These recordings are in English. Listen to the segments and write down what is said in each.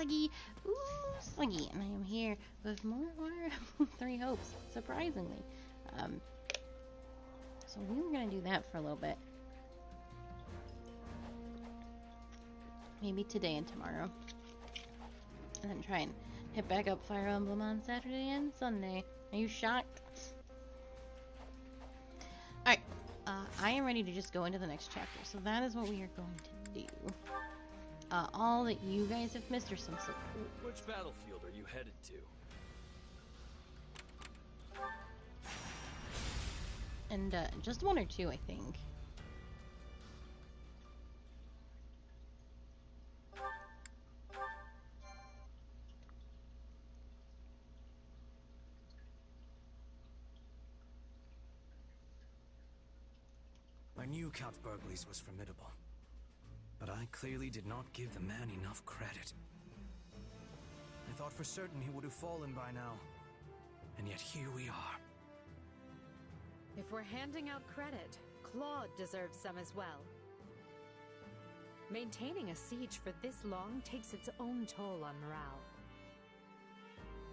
Sluggy. Ooh, Sluggy. And I am here with more Three Hopes, surprisingly. So we were going to do that for a little bit. Maybe today and tomorrow. And then try and hit back up Fire Emblem on Saturday and Sunday. Are you shocked? Alright. I am ready to just go into the next chapter. So that is what we are going to do. All that you guys have missed are some... Which battlefield are you headed to? And just one or two, I think. I knew Count Bergliez was formidable, but I clearly did not give the man enough credit. I thought for certain he would have fallen by now, and yet here we are. If we're handing out credit, Claude deserves some as well. Maintaining a siege for this long takes its own toll on morale.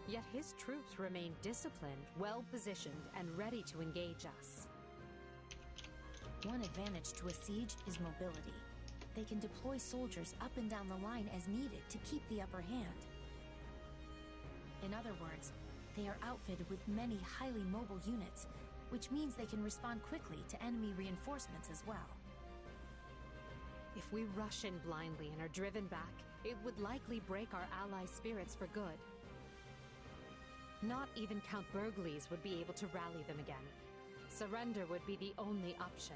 Yet his troops remain disciplined, well-positioned, and ready to engage us. One advantage to a siege is mobility. They can deploy soldiers up and down the line as needed to keep the upper hand. In other words, they are outfitted with many highly mobile units, which means they can respond quickly to enemy reinforcements as well. If we rush in blindly and are driven back, it would likely break our allies' spirits for good. Not even Count Bergliez would be able to rally them again. Surrender would be the only option.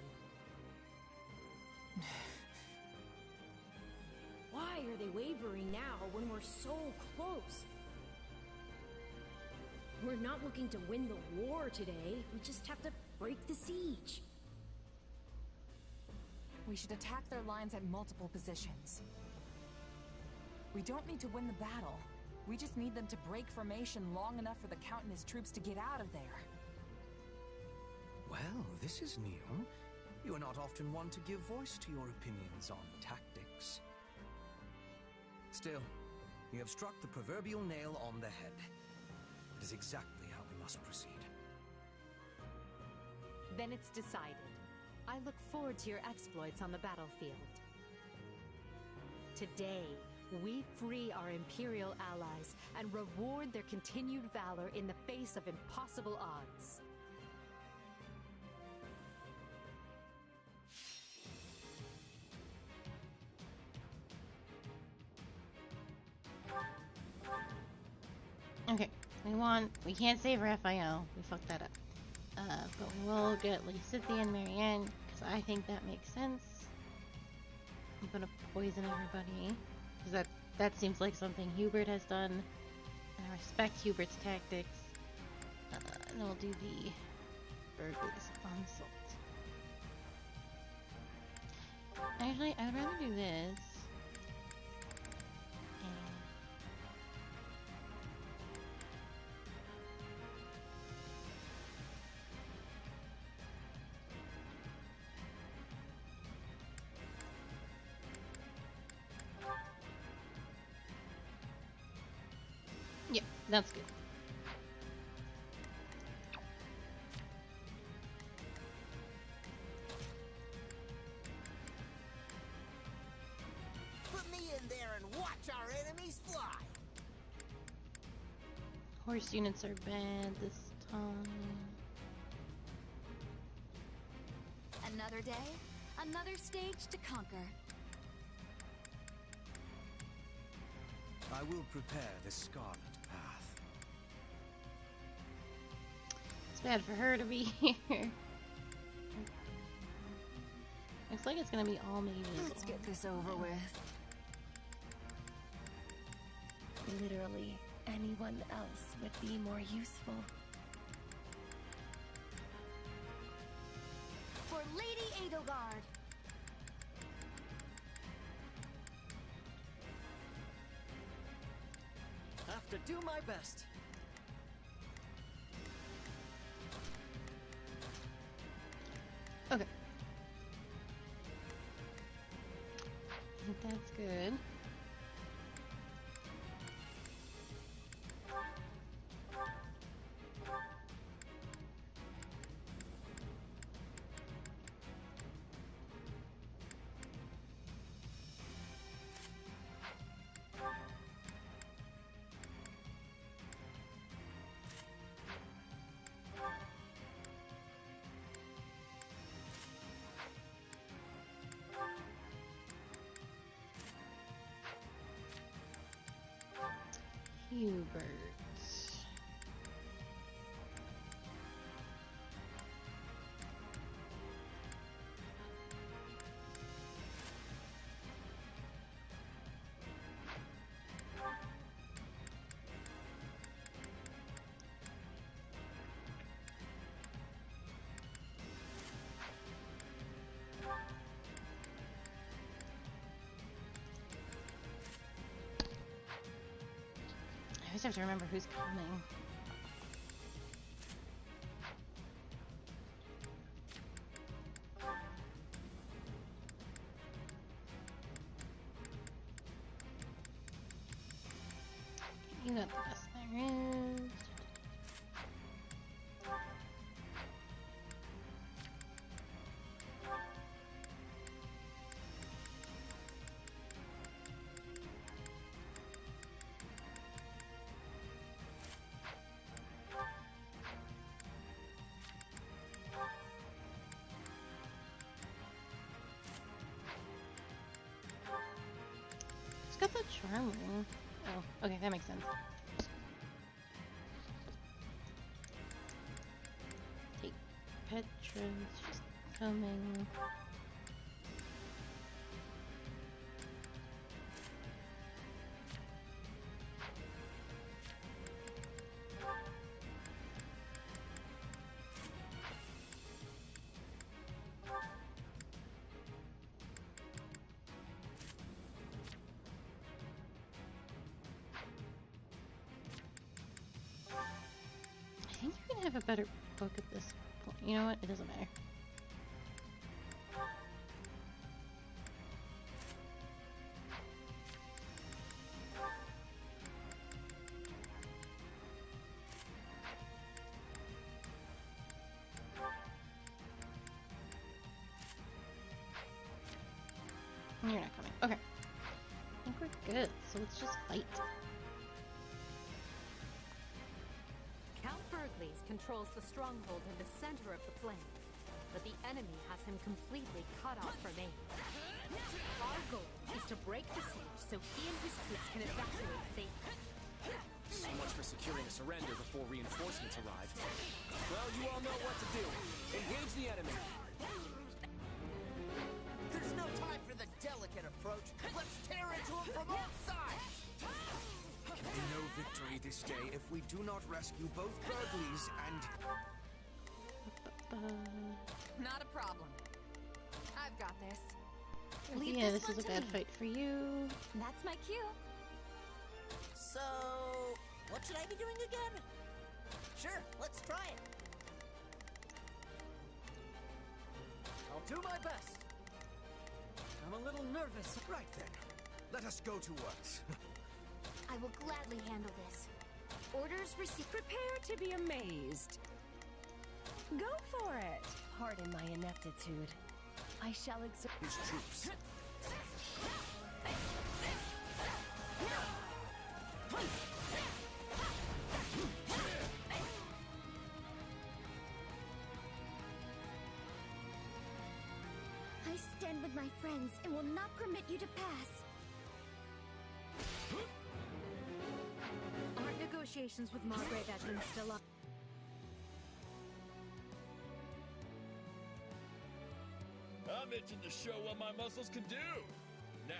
Why are they wavering now when we're so close? We're not looking to win the war today. We just have to break the siege. We should attack their lines at multiple positions. We don't need to win the battle. We just need them to break formation long enough for the Count and his troops to get out of there. Well, this is new. You are not often one to give voice to your opinions on tactics. Still, you have struck the proverbial nail on the head. It is exactly how we must proceed. Then it's decided. I look forward to your exploits on the battlefield. Today, we free our Imperial allies and reward their continued valor in the face of impossible odds. Okay, we can't save Raphael. We fucked that up. But we will get Lysithea and Marianne, because I think that makes sense. I'm gonna poison everybody, because that seems like something Hubert has done, and I respect Hubert's tactics. And then we'll do the Bergliez Consult. Actually, I'd rather do this. Yeah, that's good. Put me in there and watch our enemies fly. Horse units are bad this time. Another day, another stage to conquer. I will prepare the Scarlet Path. It's bad for her to be here. Looks like it's gonna be all medieval. Let's get this over with. Literally, anyone else would be more useful. For Lady Edelgard! Have to do my best. Okay. I think that's good. few birds. I always have to remember who's coming. You got the best there is. It's got the charming. Oh, okay, that makes sense. Take Petra's just coming. I think you can have a better book at this point. You know what? It doesn't matter. You're not coming. Okay. I think we're good, so let's just fight. Count Burgles controls the stronghold in the center of the plain, but the enemy has him completely cut off from aid. Our goal is to break the siege so he and his troops can evacuate safely. So much for securing a surrender before reinforcements arrive. Well, you all know what to do. Engage the enemy. There's no time for the delicate approach. Let's tear into them from all sides! Be no victory this day if we do not rescue both Burgles and... Not a problem. I've got this. Leave Yeah, this this is one a to bad me. fight for you. That's my cue. So, what should I be doing again? Sure, let's try it. I'll do my best. I'm a little nervous. Right then, let us go to work. I will gladly handle this. Orders received. Prepare to be amazed. Go for it. Pardon my ineptitude. I shall exert His troops. I stand with my friends and will not permit you to pass. Aren't negotiations with Margaret Edmund still on? I'm itching to show what my muscles can do. Now,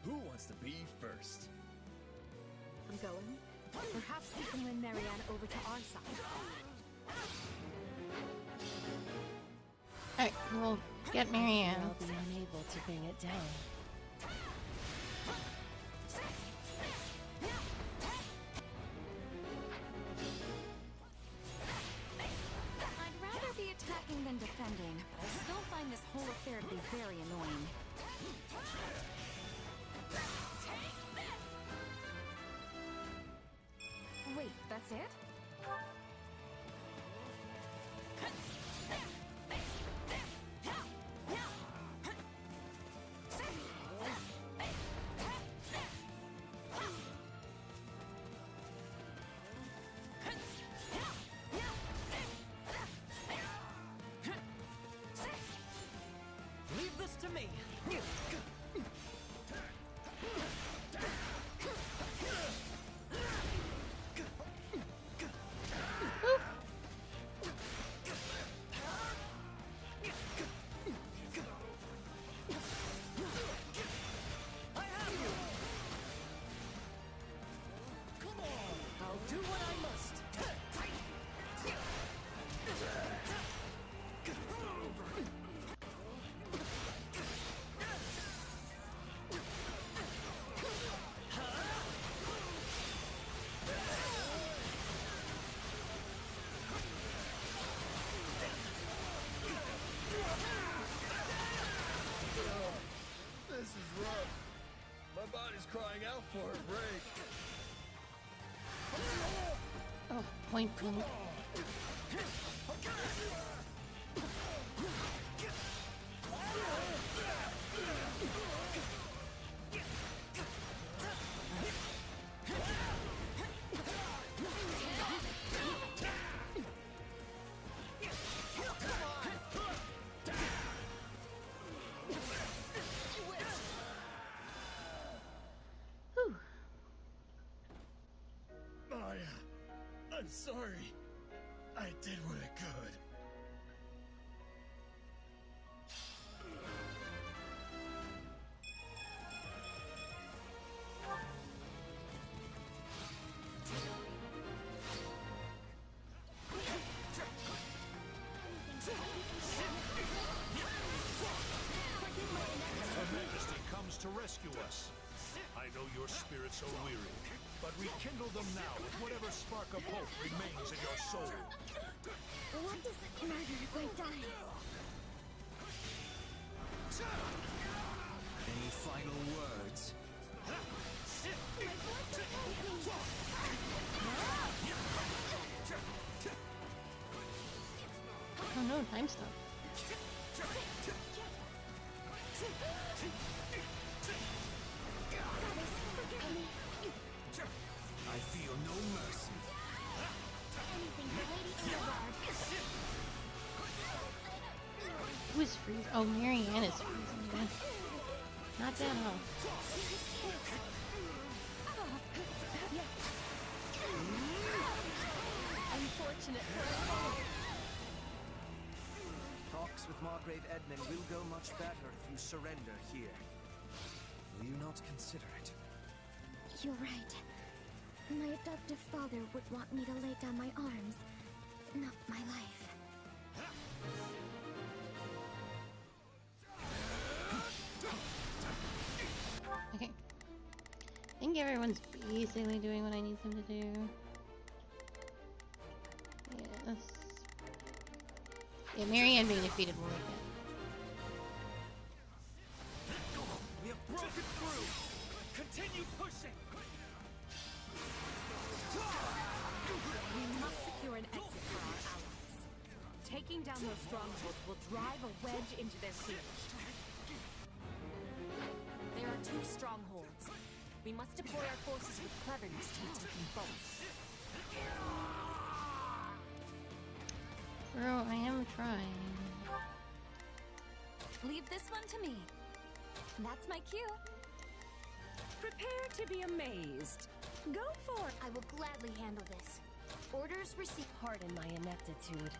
who wants to be first? I'm going. Perhaps we can win Marianne over to our side. Alright, we'll get Marianne. I'll be unable to bring it down. I'd rather be attacking than defending, but I still find this whole affair to be very annoying. Wait, that's it? Leave this to me. Point blank. Whew. I'm sorry. I did what I could. Her Majesty comes to rescue us. I know your spirits are weary, but rekindle them now with whatever spark of hope remains in your soul. What does it matter if I die? Any final words? Oh no, time stop. I feel no mercy. Who is freezing? Oh, Marianne is freezing again. Not that hell. Unfortunate for us all. Talks with Margrave Edmund will go much better if you surrender here. Will you not consider it? You're right. My adoptive father would want me to lay down my arms, not my life. Okay. I think everyone's basically doing what I need them to do. Yes. Yeah, Marianne being defeated will make that. We have broken through. Continue pushing. We must secure an exit for our allies. Taking down those strongholds will drive a wedge into their siege. There are 2 strongholds. We must deploy our forces with cleverness to be taking both. Bro, I am trying. Leave this one to me. That's my cue. Prepare to be amazed. Go for it. I will gladly handle this. Orders received. Pardon my ineptitude.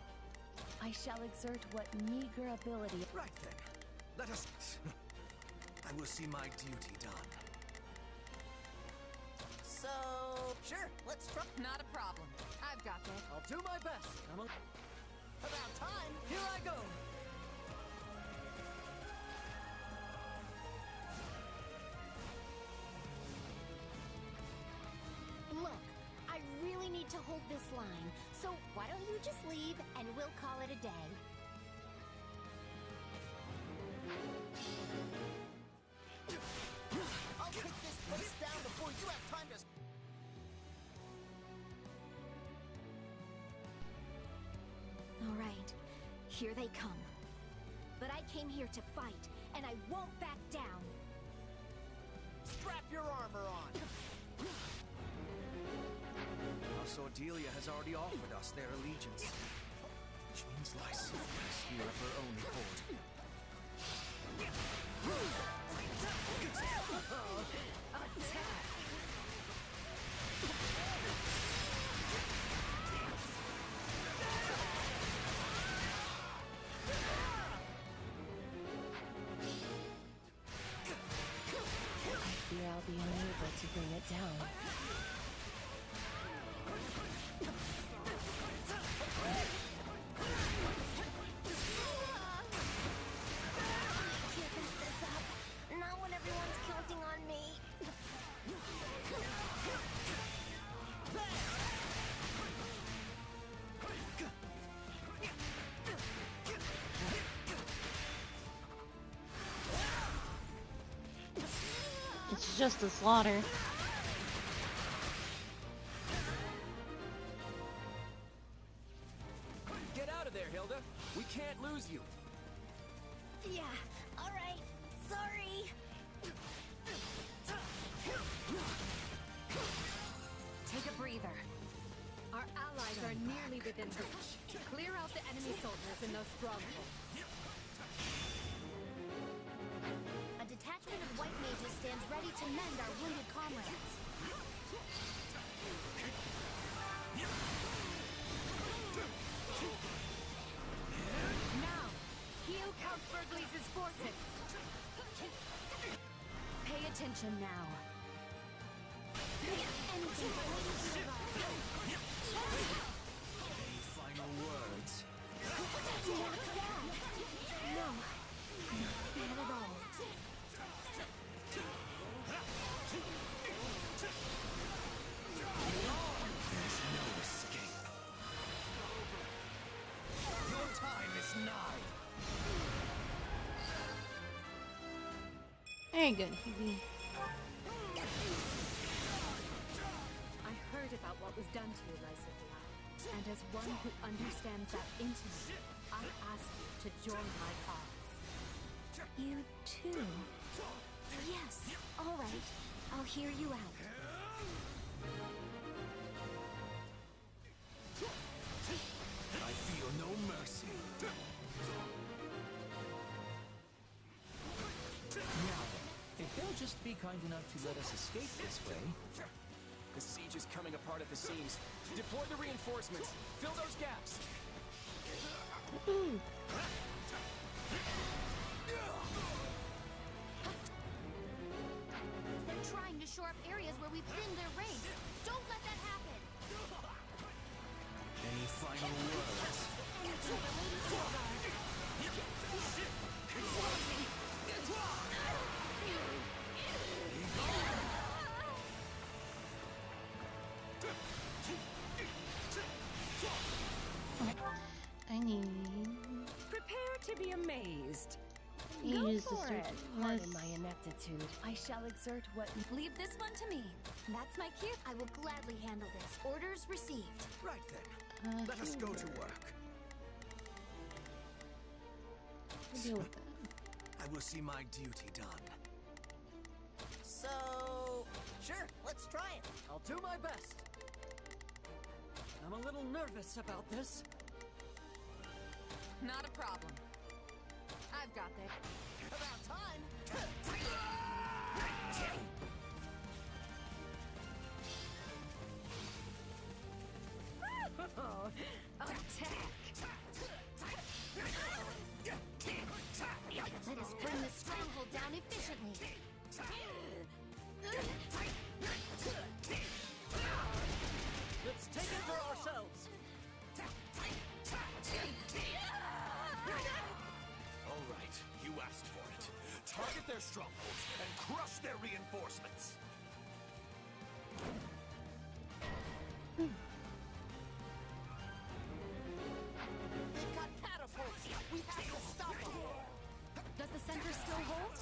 I shall exert what meager ability. Right then. Let us... I will see my duty done. So, sure, let's try. Not a problem. I've got this. I'll do my best. About time. Here I go. Look, I really need to hold this line, so why don't you just leave and we'll call it a day? I'll take this place down before you have time to... All right, here they come. But I came here to fight, and I won't back down. Strap your armor on. Our Sordelia has already offered us their allegiance. Which means Lycia is here of her own accord. I fear I'll be unable to bring it down. Can't mess this up. Not when everyone's counting on me. It's just a slaughter. We can't lose you. Yeah, alright. Sorry. Take a breather. Our allies are nearly within reach. Clear out the enemy soldiers in those strongholds. A detachment of white mages stands ready to mend our wounded comrades. Now, heal Count Burgleys' forces. Pay attention now. Anything for Lady Shiva. Any final words? Not that. No, not at all. There's no escape. Your time is nigh. Very good, Phoebe. I heard about what was done to you, Lysithia. And as one who understands that intimately, I ask you to join my cause. You too? Yes, all right. I'll hear you out. I feel no mercy. Now, if they'll just be kind enough to let us escape this way. The siege is coming apart at the seams. Deploy the reinforcements. Fill those gaps. They're trying to shore up areas where we've thinned their ranks. Don't let that happen. Any final words? Anything for Lady Silver. I need Prepare to be amazed. to Go use the for search. it. Pardon my ineptitude. I shall exert what... Leave this one to me. That's my cue. I will gladly handle this. Orders received. Right then. Let us go to work. We'll deal with that. I will see my duty done. So, sure, let's try it. I'll do my best. I'm a little nervous about this. Not a problem. I've got this. About time. Oh, attack! Let us bring this stronghold down efficiently. Let's take it for ourselves. All right, you asked for it. Target their strongholds and crush their reinforcements. They've got catapults. We have to stop them. Does the center still hold?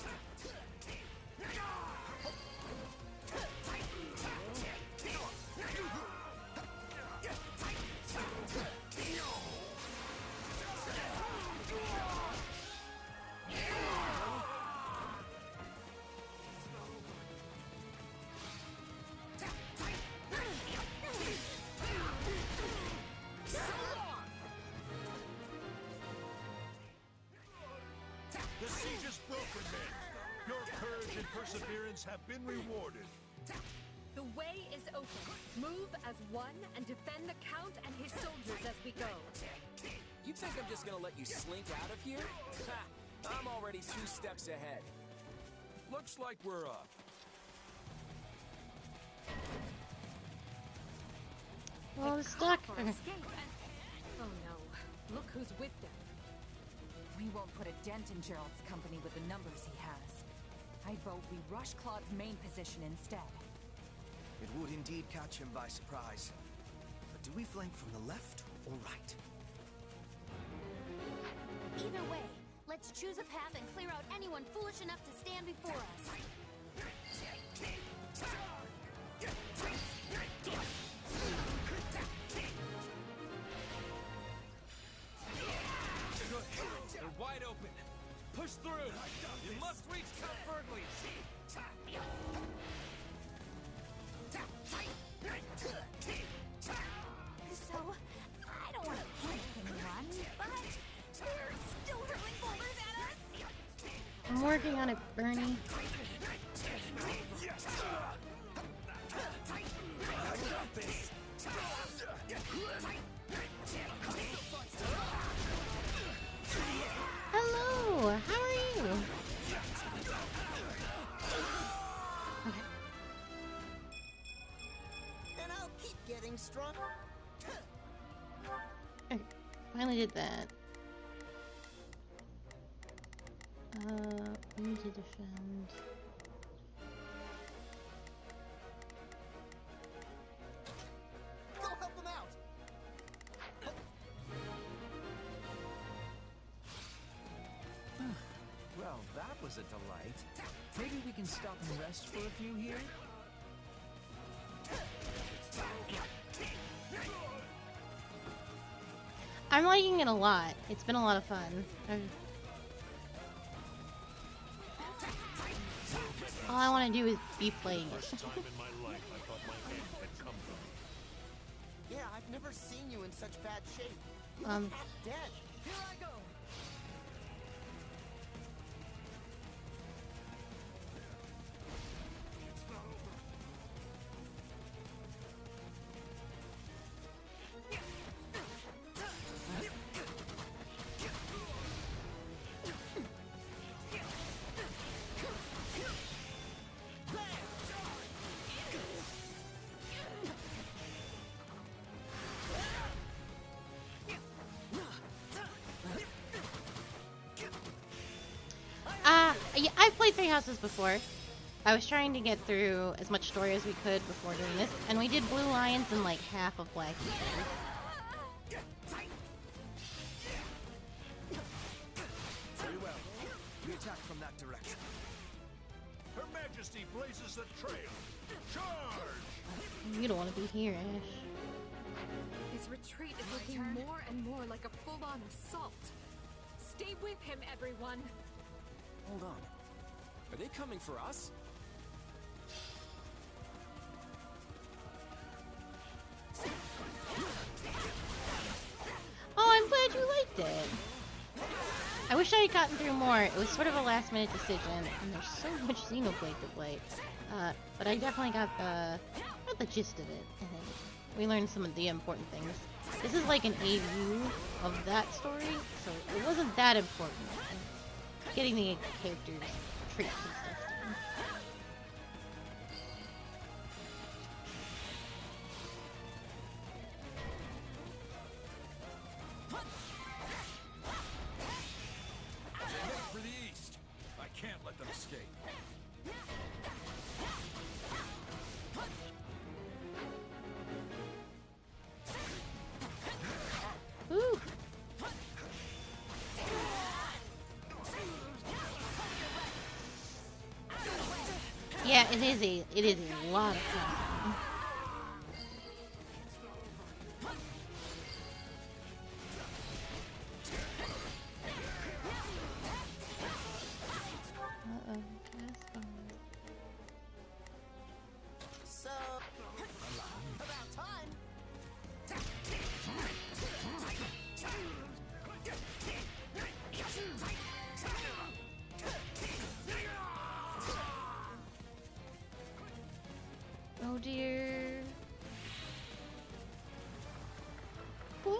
The siege is broken, men. Your courage and perseverance have been rewarded. The way is open. Move as one and defend the Count and his soldiers as we go. You think I'm just gonna let you slink out of here? Ha! I'm already 2 steps ahead. Looks like we're up. Well, I'm stuck. For escape and... Oh no. Look who's with them. We won't put a dent in Gerald's company with the numbers he has. I vote we rush Claude's main position instead. It would indeed catch him by surprise. But do we flank from the left or right? Either way, let's choose a path and clear out anyone foolish enough to stand before us. on it, Bernie. Hello, how are you? Okay. And I'll keep getting stronger. Okay, finally did that. We need to defend. Go help them out. Well, that was a delight. Maybe we can stop and rest for a few here? I'm liking it a lot. It's been a lot of fun. All I want to do is be playing it. First time in my life I thought my end had come to me. Yeah, I've never seen you in such bad shape. You look half dead. Here I go. Yeah, I've played Three Houses before. I was trying to get through as much story as we could before doing this, and we did Blue Lions and like half of Black Eagle. Very well. We attack from that direction. Her Majesty blazes the trail. Charge! You don't want to be here, Ash. His retreat is looking more and more like a full-on assault. Stay with him, everyone. Hold on. Are they coming for us? Oh, I'm glad you liked it. I wish I had gotten through more. It was sort of a last-minute decision, and there's so much Xenoblade to play. But I definitely got the gist of it, I think. We learned some of the important things. This is like an AU of that story, so it wasn't that important. Getting the characters' traits and stuff down. They head for the east. I can't let them escape. Ooh. Yeah, it is a lot of fun. Uh-oh, So, about time. oh dear. Ooh.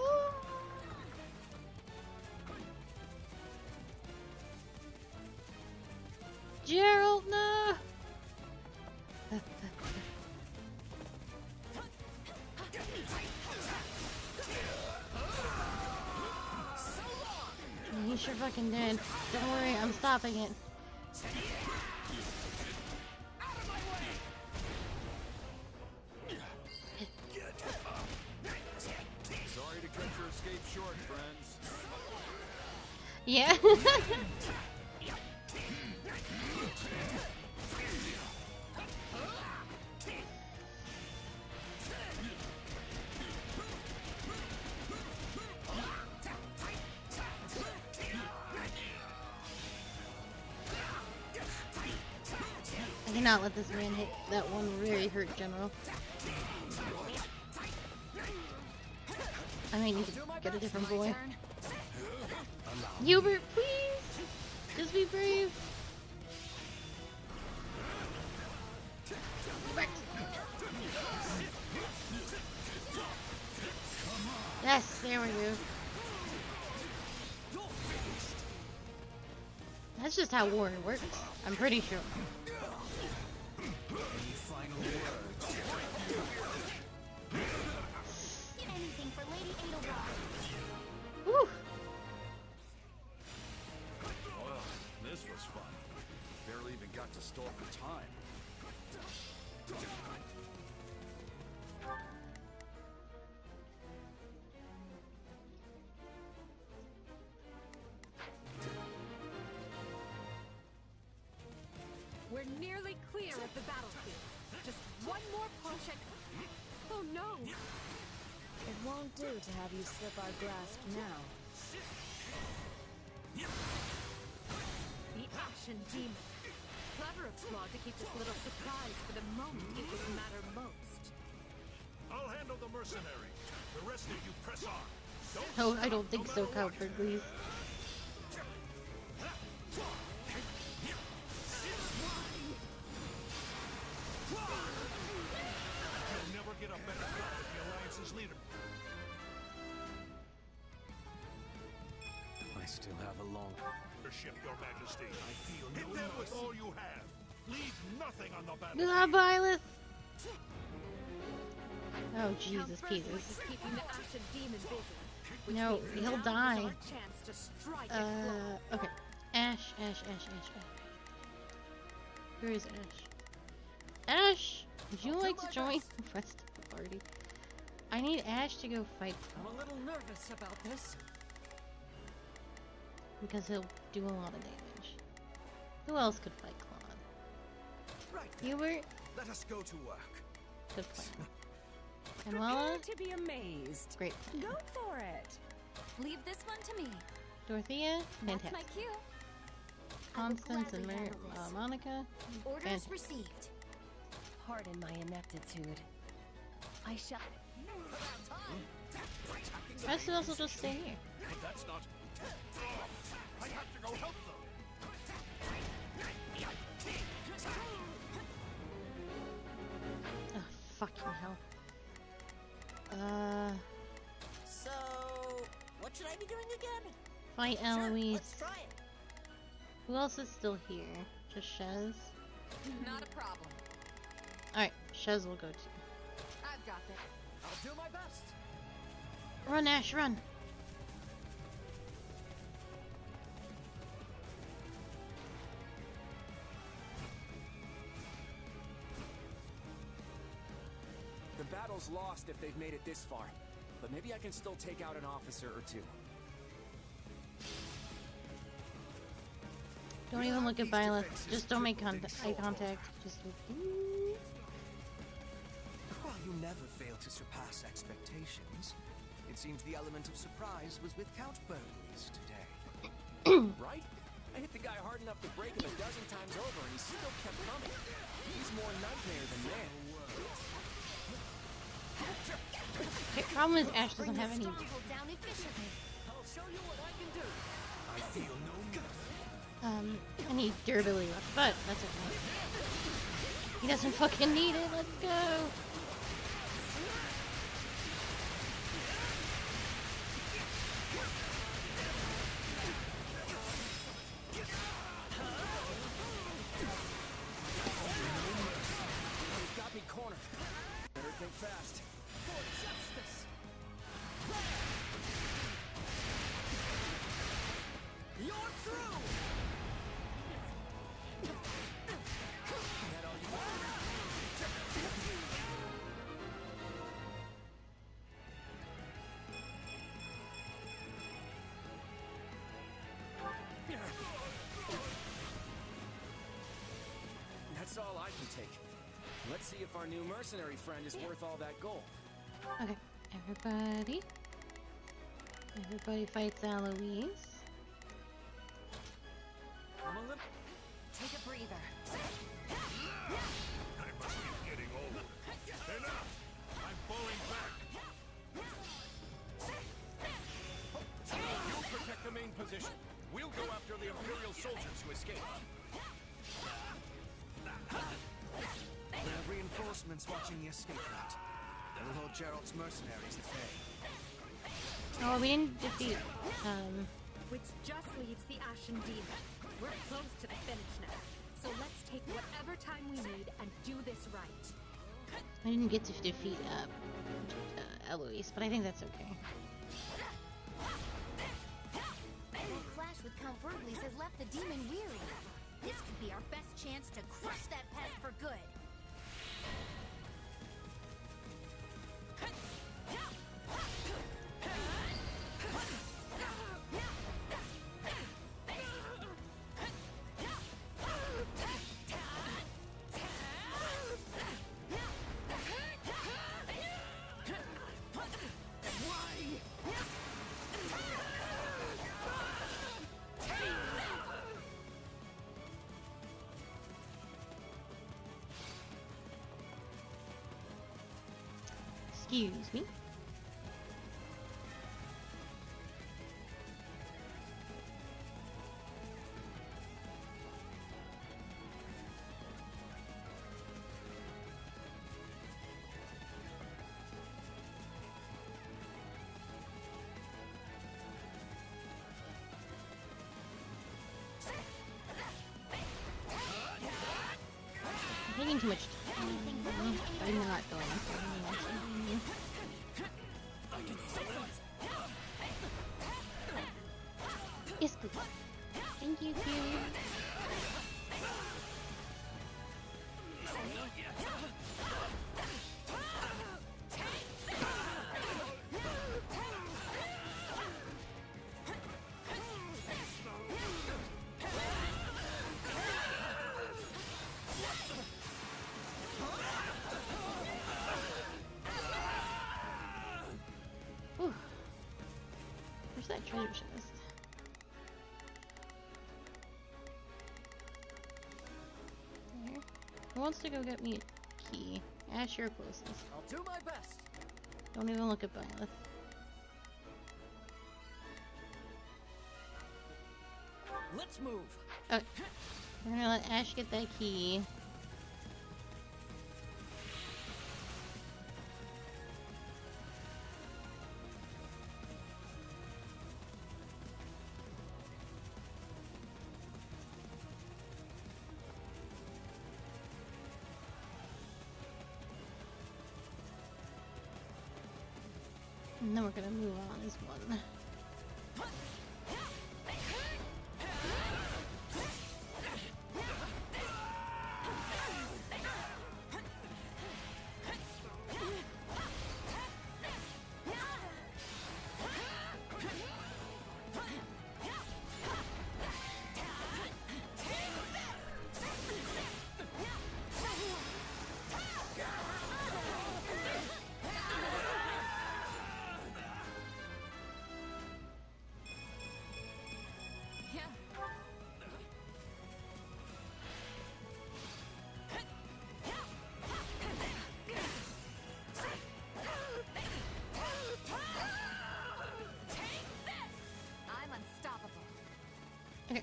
Gerald, no! He sure fucking did. Don't worry, I'm stopping it. Sorry to cut your escape short, friends. Yeah. I cannot let this man hit that one very hurt general. I might need to get a different boy. Hubert, please! Just be brave. Yes, there we go. That's just how war works. I'm pretty sure. Any final words? Anything for Lady Edelgard. Woo! Well, this was fun. Barely even got to stall for time. We're nearly clear of the battlefield. Just one more push and... Oh no! It won't do to have you slip our grasp now. The Ashen Demon. Clever of Claw to keep this little surprise for the moment it would matter most. I'll handle the mercenary. The rest of you press on. No, I don't think so, Cowper, please. You'll never get a better shot at the Alliance's leader. I still have a long Ship, Your Majesty. I feel no Hit them with all you have. Leave nothing on the Do battlefield. that, Violet! Oh, Jesus, Count Peters. Berkeley's keeping the Ashen Demon busy. Which No, means he'll now is die. our chance to strike at Claw. Okay. Ash. Where is Ash? Ash! Would you like to join the rest of the party? I need Ash to go fight I'm a little nervous about this. because he'll do a lot of damage. Who else could fight Claude? Right then. Hubert? Let us go to work. Good plan. Prepare Manuela? to be amazed. Great plan. Go for it. Leave this one to me. Dorothea? That's my Fantastic. cue. Constance and gladly handle this. Monica? Orders Fantastic. received. Pardon my ineptitude. I shall... The rest of us will just stay here. But that's not... I have to go help them. Oh, fucking hell. So, what should I be doing again? Fight Sure, Eloise. let's try it. Who else is still here? Just Shez? Not a problem. Alright, Shez will go too. I've got this. I'll do my best. Run, Ash, run! The battle's lost if they've made it this far, but maybe I can still take out an officer or two. Don't even look at Violet. Just don't make eye contact. Just look. While you never fail to surpass expectations, it seems the element of surprise was with Count Berkeley's today. Right? I hit the guy hard enough to break him 12 times over, and he still kept coming. He's more nightmare than man. The problem is Ash doesn't have any. Stronghold down efficiently. I'll show you what I can do. I feel no mercy. Any durability left, but that's okay. He doesn't fucking need it. Let's go. He's got me cornered. Better think fast. For justice. You're through. That's all I can take. Let's see if our new mercenary friend is worth all that gold. Okay, everybody. Everybody fights Eloise. I'm a little... Take a breather. I must be getting old. Enough! I'm falling back. You protect the main position. We'll go after the Imperial soldiers who escaped. We have reinforcements watching the escape route. We'll hold Gerald's mercenaries at bay. Oh, we didn't defeat, Which just leaves the Ashen Demon. We're close to the finish now. So let's take whatever time we need and do this right. I didn't get to defeat, Eloise, but I think that's okay. That clash with Count Burgles has left the demon weary. This could be our best chance to crush that pest for good. Excuse me. I'm taking too much time. I'm not going to. Yes, please. Thank you, Fury. Whew. Where's that treasure chest? There. Who wants to go get me a key? Ash, you're closest. I'll do my best. Don't even look at Byleth. Let's move. Okay. We're gonna let Ash get that key. And then we're gonna move on as one. Okay.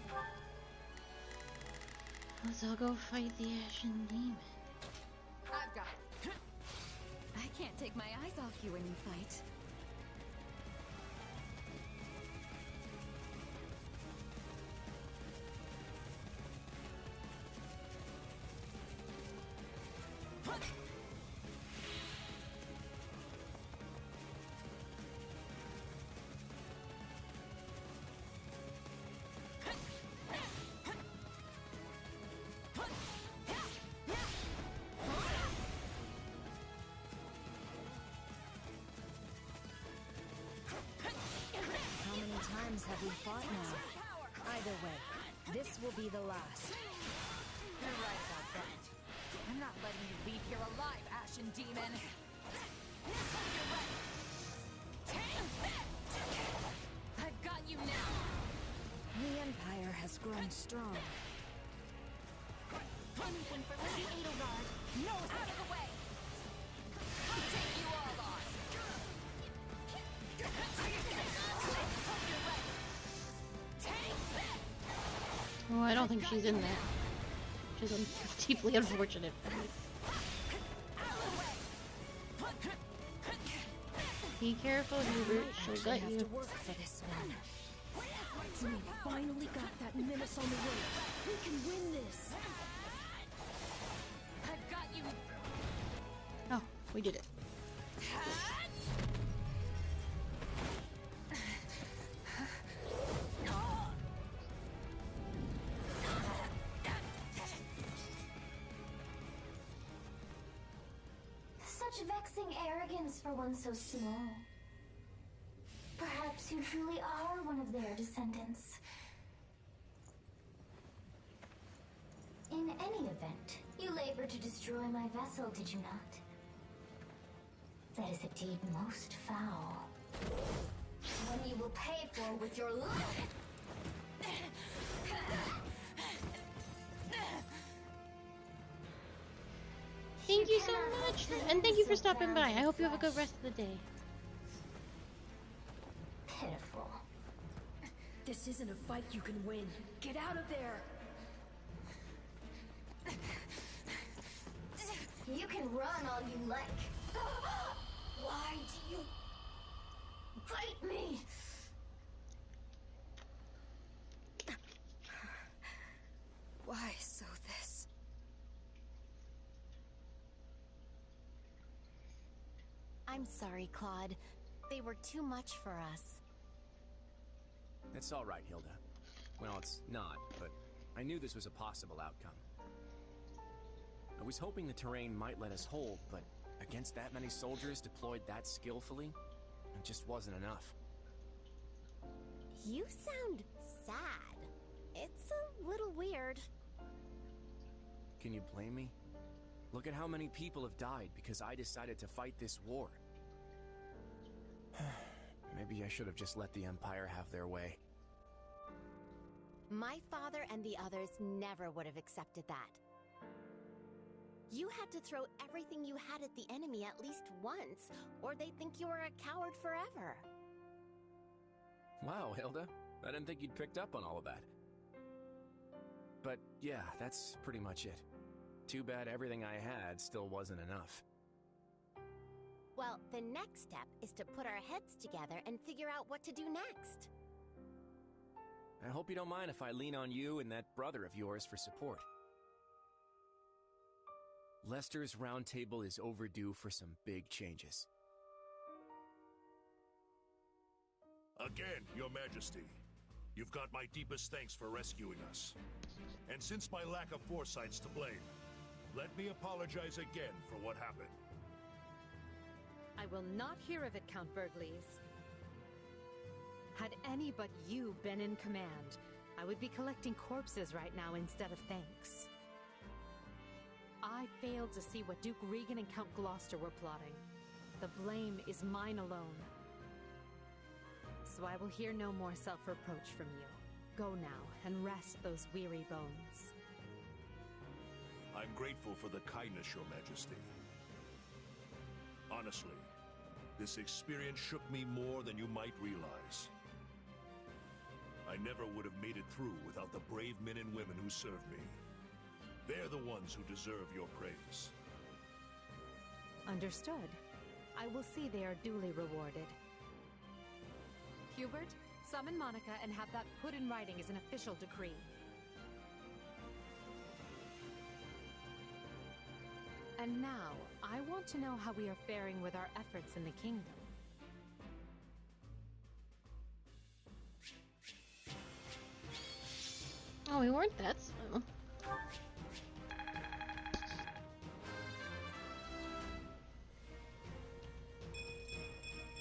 Let's all go fight the Ashen Demon. I've got it. I can't take my eyes off you when you fight. Have we fought now? Either way, this will be the last. You're right about that. I'm not letting you leave here alive, Ashen Demon. I've got you now. The Empire has grown strong. Anything for Lady Edelgard. No, out of the way. I'll take you all on. Oh, I don't think she's in that. Which is deeply unfortunate for me. Be careful, Hubert. She'll gut have you. to work for this one. We finally got that menace on the way. We can win this. I've got you. Oh, we did it. Such vexing arrogance for one so small. Perhaps you truly are one of their descendants. In any event, you labored to destroy my vessel, did you not? That is a deed most foul. One you will pay for with your life. Thank you so much, and thank you for stopping by. I hope you have a good rest of the day. Pitiful. This isn't a fight you can win. Get out of there. You can run all you like. Why do you fight me? Why so this? I'm sorry, Claude. They were too much for us. It's all right, Hilda. Well, it's not, but I knew this was a possible outcome. I was hoping the terrain might let us hold, but against that many soldiers deployed that skillfully, it just wasn't enough. You sound sad. It's a little weird. Can you blame me? Look at how many people have died because I decided to fight this war. Maybe I should have just let the Empire have their way. My father and the others never would have accepted that. You had to throw everything you had at the enemy at least once, or they'd think you were a coward forever. Wow, Hilda. I didn't think you'd picked up on all of that. But yeah, that's pretty much it. Too bad everything I had still wasn't enough. Well, the next step is to put our heads together and figure out what to do next. I hope you don't mind if I lean on you and that brother of yours for support. Lester's Round Table is overdue for some big changes. Again, Your Majesty. You've got my deepest thanks for rescuing us. And since my lack of foresight's to blame, let me apologize again for what happened. I will not hear of it, Count Bergles. Had any but you been in command, I would be collecting corpses right now instead of thanks. I failed to see what Duke Regan and Count Gloucester were plotting. The blame is mine alone. So I will hear no more self-reproach from you. Go now and rest those weary bones. I'm grateful for the kindness, Your Majesty. Honestly, this experience shook me more than you might realize. I never would have made it through without the brave men and women who served me. They're the ones who deserve your praise. Understood. I will see they are duly rewarded. Hubert, summon Monica and have that put in writing as an official decree. And now, I want to know how we are faring with our efforts in the kingdom. Oh, we weren't that slow.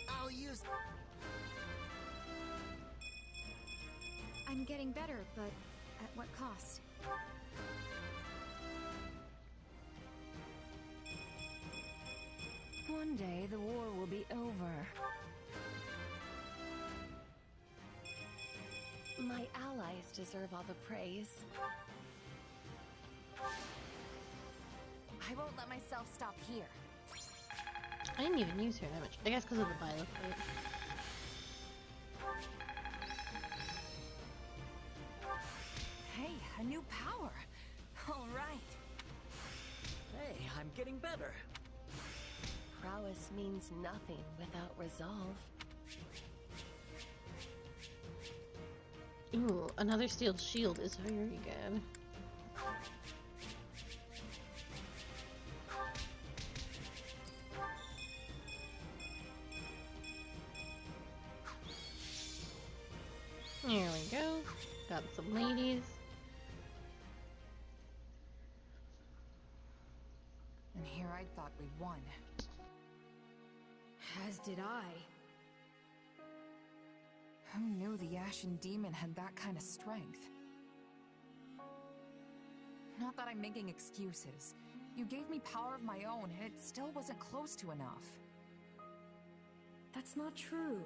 I'll use... I'm getting better, but at what cost? One day the war will be over. My allies deserve all the praise. I won't let myself stop here. I didn't even use her that much. I guess because of the bio plate. Hey, a new power. All right. Hey, I'm getting better. Prowess means nothing without resolve. Ooh, another steel shield is very good. There we go. Got some ladies. And here I thought we won. As did I. Who knew the Ashen Demon had that kind of strength? Not that I'm making excuses. You gave me power of my own, and it still wasn't close to enough. That's not true.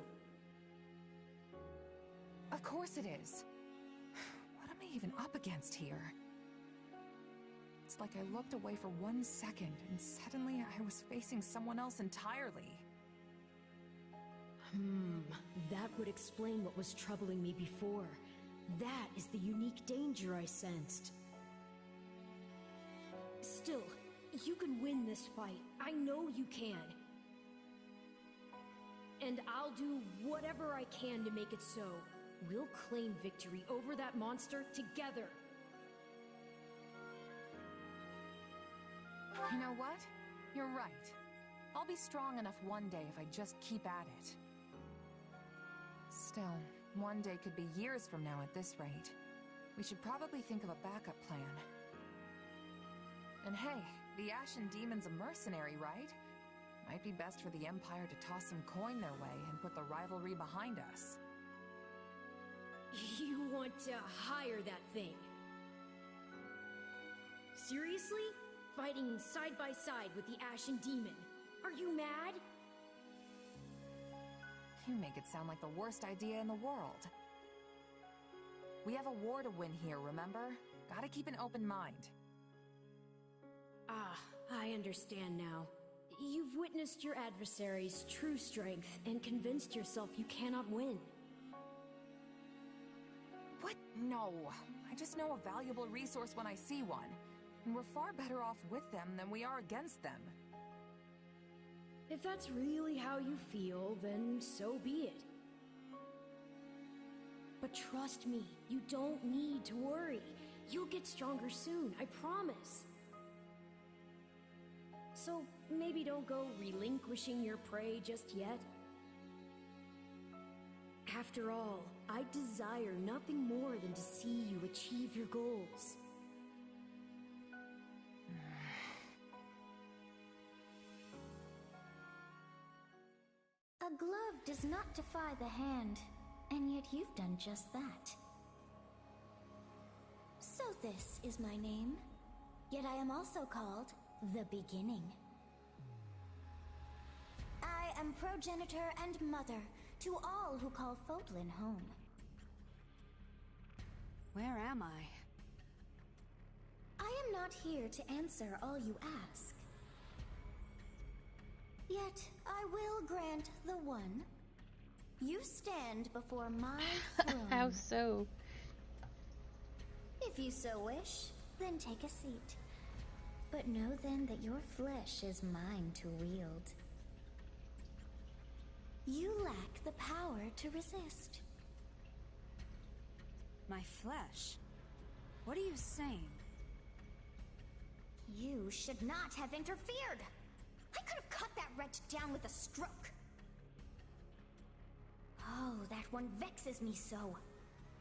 Of course it is. What am I even up against here? It's like I looked away for 1 second, and suddenly I was facing someone else entirely. That would explain what was troubling me before. That is the unique danger I sensed. Still, you can win this fight. I know you can. And I'll do whatever I can to make it so. We'll claim victory over that monster together. You know what? You're right. I'll be strong enough one day if I just keep at it. Still, one day could be years from now at this rate. We should probably think of a backup plan. And hey, the Ashen Demon's a mercenary, right? Might be best for the Empire to toss some coin their way and put the rivalry behind us. You want to hire that thing? Seriously? Fighting side by side with the Ashen Demon? Are you mad? You make it sound like the worst idea in the world. We have a war to win here, remember? Gotta keep an open mind. Ah, I understand now. You've witnessed your adversary's true strength and convinced yourself you cannot win. What? No. I just know a valuable resource when I see one. And we're far better off with them than we are against them. If that's really how you feel, then so be it. But trust me, you don't need to worry. You'll get stronger soon, I promise. So maybe don't go relinquishing your prey just yet. After all, I desire nothing more than to see you achieve your goals. A glove does not defy the hand, and yet you've done just that. So this is my name, yet I am also called the Beginning. I am progenitor and mother to all who call Fodlan home. Where am I? I am not here to answer all you ask. Yet, I will grant the one. You stand before my throne. How so? If you so wish, then take a seat. But know then that your flesh is mine to wield. You lack the power to resist. My flesh? What are you saying? You should not have interfered! I could have cut that wretch down with a stroke. Oh, that one vexes me so.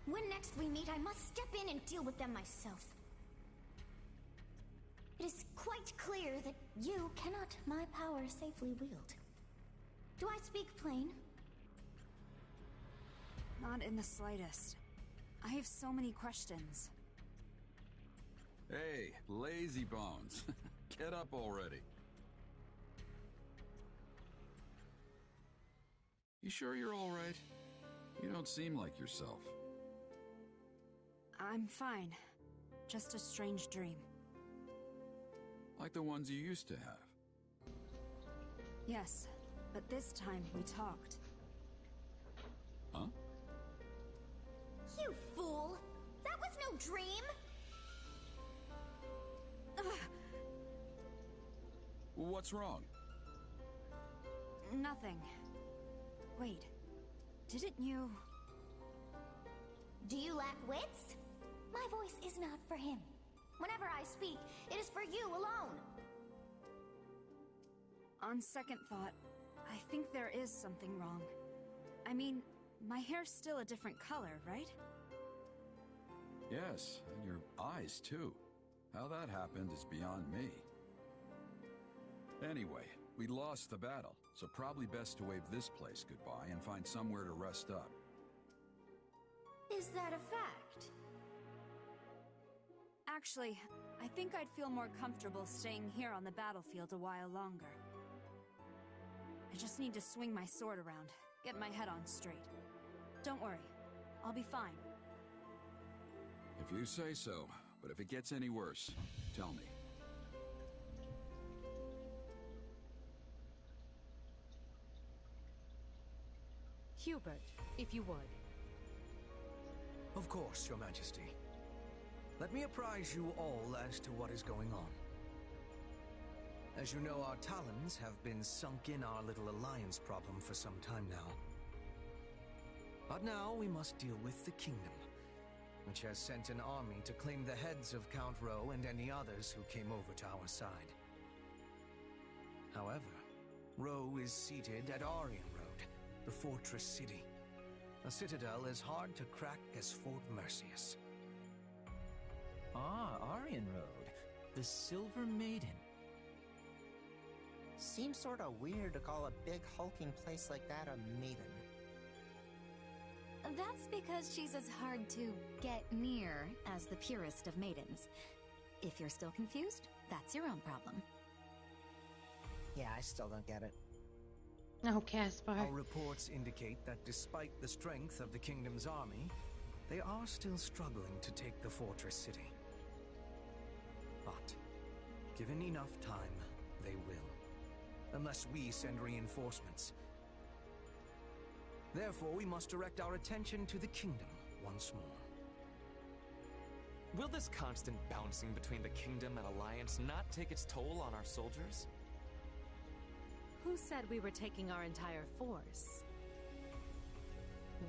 When next we meet, I must step in and deal with them myself. It is quite clear that you cannot my power safely wield. Do I speak plain? Not in the slightest. I have so many questions. Hey, lazy bones. Get up already. You sure you're all right? You don't seem like yourself. I'm fine. Just a strange dream. Like the ones you used to have. Yes, but this time we talked. Huh? You fool! That was no dream! What's wrong? Nothing. Wait. Didn't you... Do you lack wits? My voice is not for him. Whenever I speak, it is for you alone. On second thought, I think there is something wrong. I mean, my hair's still a different color, right? Yes, and your eyes too. How that happened is beyond me. Anyway, we lost the battle, so probably best to wave this place goodbye and find somewhere to rest up. Is that a fact? Actually, I think I'd feel more comfortable staying here on the battlefield a while longer. I just need to swing my sword around, get my head on straight. Don't worry, I'll be fine. If you say so, but if it gets any worse, tell me. Hubert, if you would. Of course, Your Majesty. Let me apprise you all as to what is going on. As you know, our talons have been sunk in our little alliance problem for some time now. But now we must deal with the kingdom, which has sent an army to claim the heads of Count Rowe and any others who came over to our side. However, Rowe is seated at Aryan Road, the fortress city. A citadel as hard to crack as Fort Mercius. Ah, Aryan Road. The Silver Maiden. Seems sorta weird to call a big hulking place like that a maiden. That's because she's as hard to get near as the purest of maidens. If you're still confused, that's your own problem. Yeah, I still don't get it. No, Caspar. Our reports indicate that despite the strength of the kingdom's army, they are still struggling to take the fortress city. But, given enough time, they will. Unless we send reinforcements. Therefore, we must direct our attention to the kingdom once more. Will this constant bouncing between the kingdom and alliance not take its toll on our soldiers? Who said we were taking our entire force?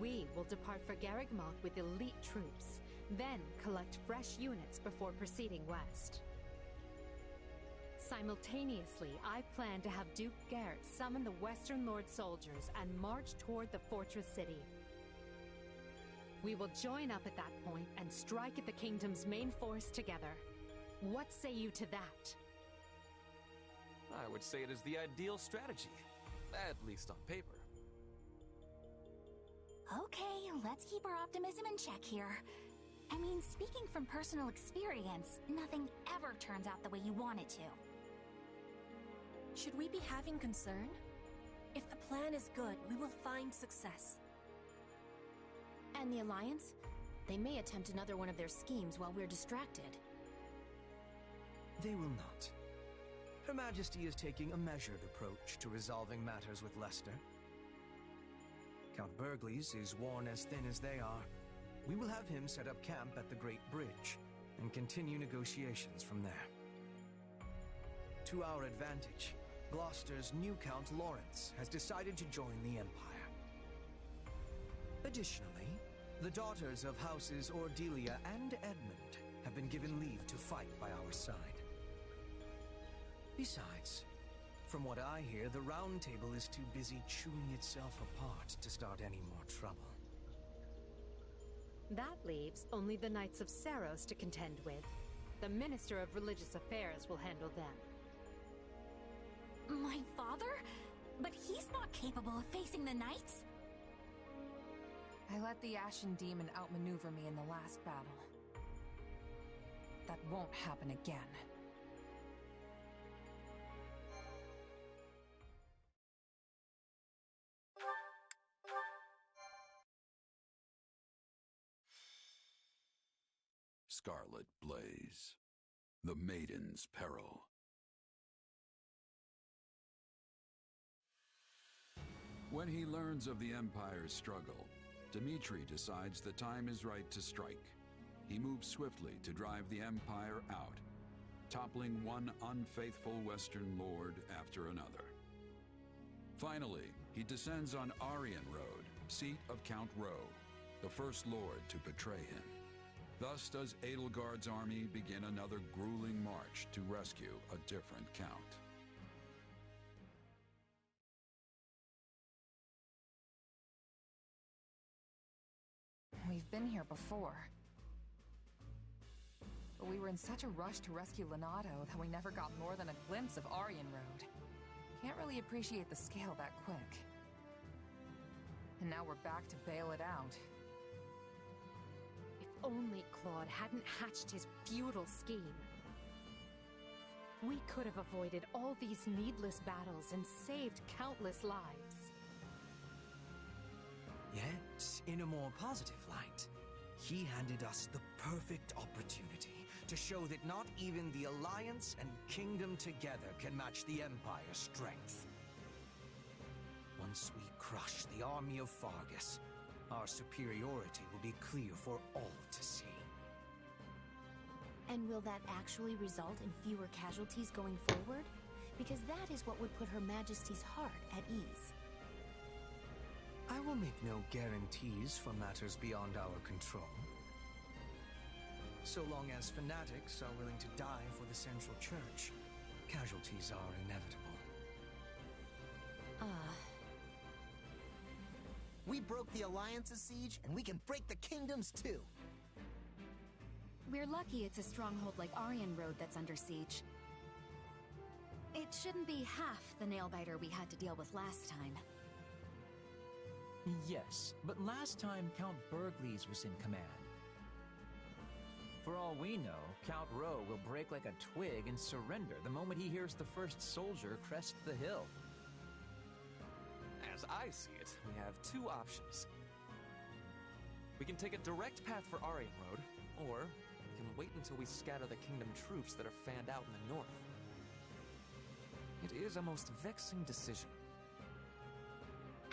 We will depart for Garrigmok with elite troops, then collect fresh units before proceeding west. Simultaneously, I plan to have Duke Garrett summon the Western Lord soldiers and march toward the fortress city. We will join up at that point and strike at the kingdom's main force together. What say you to that? I would say it is the ideal strategy, at least on paper. Okay, let's keep our optimism in check here. I mean, speaking from personal experience, nothing ever turns out the way you want it to. Should we be having concern? If the plan is good, we will find success. And the Alliance? They may attempt another one of their schemes while we're distracted. They will not. Her Majesty is taking a measured approach to resolving matters with Leicester. Count Burgleys is worn as thin as they are. We will have him set up camp at the Great Bridge and continue negotiations from there. To our advantage, Gloucester's new Count Lawrence has decided to join the Empire. Additionally, the daughters of Houses Ordelia and Edmund have been given leave to fight by our side. Besides, from what I hear, the Round Table is too busy chewing itself apart to start any more trouble. That leaves only the Knights of Saros to contend with. The Minister of Religious Affairs will handle them. My father? But he's not capable of facing the Knights? I let the Ashen Demon outmaneuver me in the last battle. That won't happen again. Scarlet Blaze. The Maiden's Peril. When he learns of the Empire's struggle, Dmitri decides the time is right to strike. He moves swiftly to drive the Empire out, toppling one unfaithful Western lord after another. Finally, he descends on Aryan Road, seat of Count Rowe, the first lord to betray him. Thus does Edelgard's army begin another grueling march to rescue a different count. We've been here before. But we were in such a rush to rescue Lenato that we never got more than a glimpse of Aryan Road. Can't really appreciate the scale that quick. And now we're back to bail it out. If only Claude hadn't hatched his futile scheme. We could have avoided all these needless battles and saved countless lives. Yet, in a more positive light, he handed us the perfect opportunity to show that not even the Alliance and Kingdom together can match the Empire's strength. Once we crush the army of Fargus, our superiority will be clear for all to see. And will that actually result in fewer casualties going forward? Because that is what would put Her Majesty's heart at ease. I will make no guarantees for matters beyond our control. So long as fanatics are willing to die for the Central Church, casualties are inevitable. We broke the Alliance's siege, and we can break the Kingdom's too. We're lucky it's a stronghold like Aryan Road that's under siege. It shouldn't be half the nail-biter we had to deal with last time. Yes, but last time Count Burgleys was in command. For all we know, Count Rowe will break like a twig and surrender the moment he hears the first soldier crest the hill. As I see it, we have two options. We can take a direct path for Aryan Road, or we can wait until we scatter the Kingdom troops that are fanned out in the north. It is a most vexing decision.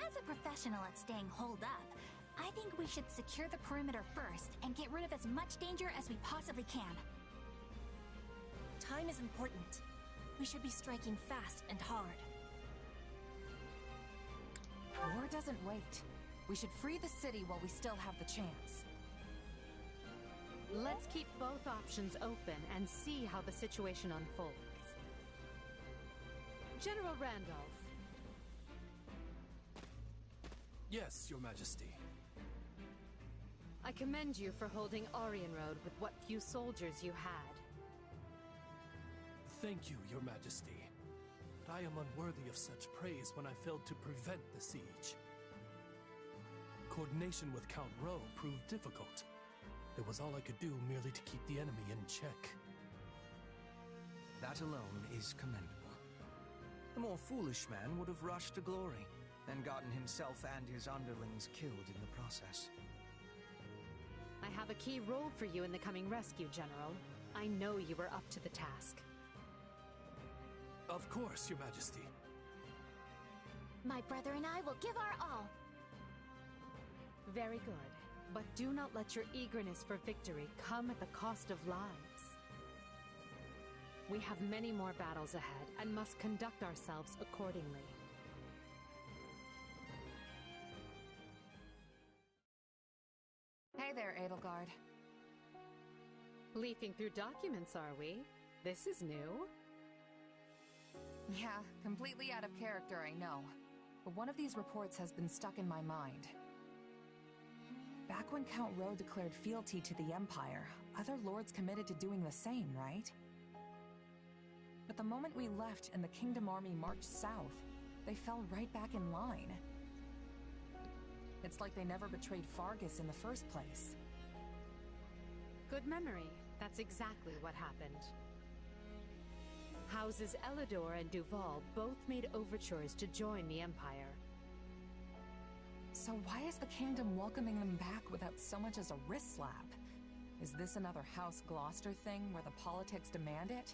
As a professional at staying holed up, I think we should secure the perimeter first and get rid of as much danger as we possibly can. Time is important. We should be striking fast and hard. War doesn't wait. We should free the city while we still have the chance. Let's keep both options open and see how the situation unfolds. General Randolph. Yes, Your Majesty. I commend you for holding Aryan Road with what few soldiers you had. Thank you, Your Majesty. But I am unworthy of such praise when I failed to prevent the siege. Coordination with Count Rowe proved difficult. It was all I could do merely to keep the enemy in check. That alone is commendable. The more foolish man would have rushed to glory and gotten himself and his underlings killed in the process. I have a key role for you in the coming rescue, General. I know you were up to the task. Of course, Your Majesty. My brother and I will give our all. Very good. But do not let your eagerness for victory come at the cost of lives. We have many more battles ahead and must conduct ourselves accordingly. Hey there, Edelgard. Leafing through documents, are we? This is new. Yeah, completely out of character, I know. But one of these reports has been stuck in my mind. Back when Count Rowe declared fealty to the Empire, other lords committed to doing the same, right? But the moment we left and the Kingdom army marched south, they fell right back in line. It's like they never betrayed Fargus in the first place. Good memory. That's exactly what happened. Houses Elidor and Duval both made overtures to join the Empire. So why is the Kingdom welcoming them back without so much as a wrist slap? Is this another House Gloucester thing where the politics demand it?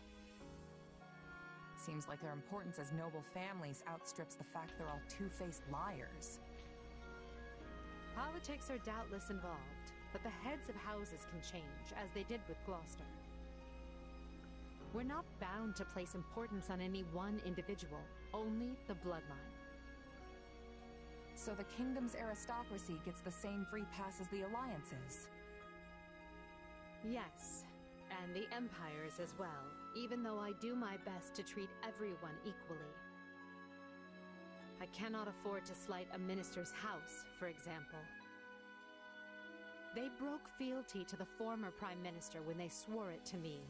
Seems like their importance as noble families outstrips the fact they're all two-faced liars. Politics are doubtless involved, but the heads of houses can change, as they did with Gloucester. We're not bound to place importance on any one individual, only the bloodline. So the kingdom's aristocracy gets the same free pass as the alliances. Yes, and the Empire's as well, even though I do my best to treat everyone equally. I cannot afford to slight a minister's house, for example. They broke fealty to the former Prime Minister when they swore it to me.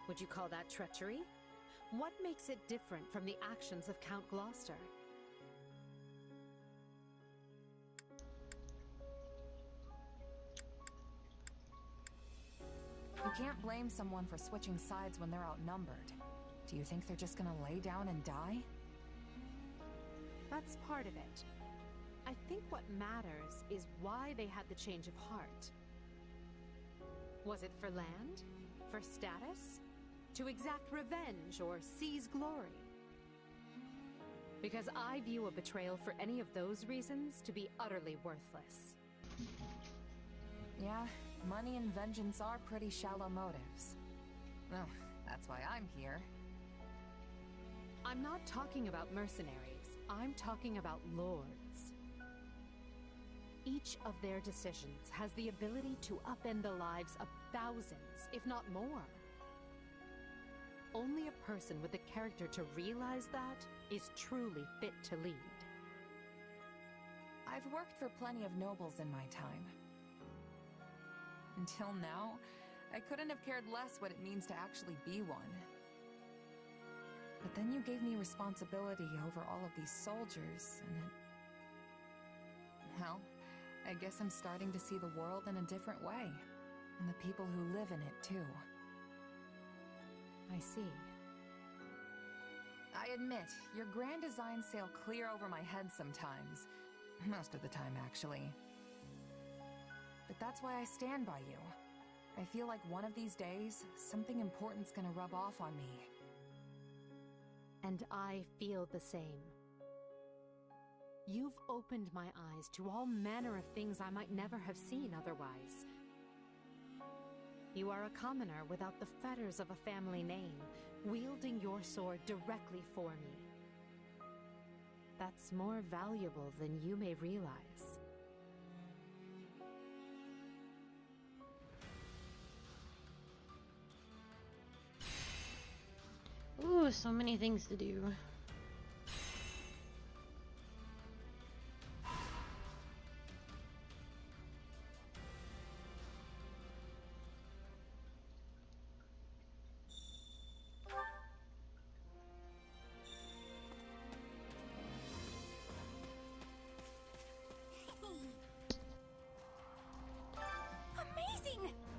Would you call that treachery? What makes it different from the actions of Count Gloucester? You can't blame someone for switching sides when they're outnumbered. Do you think they're just gonna lay down and die? That's part of it. I think what matters is why they had the change of heart. Was it for land? For status? To exact revenge or seize glory? Because I view a betrayal for any of those reasons to be utterly worthless. Yeah, money and vengeance are pretty shallow motives. Oh, that's why I'm here. I'm not talking about mercenaries. I'm talking about lords. Each of their decisions has the ability to upend the lives of thousands, if not more. Only a person with the character to realize that is truly fit to lead. I've worked for plenty of nobles in my time. Until now, I couldn't have cared less what it means to actually be one. But then you gave me responsibility over all of these soldiers, and it... Well, I guess I'm starting to see the world in a different way. And the people who live in it, too. I see. I admit, your grand designs sail clear over my head sometimes. Most of the time, actually. But that's why I stand by you. I feel like one of these days, something important's gonna rub off on me. And I feel the same. You've opened my eyes to all manner of things I might never have seen otherwise. You are a commoner without the fetters of a family name, wielding your sword directly for me. That's more valuable than you may realize. Ooh, so many things to do.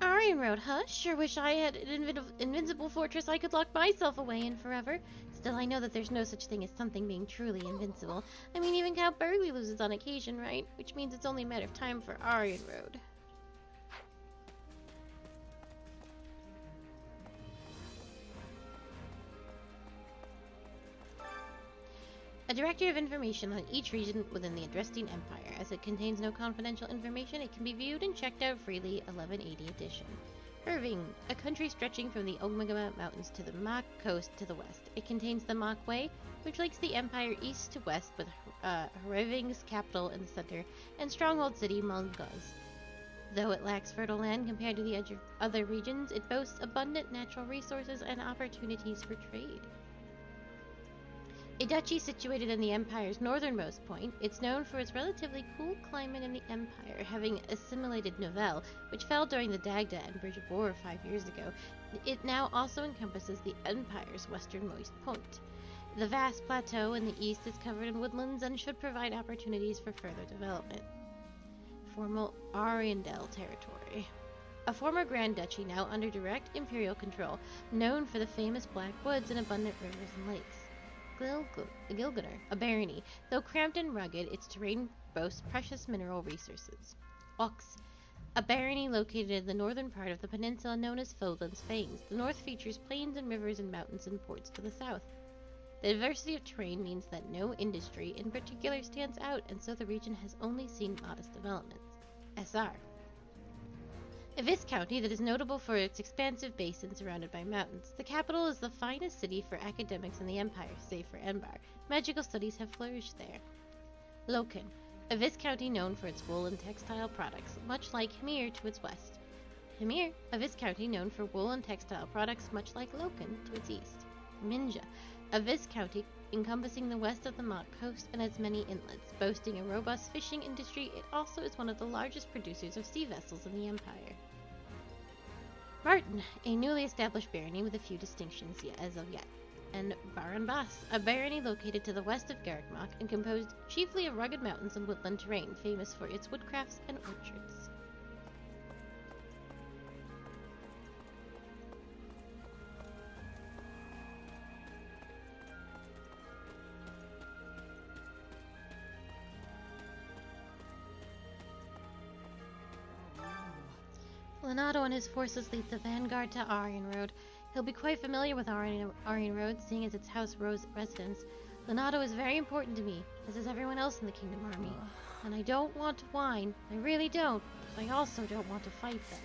Aryan Road, huh? Sure wish I had an invincible fortress I could lock myself away in forever. Still, I know that there's no such thing as something being truly invincible. I mean, even Count Burgley loses on occasion, right? Which means it's only a matter of time for Aryan Road. A directory of information on each region within the Adrestine Empire. As it contains no confidential information, it can be viewed and checked out freely. 1180 edition. Irving, a country stretching from the Omega Mountains to the Mach coast to the west. It contains the Mach Way, which links the empire east to west with Irving's capital in the center, and stronghold city Mulgaz. Though it lacks fertile land compared to the other regions, it boasts abundant natural resources and opportunities for trade. A duchy situated in the Empire's northernmost point, it's known for its relatively cool climate in the Empire, having assimilated Novelle, which fell during the Dagda and British War 5 years ago. It now also encompasses the Empire's westernmost point. The vast plateau in the east is covered in woodlands and should provide opportunities for further development. Formal Arundel territory. A former Grand Duchy now under direct imperial control, known for the famous Black Woods and abundant rivers and lakes. Gilganer, a barony. Though cramped and rugged, its terrain boasts precious mineral resources. Ox, a barony located in the northern part of the peninsula known as Fodlan's Fangs. The north features plains and rivers and mountains and ports to the south. The diversity of terrain means that no industry in particular stands out, and so the region has only seen modest developments. SR. A viscounty that is notable for its expansive basin surrounded by mountains. The capital is the finest city for academics in the Empire, save for Enbar. Magical studies have flourished there. Loken, a viscounty known for its wool and textile products, much like Hemir to its west. Hemir, a viscounty known for wool and textile products, much like Loken to its east. Minja, a viscounty encompassing the west of the Mont coast and its many inlets. Boasting a robust fishing industry, it also is one of the largest producers of sea vessels in the Empire. Martin, a newly established barony with a few distinctions as of yet. And Baranbas, a barony located to the west of Garrikmach and composed chiefly of rugged mountains and woodland terrain, famous for its woodcrafts and orchards. Leonardo and his forces lead the vanguard to Aryan Road. He'll be quite familiar with Aryan Road, seeing as its House Rose residence. Leonardo is very important to me, as is everyone else in the Kingdom Army. And I don't want to whine, I really don't, but I also don't want to fight them.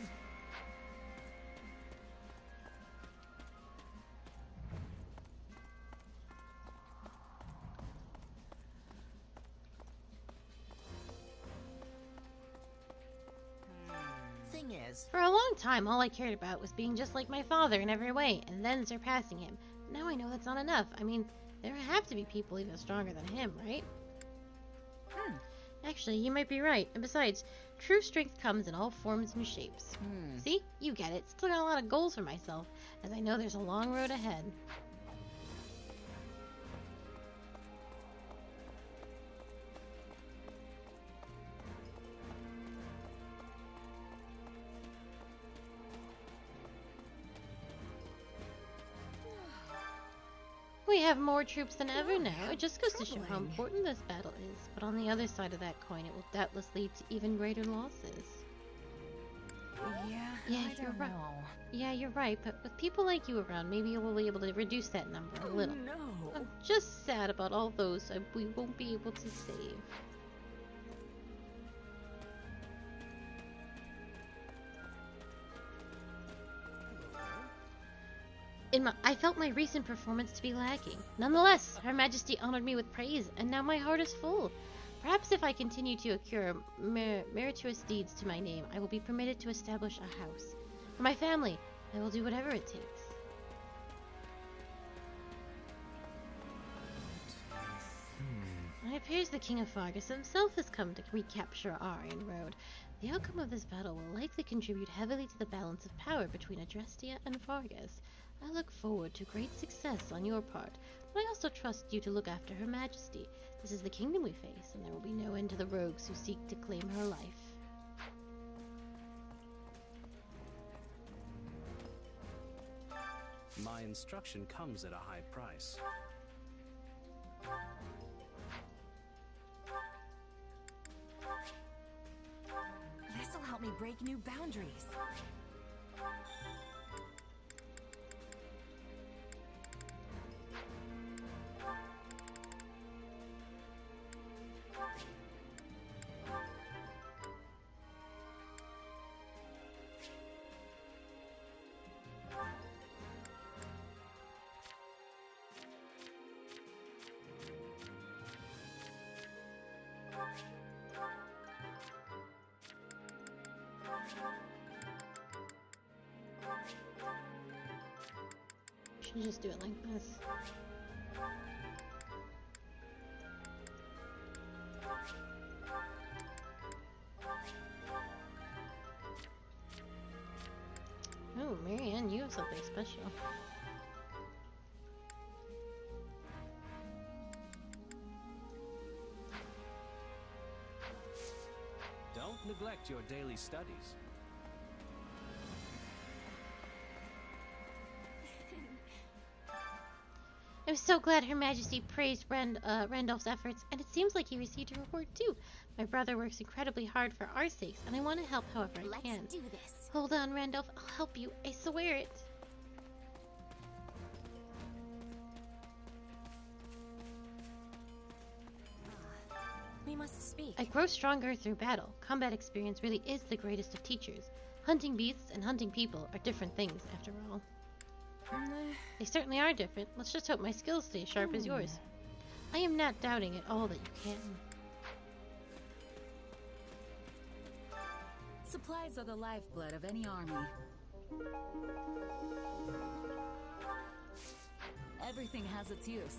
For a long time, all I cared about was being just like my father in every way, and then surpassing him. Now I know that's not enough. I mean, there have to be people even stronger than him, right? Actually, you might be right. And besides, true strength comes in all forms and shapes. See? You get it. Still got a lot of goals for myself, as I know there's a long road ahead. We have more troops than ever now. It just goes to show how important this battle is. But on the other side of that coin, it will doubtless lead to even greater losses. You're right. Yeah, you're right. But with people like you around, maybe you will be able to reduce that number a little. I'm just sad about all those we won't be able to save. I felt my recent performance to be lacking. Nonetheless, Her Majesty honored me with praise, and now my heart is full. Perhaps if I continue to accrue meritorious deeds to my name, I will be permitted to establish a house. For my family, I will do whatever it takes. It appears the King of Fargus himself has come to recapture Aryan Road. The outcome of this battle will likely contribute heavily to the balance of power between Adrestia and Fargus. I look forward to great success on your part, but I also trust you to look after Her Majesty. This is the kingdom we face, and there will be no end to the rogues who seek to claim her life. My instruction comes at a high price. This'll help me break new boundaries. Should just do it like this. Oh, Marianne, you have something special. Don't neglect your daily studies. I'm so glad Her Majesty praised Randolph's efforts, and it seems like he received a reward too. My brother works incredibly hard for our sakes, and I want to help however I can. Let's do this. Hold on, Randolph. I'll help you. I swear it. We must speak. I grow stronger through battle. Combat experience really is the greatest of teachers. Hunting beasts and hunting people are different things, after all. They certainly are different. Let's just hope my skills stay sharp as yours. I am not doubting at all that you can. Supplies are the lifeblood of any army. Everything has its use.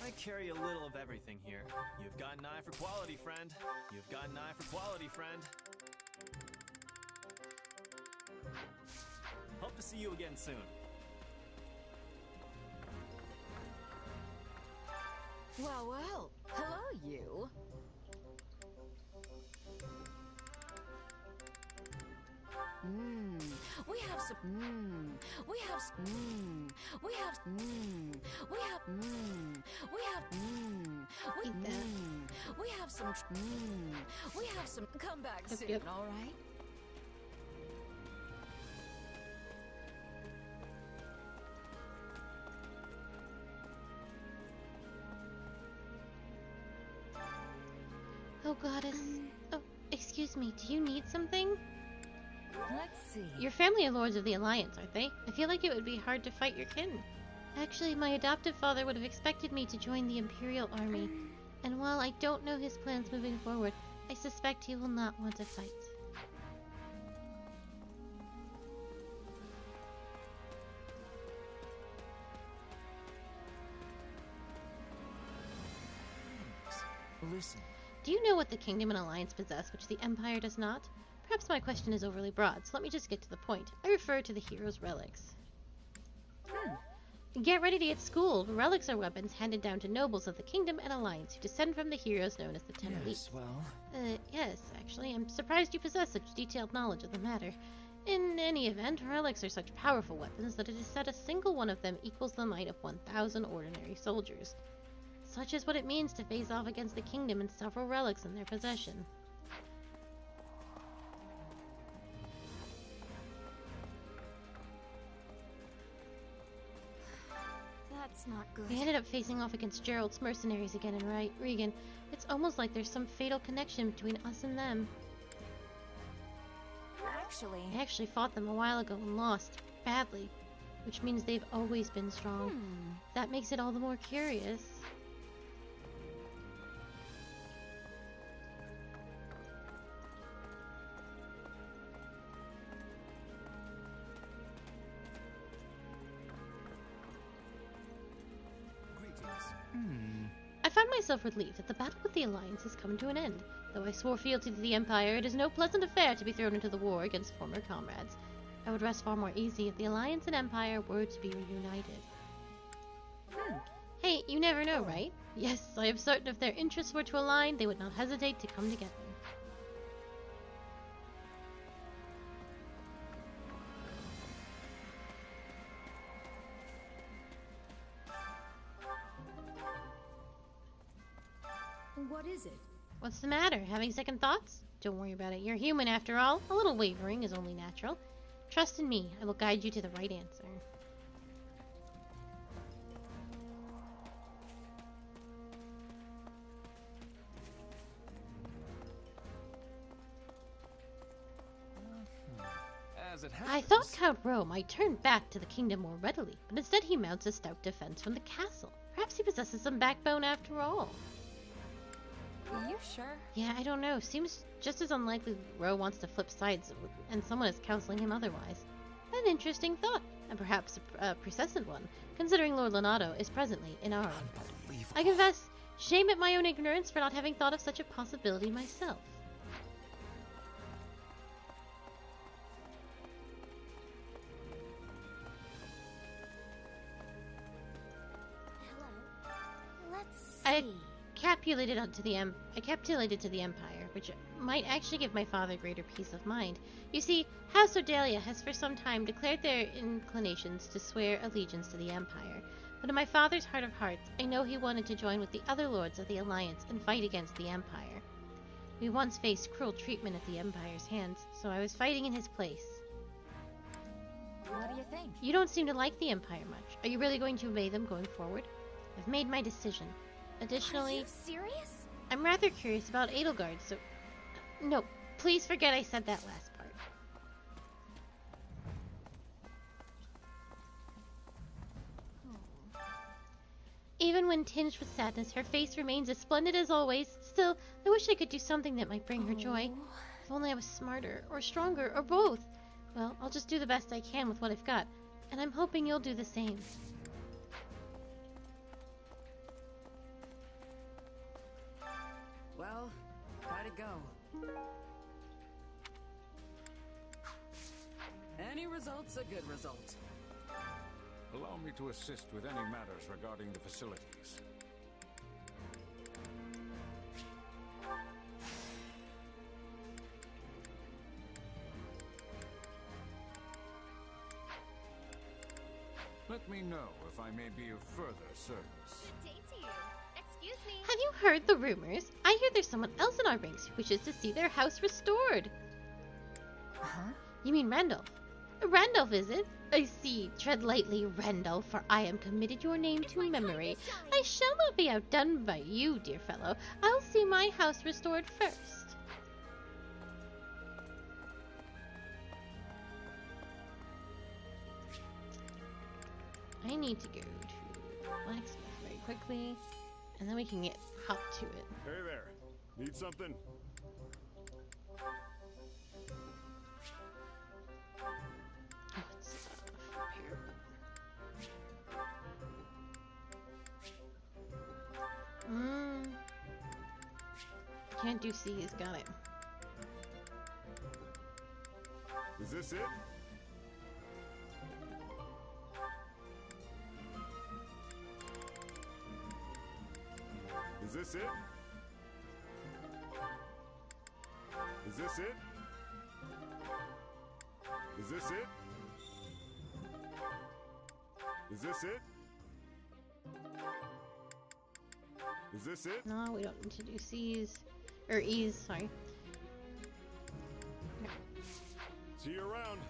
I carry a little of everything here. You've got an eye for quality, friend. You've got an eye for quality, friend. Hope to see you again soon. Well, well. Hello, you. We have some. We have. We have. We have. We have. We have some. We have some. Come back soon, all right? Oh, goddess. Oh, excuse me. Do you need something? Let's see. Your family are lords of the Alliance, aren't they? I feel like it would be hard to fight your kin. Actually, my adoptive father would have expected me to join the Imperial Army. And while I don't know his plans moving forward, I suspect he will not want to fight. Listen. Do you know what the Kingdom and Alliance possess which the Empire does not? Perhaps my question is overly broad, so let me just get to the point. I refer to the hero's relics. Get ready to get schooled. Relics are weapons handed down to nobles of the Kingdom and Alliance who descend from the heroes known as the Ten Elites. Well... Yes, actually. I'm surprised you possess such detailed knowledge of the matter. In any event, relics are such powerful weapons that it is said a single one of them equals the might of 1,000 ordinary soldiers. Such is what it means to face off against the Kingdom and several relics in their possession. That's not good. We ended up facing off against Gerald's mercenaries again in Regan. It's almost like there's some fatal connection between us and them. I actually fought them a while ago and lost. Badly. Which means they've always been strong. That makes it all the more curious. I found myself relieved that the battle with the Alliance has come to an end. Though I swore fealty to the Empire, it is no pleasant affair to be thrown into the war against former comrades. I would rest far more easy if the Alliance and Empire were to be reunited. Hey, you never know, right? Yes, I am certain if their interests were to align, they would not hesitate to come together. What is it? What's the matter? Having second thoughts? Don't worry about it. You're human after all. A little wavering is only natural. Trust in me. I will guide you to the right answer. I thought Count Rowe might turn back to the kingdom more readily, but instead he mounts a stout defense from the castle. Perhaps he possesses some backbone after all. Are you sure? Yeah, I don't know. Seems just as unlikely Rowe wants to flip sides and someone is counseling him otherwise. An interesting thought, and perhaps a persistent one, considering Lord Leonardo is presently in our army. I confess, shame at my own ignorance for not having thought of such a possibility myself. I capitulated to the Empire, which might actually give my father greater peace of mind. You see, House Odalia has for some time declared their inclinations to swear allegiance to the Empire. But in my father's heart of hearts, I know he wanted to join with the other lords of the Alliance and fight against the Empire. We once faced cruel treatment at the Empire's hands, so I was fighting in his place. What do you think? You don't seem to like the Empire much. Are you really going to obey them going forward? I've made my decision. Additionally, Are you serious? I'm rather curious about Edelgard, so... No, please forget I said that last part. Even when tinged with sadness, her face remains as splendid as always. Still, I wish I could do something that might bring her joy. If only I was smarter, or stronger, or both. Well, I'll just do the best I can with what I've got, and I'm hoping you'll do the same. Well, how'd it go? Any result's a good result. Allow me to assist with any matters regarding the facilities. Let me know if I may be of further service. Good day to you. Excuse me. Have you heard the rumors? I hear there's someone else in our ranks who wishes to see their house restored. Huh? You mean Randolph? Randolph, is it? I see. Tread lightly, Randolph, for I am committed your name to memory. I shall not be outdone by you, dear fellow. I'll see my house restored first. I need to go to blacksmith very quickly, and then we can get hop to it. Hey there. Need something? Oh, it's repair button. Can't do C's, got it. Is this it? Is this it? Is this it? Is this it? Is this it? Is this it? No, we don't need to do C's. Or E's, sorry. See you around.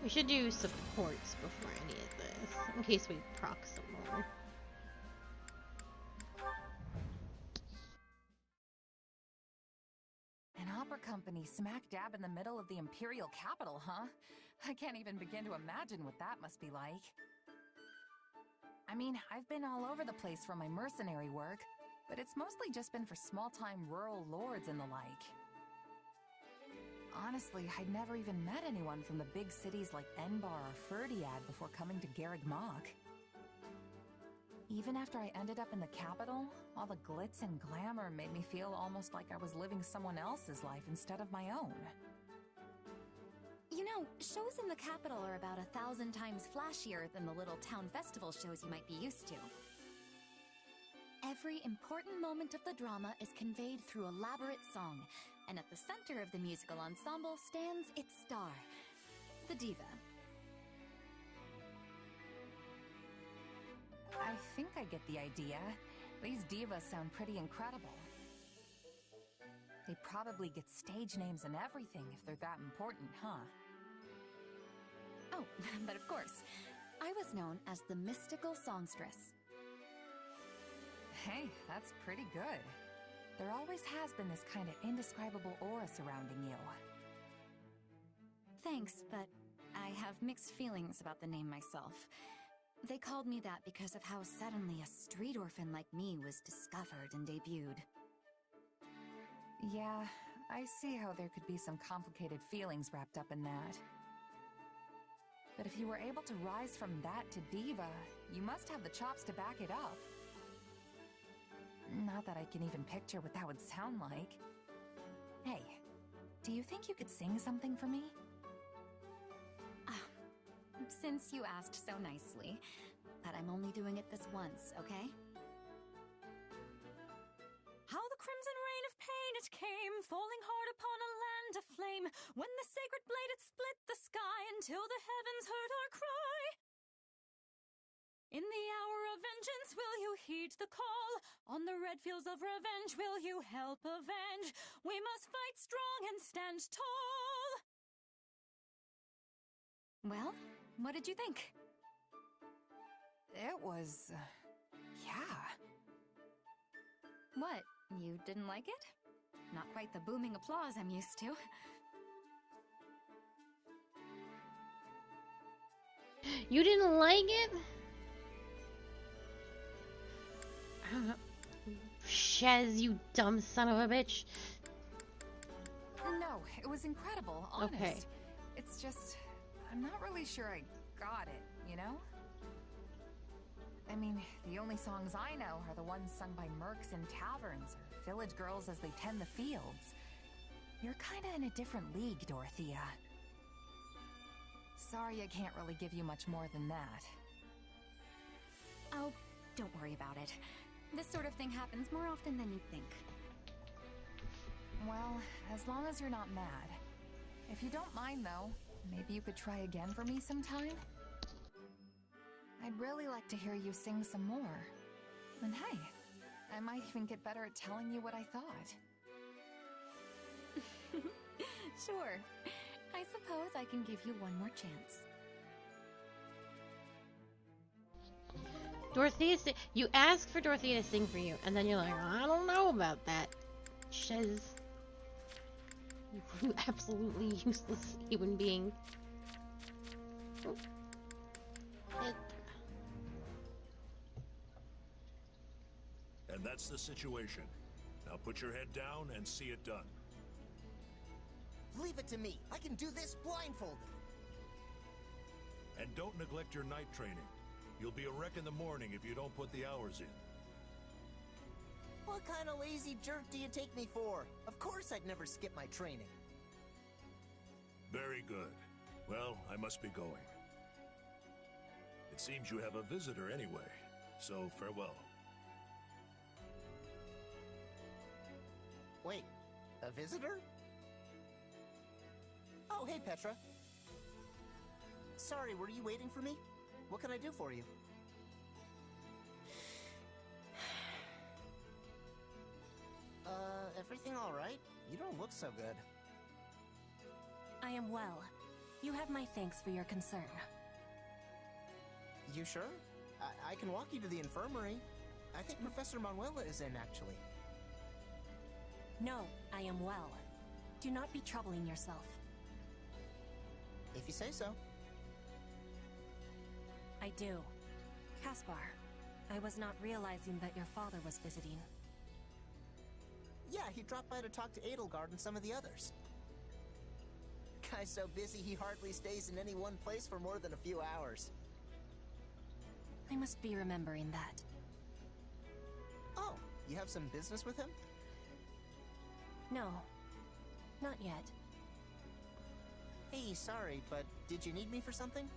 We should do supports before any of this, in case we proc some more. An opera company smack dab in the middle of the imperial capital, huh? I can't even begin to imagine what that must be like. I mean, I've been all over the place for my mercenary work, but it's mostly just been for small-time rural lords and the like. Honestly, I'd never even met anyone from the big cities like Enbar or Ferdiad before coming to Garreg Mach. Even after I ended up in the capital, all the glitz and glamour made me feel almost like I was living someone else's life instead of my own. You know, shows in the capital are about 1,000 times flashier than the little town festival shows you might be used to. Every important moment of the drama is conveyed through elaborate song, and at the center of the musical ensemble stands its star, the diva. I think I get the idea. These divas sound pretty incredible. They probably get stage names and everything if they're that important, huh? Oh, but of course, I was known as the mystical songstress. Hey, that's pretty good. There always has been this kind of indescribable aura surrounding you. Thanks, but I have mixed feelings about the name myself. They called me that because of how suddenly a street orphan like me was discovered and debuted. Yeah, I see how there could be some complicated feelings wrapped up in that. But if you were able to rise from that to diva, you must have the chops to back it up. Not that I can even picture what that would sound like. Hey, do you think you could sing something for me? Since you asked so nicely, but I'm only doing it this once, okay? How the crimson rain of pain it came, falling hard upon a land aflame, when the sacred blade it split the sky until the heavens heard our cry. In the hour of vengeance will you heed the call? On the red fields of revenge will you help avenge? We must fight strong and stand tall. Well, what did you think? It was... yeah. What, you didn't like it? Not quite the booming applause I'm used to. You didn't like it? Shez, you dumb son of a bitch. No, it was incredible, honest. Okay. It's just, I'm not really sure I got it, you know? I mean, the only songs I know are the ones sung by mercs in taverns or village girls as they tend the fields. You're kinda in a different league, Dorothea. Sorry I can't really give you much more than that. Oh, don't worry about it. This sort of thing happens more often than you'd think. Well, as long as you're not mad. If you don't mind, though, maybe you could try again for me sometime? I'd really like to hear you sing some more. And hey, I might even get better at telling you what I thought. Sure. I suppose I can give you one more chance. Dorothea, you ask for Dorothea to sing for you, and then you're like, I don't know about that. Shez. You absolutely useless human being. And that's the situation. Now put your head down and see it done. Leave it to me. I can do this blindfolded. And don't neglect your night training. You'll be a wreck in the morning if you don't put the hours in. What kind of lazy jerk do you take me for? Of course I'd never skip my training. Very good. Well, I must be going. It seems you have a visitor anyway, so farewell. Wait, a visitor? Oh, hey, Petra. Sorry, were you waiting for me? What can I do for you? Everything all right? You don't look so good. I am well. You have my thanks for your concern. You sure? I can walk you to the infirmary. I think Professor Manuela is in, actually. No, I am well. Do not be troubling yourself. If you say so. I do. Caspar, I was not realizing that your father was visiting. Yeah, he dropped by to talk to Edelgard and some of the others. Guy's so busy he hardly stays in any one place for more than a few hours. I must be remembering that. Oh, you have some business with him? No, not yet. Hey, sorry, but did you need me for something?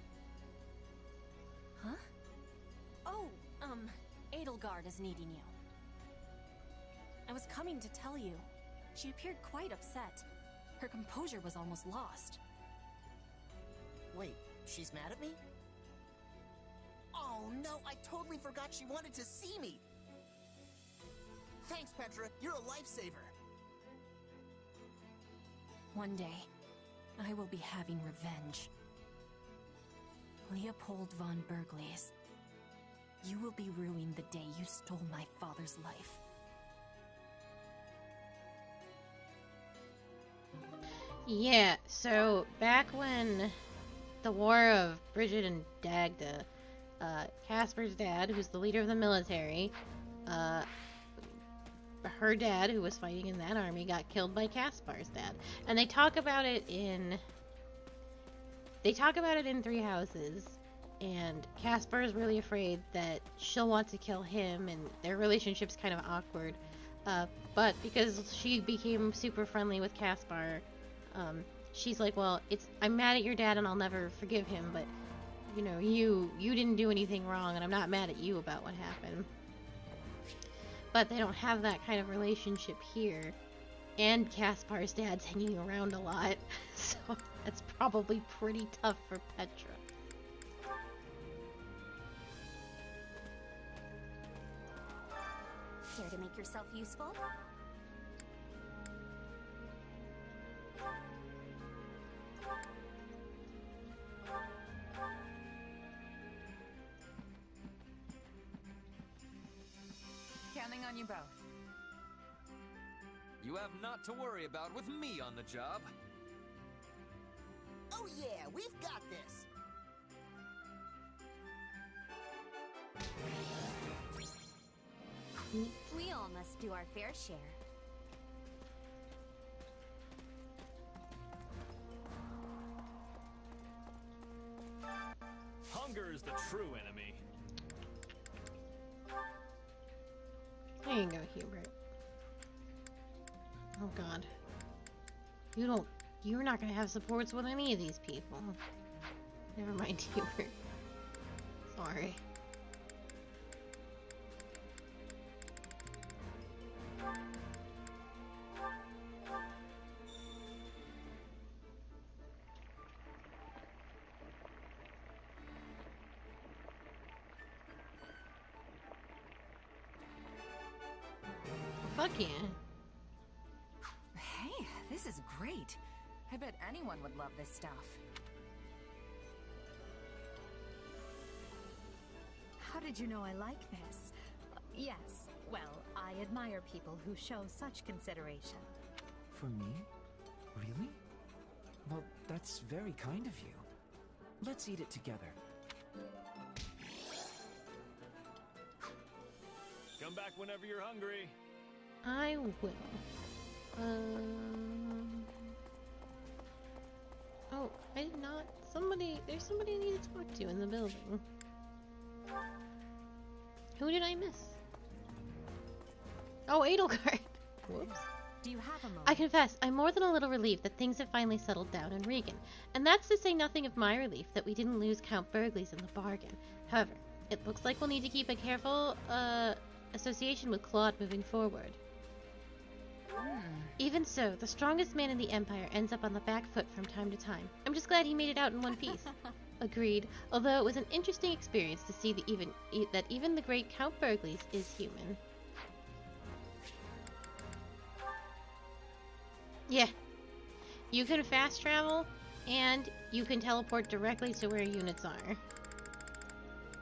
Huh? Oh, Edelgard is needing you. I was coming to tell you. She appeared quite upset. Her composure was almost lost. Wait, she's mad at me? Oh no, I totally forgot she wanted to see me! Thanks, Petra, you're a lifesaver! One day, I will be having revenge. Leopold von Bergles, you will be ruining the day you stole my father's life. Yeah, so back when the War of Bridget and Dagda, Casper's dad, who's the leader of the military, her dad, who was fighting in that army, got killed by Caspar's dad. And they talk about it in Three Houses, and Caspar is really afraid that she'll want to kill him, and their relationship's kind of awkward. But because she became super friendly with Caspar, she's like, well, I'm mad at your dad and I'll never forgive him, but you know, you didn't do anything wrong and I'm not mad at you about what happened. But they don't have that kind of relationship here, and Caspar's dad's hanging around a lot, so that's probably pretty tough for Petra. Care to make yourself useful? Counting on you both. You have not to worry about with me on the job. Oh yeah, we've got this! We all must do our fair share. Hunger is the true enemy. There you go, Hubert. Oh god. You're not gonna have supports with any of these people. Never mind, Hubert. Sorry. Fuck yeah. Hey, this is great. I bet anyone would love this stuff. How did you know I like this? Yes, well, I admire people who show such consideration. For me? Really? Well, that's very kind of you. Let's eat it together. Come back whenever you're hungry. I will. Oh, I did not. There's somebody I need to talk to in the building. Who did I miss? Oh, Edelgard. Whoops. Do you have a moment? I confess, I'm more than a little relieved that things have finally settled down in Regan. And that's to say nothing of my relief that we didn't lose Count Burgley's in the bargain. However, it looks like we'll need to keep a careful, association with Claude moving forward. Even so, the strongest man in the Empire ends up on the back foot from time to time. I'm just glad he made it out in one piece. Agreed, although it was an interesting experience to see that even the great Count Burgley's is human. Yeah. You can fast travel, and you can teleport directly to where units are.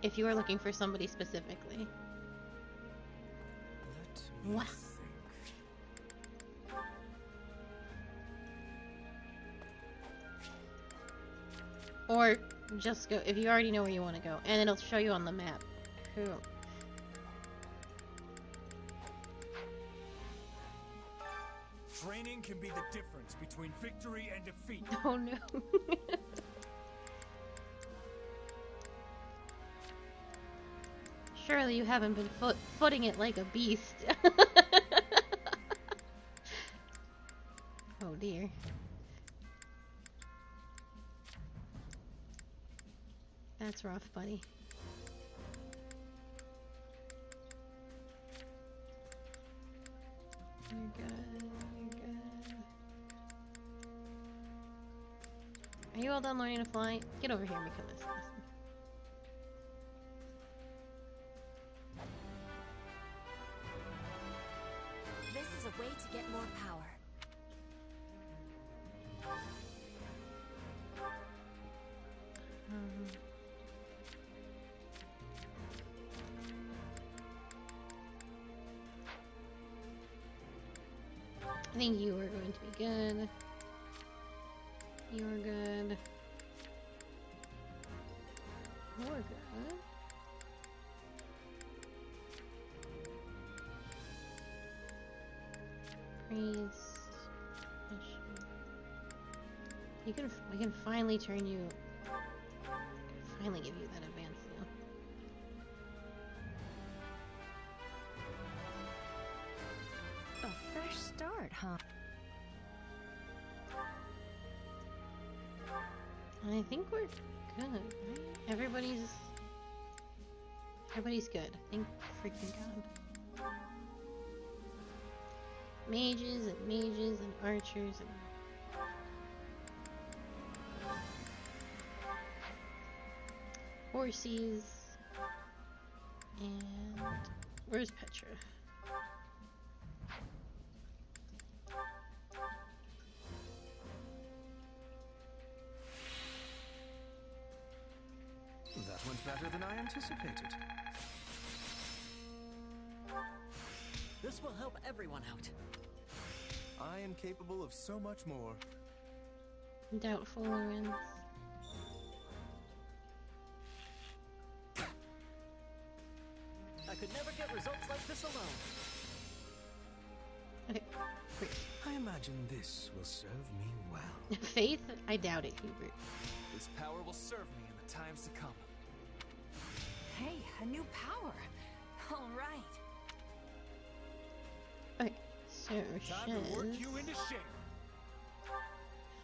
If you are looking for somebody specifically. Wow. Or just go, if you already know where you want to go, and it'll show you on the map. Cool. Training can be the difference between victory and defeat. Oh no. Surely you haven't been footing it like a beast. Oh dear. That's rough, buddy. You're good, you're good. Are you all done learning to fly? Get over here and become this assassin. This is a way to get more power. I think you are going to be good. You are good. You're good. Priest. We can finally turn you. Finally give you that advance now. A fresh start, huh? I think we're good, right? Everybody's good. Thank freaking God. Mages and archers and horses. And where's Petra? That went better than I anticipated. This will help everyone out. I am capable of so much more. Doubtful Lorenz. imagine this will serve me well. Faith? I doubt it, Hubert. This power will serve me in the times to come. Hey, a new power. All right. Okay, so Time to work you into shape.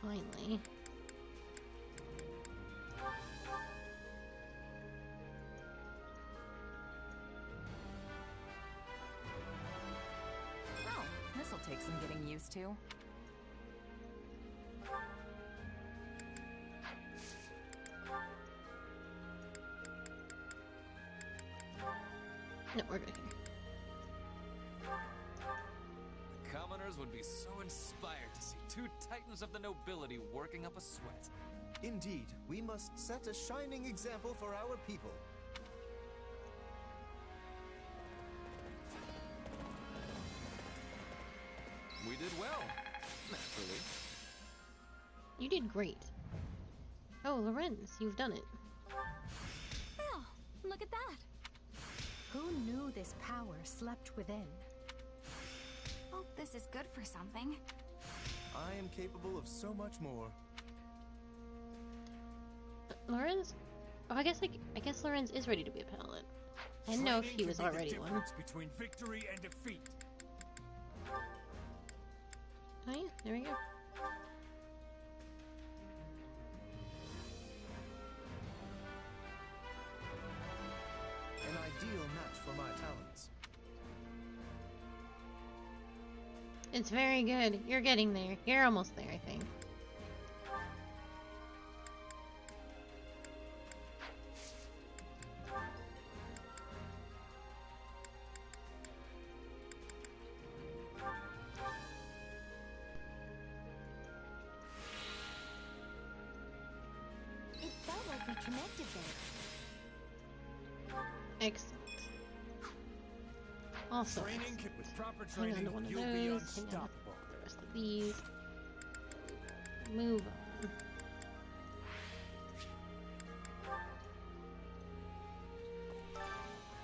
Finally. Oh, this'll take some getting used to. No, we're good here. The commoners would be so inspired to see two titans of the nobility working up a sweat. Indeed, we must set a shining example for our people. We did well, naturally. You did great. Oh, Lorenz, you've done it. Oh, look at that. Who knew this power slept within? Hope this is good for something. I am capable of so much more. Lorenz? Oh, I guess Lorenz is ready to be a pilot. I didn't know if he was already one. Between victory and defeat. Oh yeah, there we go. An ideal match for my talents. It's very good. You're getting there. You're almost there, I think. It felt like we connected there. Excellent. Also, Training with proper hang on training, to one of you'll be those. Hang on unstoppable. to the rest of these. Move on.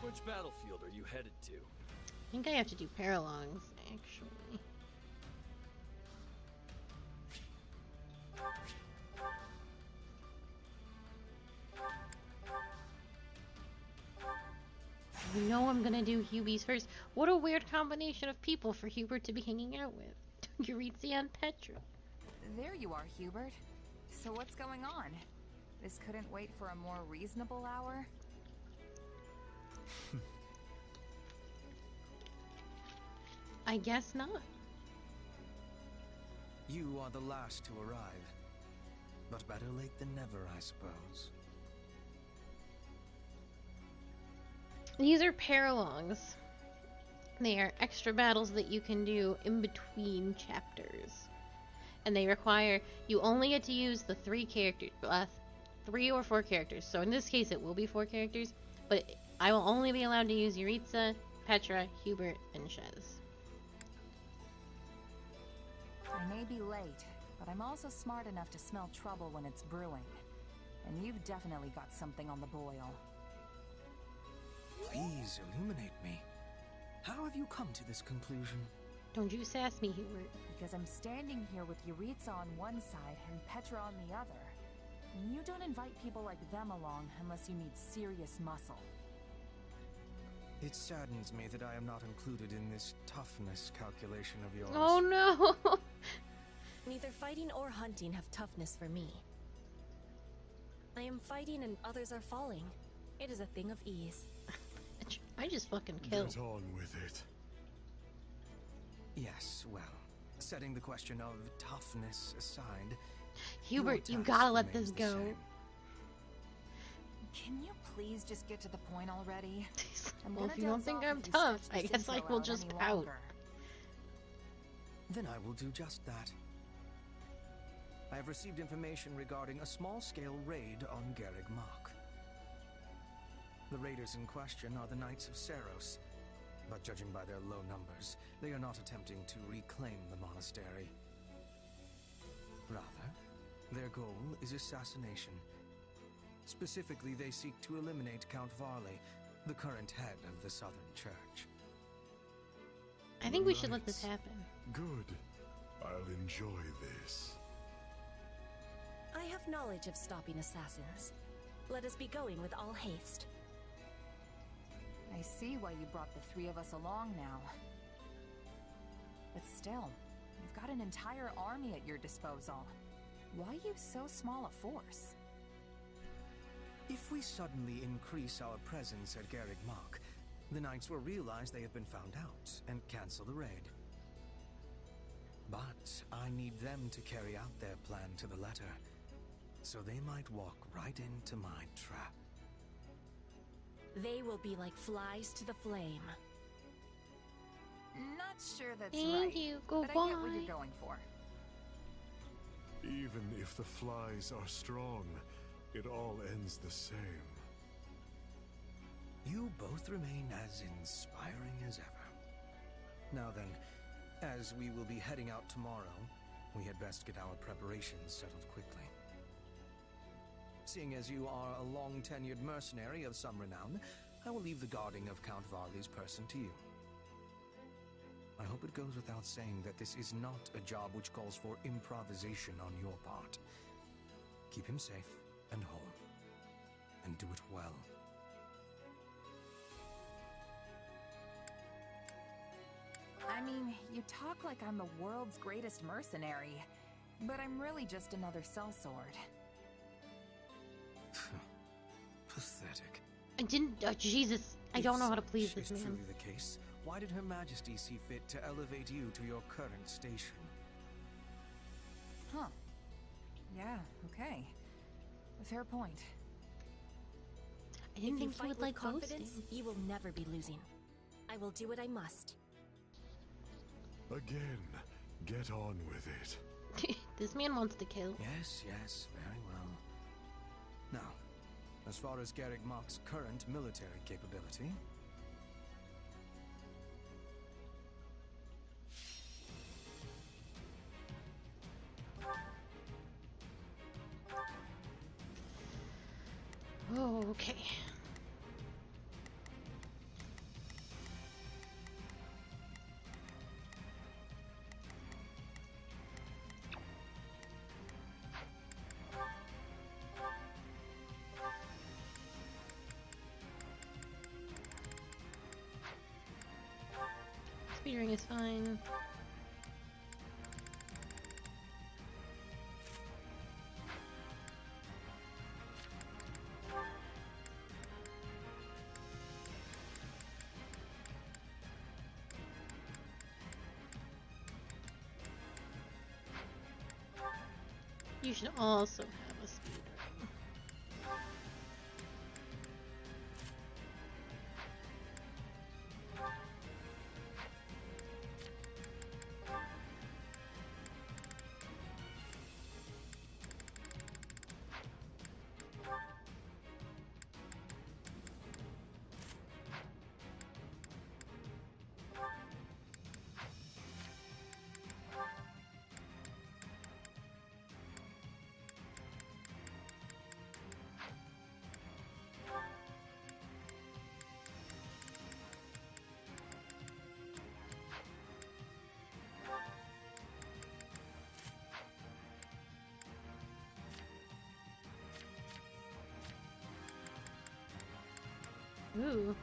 Which battlefield are you headed to? I think I have to do paralongs, actually. You know I'm gonna do Hubie's first. What a weird combination of people for Hubert to be hanging out with. Eurythia and Petra. There you are, Hubert. So what's going on? This couldn't wait for a more reasonable hour? I guess not. You are the last to arrive. But better late than never, I suppose. These are paralongs. They are extra battles that you can do in between chapters. And they require you only get to use the 3 or 4 characters. So in this case it will be 4 characters, but I will only be allowed to use Eurythia, Petra, Hubert, and Shez. I may be late, but I'm also smart enough to smell trouble when it's brewing. And you've definitely got something on the boil. Please illuminate me. How have you come to this conclusion? Don't you sass me, Hubert. Because I'm standing here with Eurythia on one side and Petra on the other. And you don't invite people like them along unless you need serious muscle. It saddens me that I am not included in this toughness calculation of yours. Oh no! Neither fighting or hunting have toughness for me. I am fighting and others are falling. It is a thing of ease. I just fucking killed. Get on with it. Yes, well, setting the question of toughness aside, Hubert, you gotta let this go. Can you please just get to the point already? Well, if you don't think I'm tough, I guess I will just pout. Then I will do just that. I have received information regarding a small-scale raid on Garrig Mach. The raiders in question are the Knights of Seros, but judging by their low numbers, they are not attempting to reclaim the monastery. Rather, their goal is assassination. Specifically, they seek to eliminate Count Varley, the current head of the Southern Church. I think we should let this happen. Good. I'll enjoy this. I have knowledge of stopping assassins. Let us be going with all haste. I see why you brought the three of us along now. But still, you've got an entire army at your disposal. Why use so small a force? If we suddenly increase our presence at Garreg Mach, the Knights will realize they have been found out and cancel the raid. But I need them to carry out their plan to the letter, so they might walk right into my trap. They will be like flies to the flame. Not sure that's Thank right, you, but I get what goodbye. you're going for. Even if the flies are strong, it all ends the same. You both remain as inspiring as ever. Now then, as we will be heading out tomorrow, we had best get our preparations settled quickly. Seeing as you are a long-tenured mercenary of some renown, I will leave the guarding of Count Varley's person to you. I hope it goes without saying that this is not a job which calls for improvisation on your part. Keep him safe and home, and do it well. I mean, you talk like I'm the world's greatest mercenary, but I'm really just another sellsword. Pathetic. I didn't. Oh, Jesus. I don't know how to please this If man. truly the case, why did Her Majesty see fit to elevate you to your current station? Huh. Yeah, okay. Fair point. I didn't If you think you fight would with like confidence, boasting. you will never be losing. I will do what I must. Again, get on with it. This man wants to kill. Yes, yes, very well. Now, as far as Garreg Mach's current military capability, Oh, okay. Speedering is fine. You should also have a speed ring. Ooh.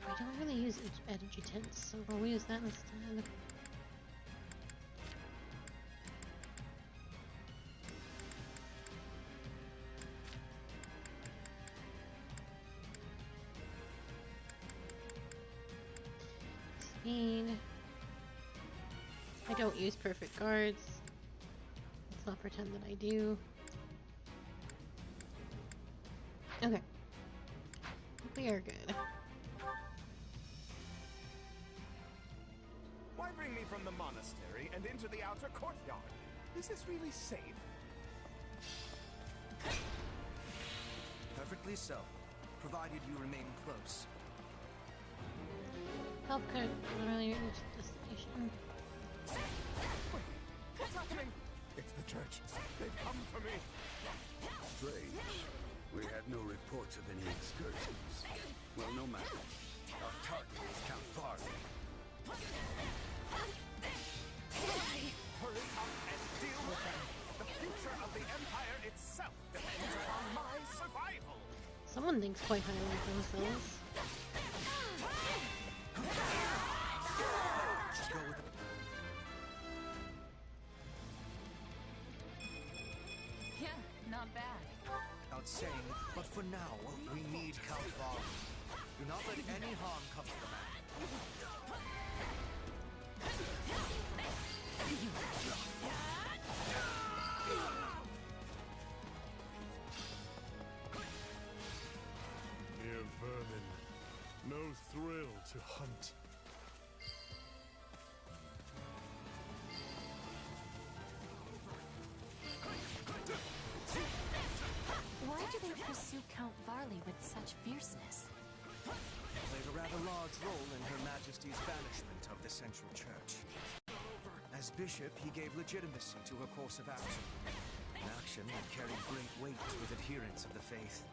I don't really use energy tints, so we'll use that instead. Speed. I don't use perfect guards. Let's not pretend that I do. Okay. We are good. Why bring me from the monastery and into the outer courtyard? Is this really safe? perfectly so, provided you remain close. Help could literally reach the destination. What's happening? It's the church. They've come for me. Strange. We had no reports of any excursions. Well, no matter. Our Someone thinks quite highly of themselves. Yeah, not bad. Not saying, but for now, we need Count Varley. Do not let any harm come to the man. Mere vermin. No thrill to hunt. Why do they pursue Count Varley with such fierceness? Played a rather large role in Her Majesty's banishment of the Central Church. As bishop, he gave legitimacy to her course of action. An action that carried great weight with adherents of the faith.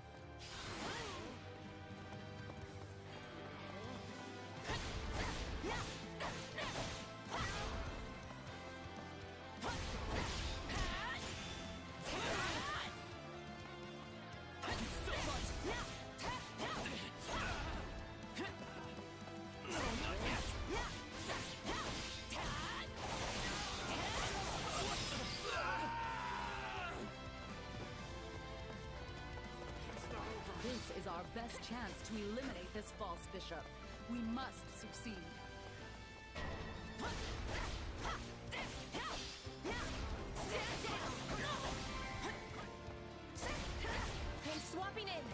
This is our best chance to eliminate this false bishop. We must succeed. I'm swapping in.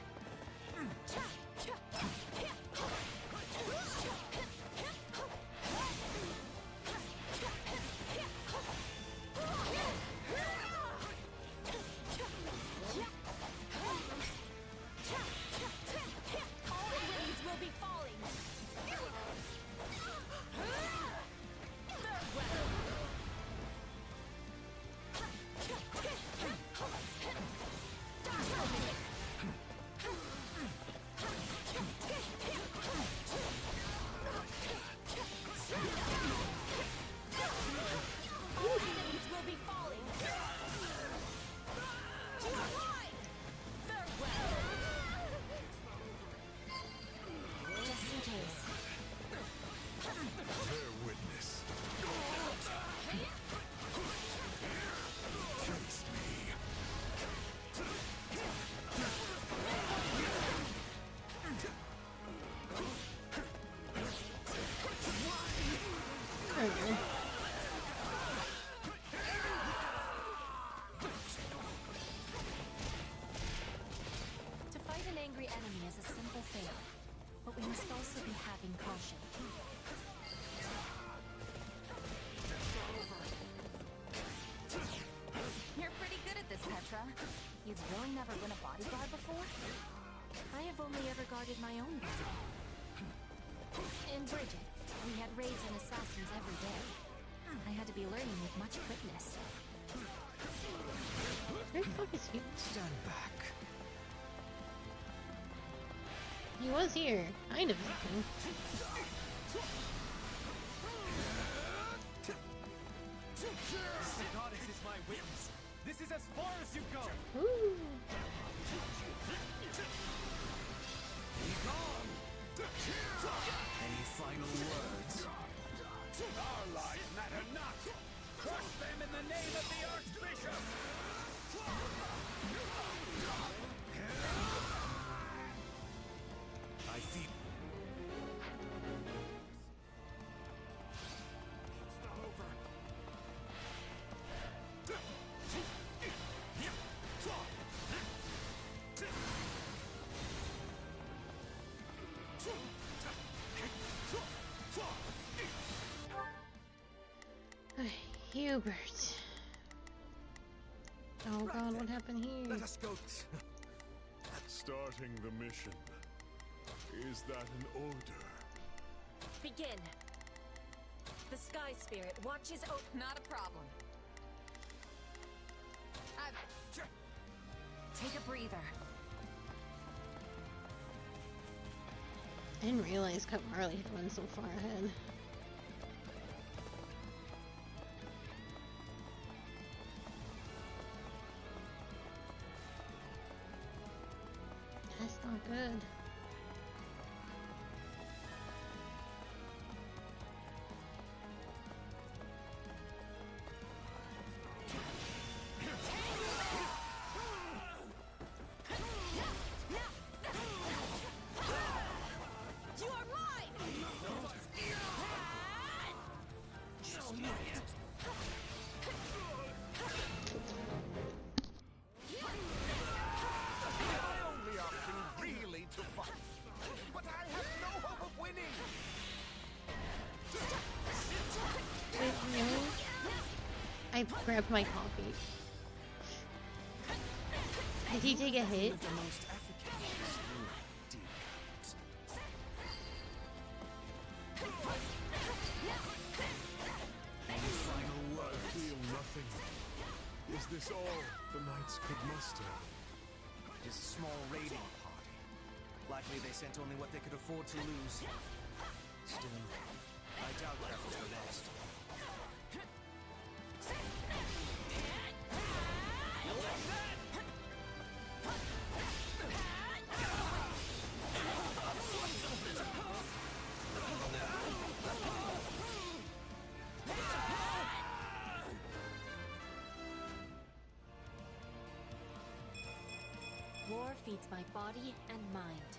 To fight an angry enemy is a simple thing, but we must also be having caution. You're pretty good at this, Petra. You've really never been a bodyguard before? I have only ever guarded my own body. In Bridget, we had raids and assassins every day. I had to be learning with much quickness. Where the fuck is he? Stand back. He was here. Kind of. The goddess is my witness. This is as far as you go. Ooh. Be gone. Any final words? Our lives matter not. Crush them in the name of the Archbishop. I feel. It's not over. Hubert. Oh god, what happened here? Let us go. Starting the mission. Is that an order? Begin. The Sky Spirit watches over. Not a problem. Take a breather. I didn't realize Count Marley had run so far ahead. That's not good. You are mine! My only option really to fight. But I have no hope of winning. Wait, really? I grabbed my coffee. Did he take a hit? Final word. I feel nothing. Is this all the knights could muster? Just a small raiding party. Likely they sent only what they could afford to lose. Still, I doubt that was the last. War feeds my body and mind.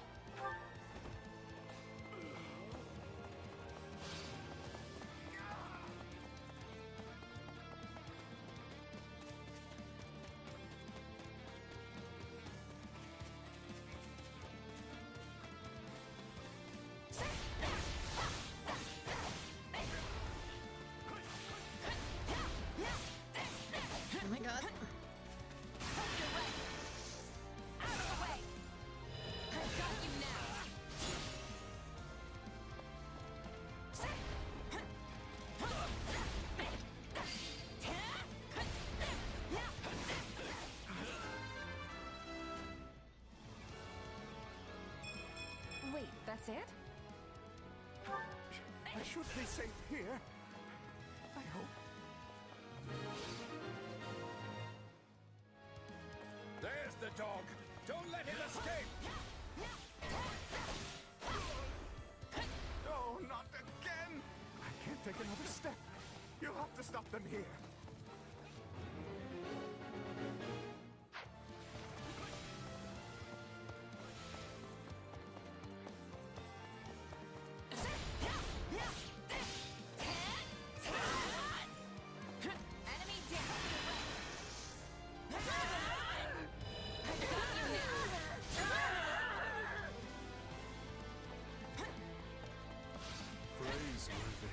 Oh my god. Wait, that's it? I should be safe here. I hope. There's the dog. Don't let him escape. No, not again. I can't take another step. You'll have to stop them here. Praiseworthy.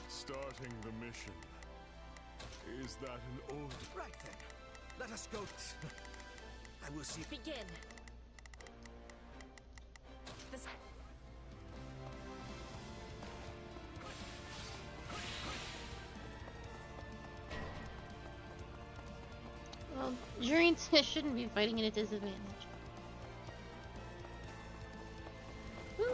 Starting the mission. Is that an order? Right then. Let us go. I will see. Begin. This Well, Dreams shouldn't be fighting at a disadvantage. Woo!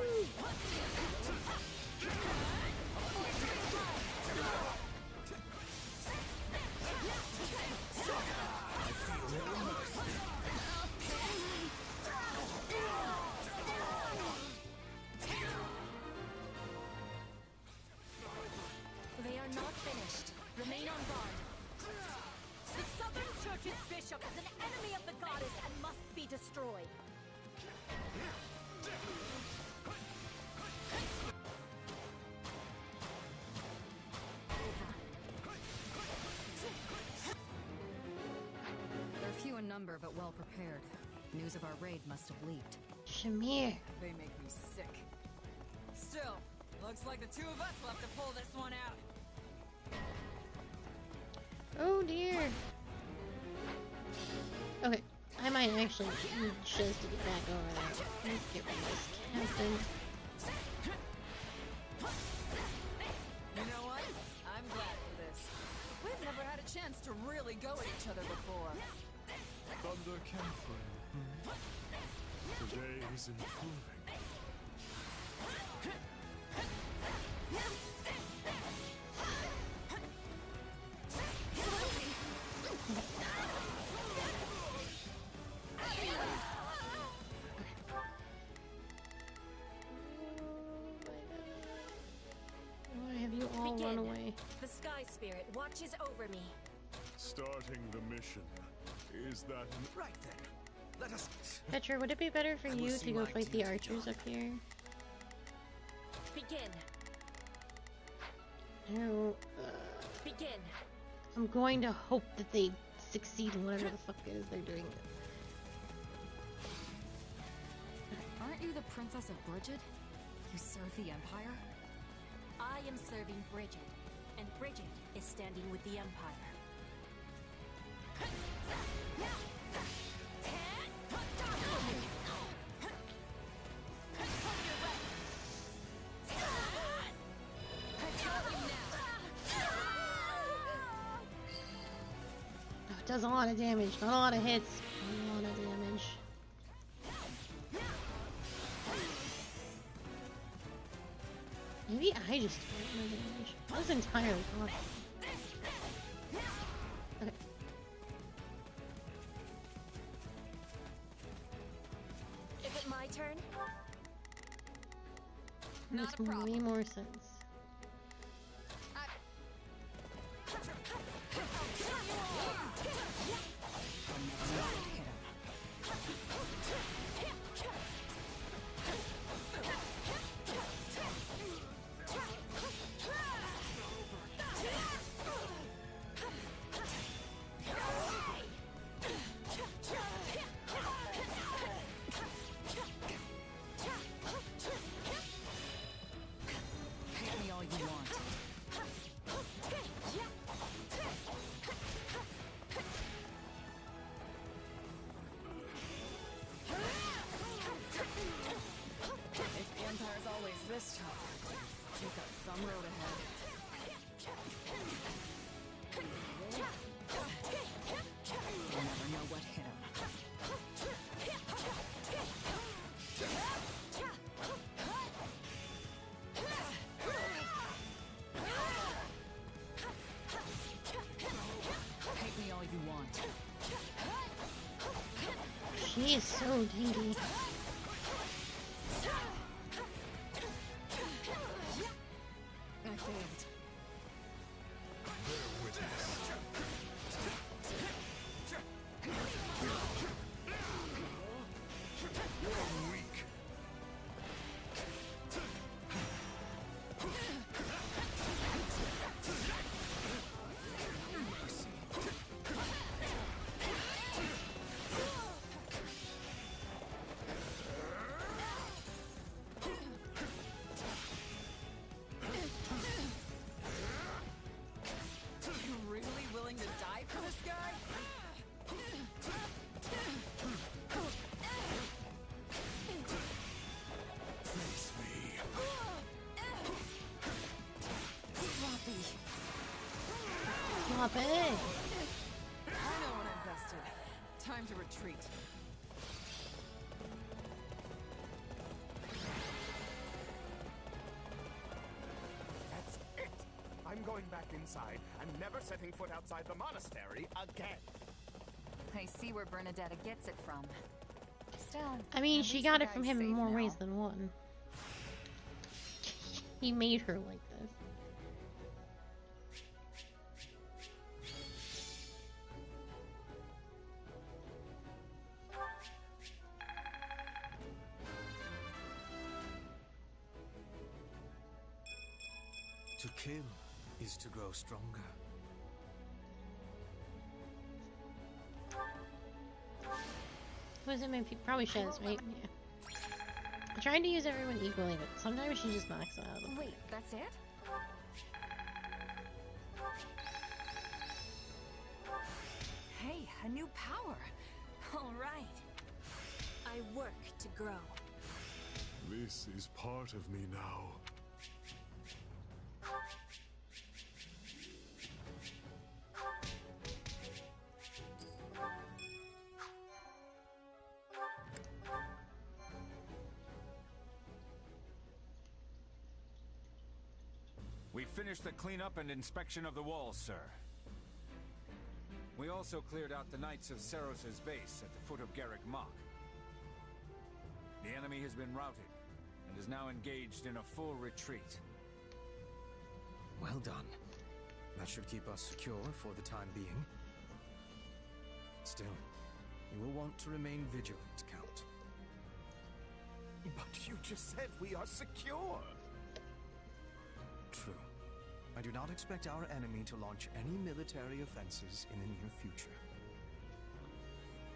They are not finished. Remain on guard. The Southern Church's bishop is an enemy of the goddess and must be destroyed. They're few in number, but well prepared. News of our raid must have leaked. Shamir. They make me sick. Still, looks like the two of us will have to pull this one out. Oh dear. Okay, I might actually just to get back over there. Let's get rid of this captain. You know what? I'm glad for this. We've never had a chance to really go at each other before. Thunder Camphor. The day is improving. Why have you all run away? The Sky Spirit watches over me. Starting the mission. Is that right then? Let us. Petra, would it be better for you to go fight the archers up here? Begin. No. Begin. I'm going to hope that they succeed in whatever the fuck it is they're doing. Aren't you the Princess of Bridget? You serve the Empire? I am serving Bridget, and Bridget is standing with the Empire. Oh, it does a lot of damage, not a lot of hits, not a lot of damage. Maybe I just did no damage. That was entirely possible. Okay. Is it my turn? Makes way more sense. This time, we've got some road ahead. You never know what hit him. Hate me all you want. She is so dingy. I know when I'm vested. Time to retreat. That's it! I'm going back inside and never setting foot outside the monastery again. I see where Bernadetta gets it from. Still, I mean, she got it from him in more ways than one. He made her like this. To kill is to grow stronger. What does it mean? Probably Shez, right? Yeah. I'm trying to use everyone equally, but sometimes she just knocks it out of the Wait, that's it? Hey, a new power. All right. I work to grow. This is part of me now. We finished the cleanup and inspection of the walls, sir. We also cleared out the Knights of Ceros's base at the foot of Garrick Mach. The enemy has been routed and is now engaged in a full retreat. Well done. That should keep us secure for the time being. Still, you will want to remain vigilant, Count. But you just said we are secure! True. I do not expect our enemy to launch any military offenses in the near future.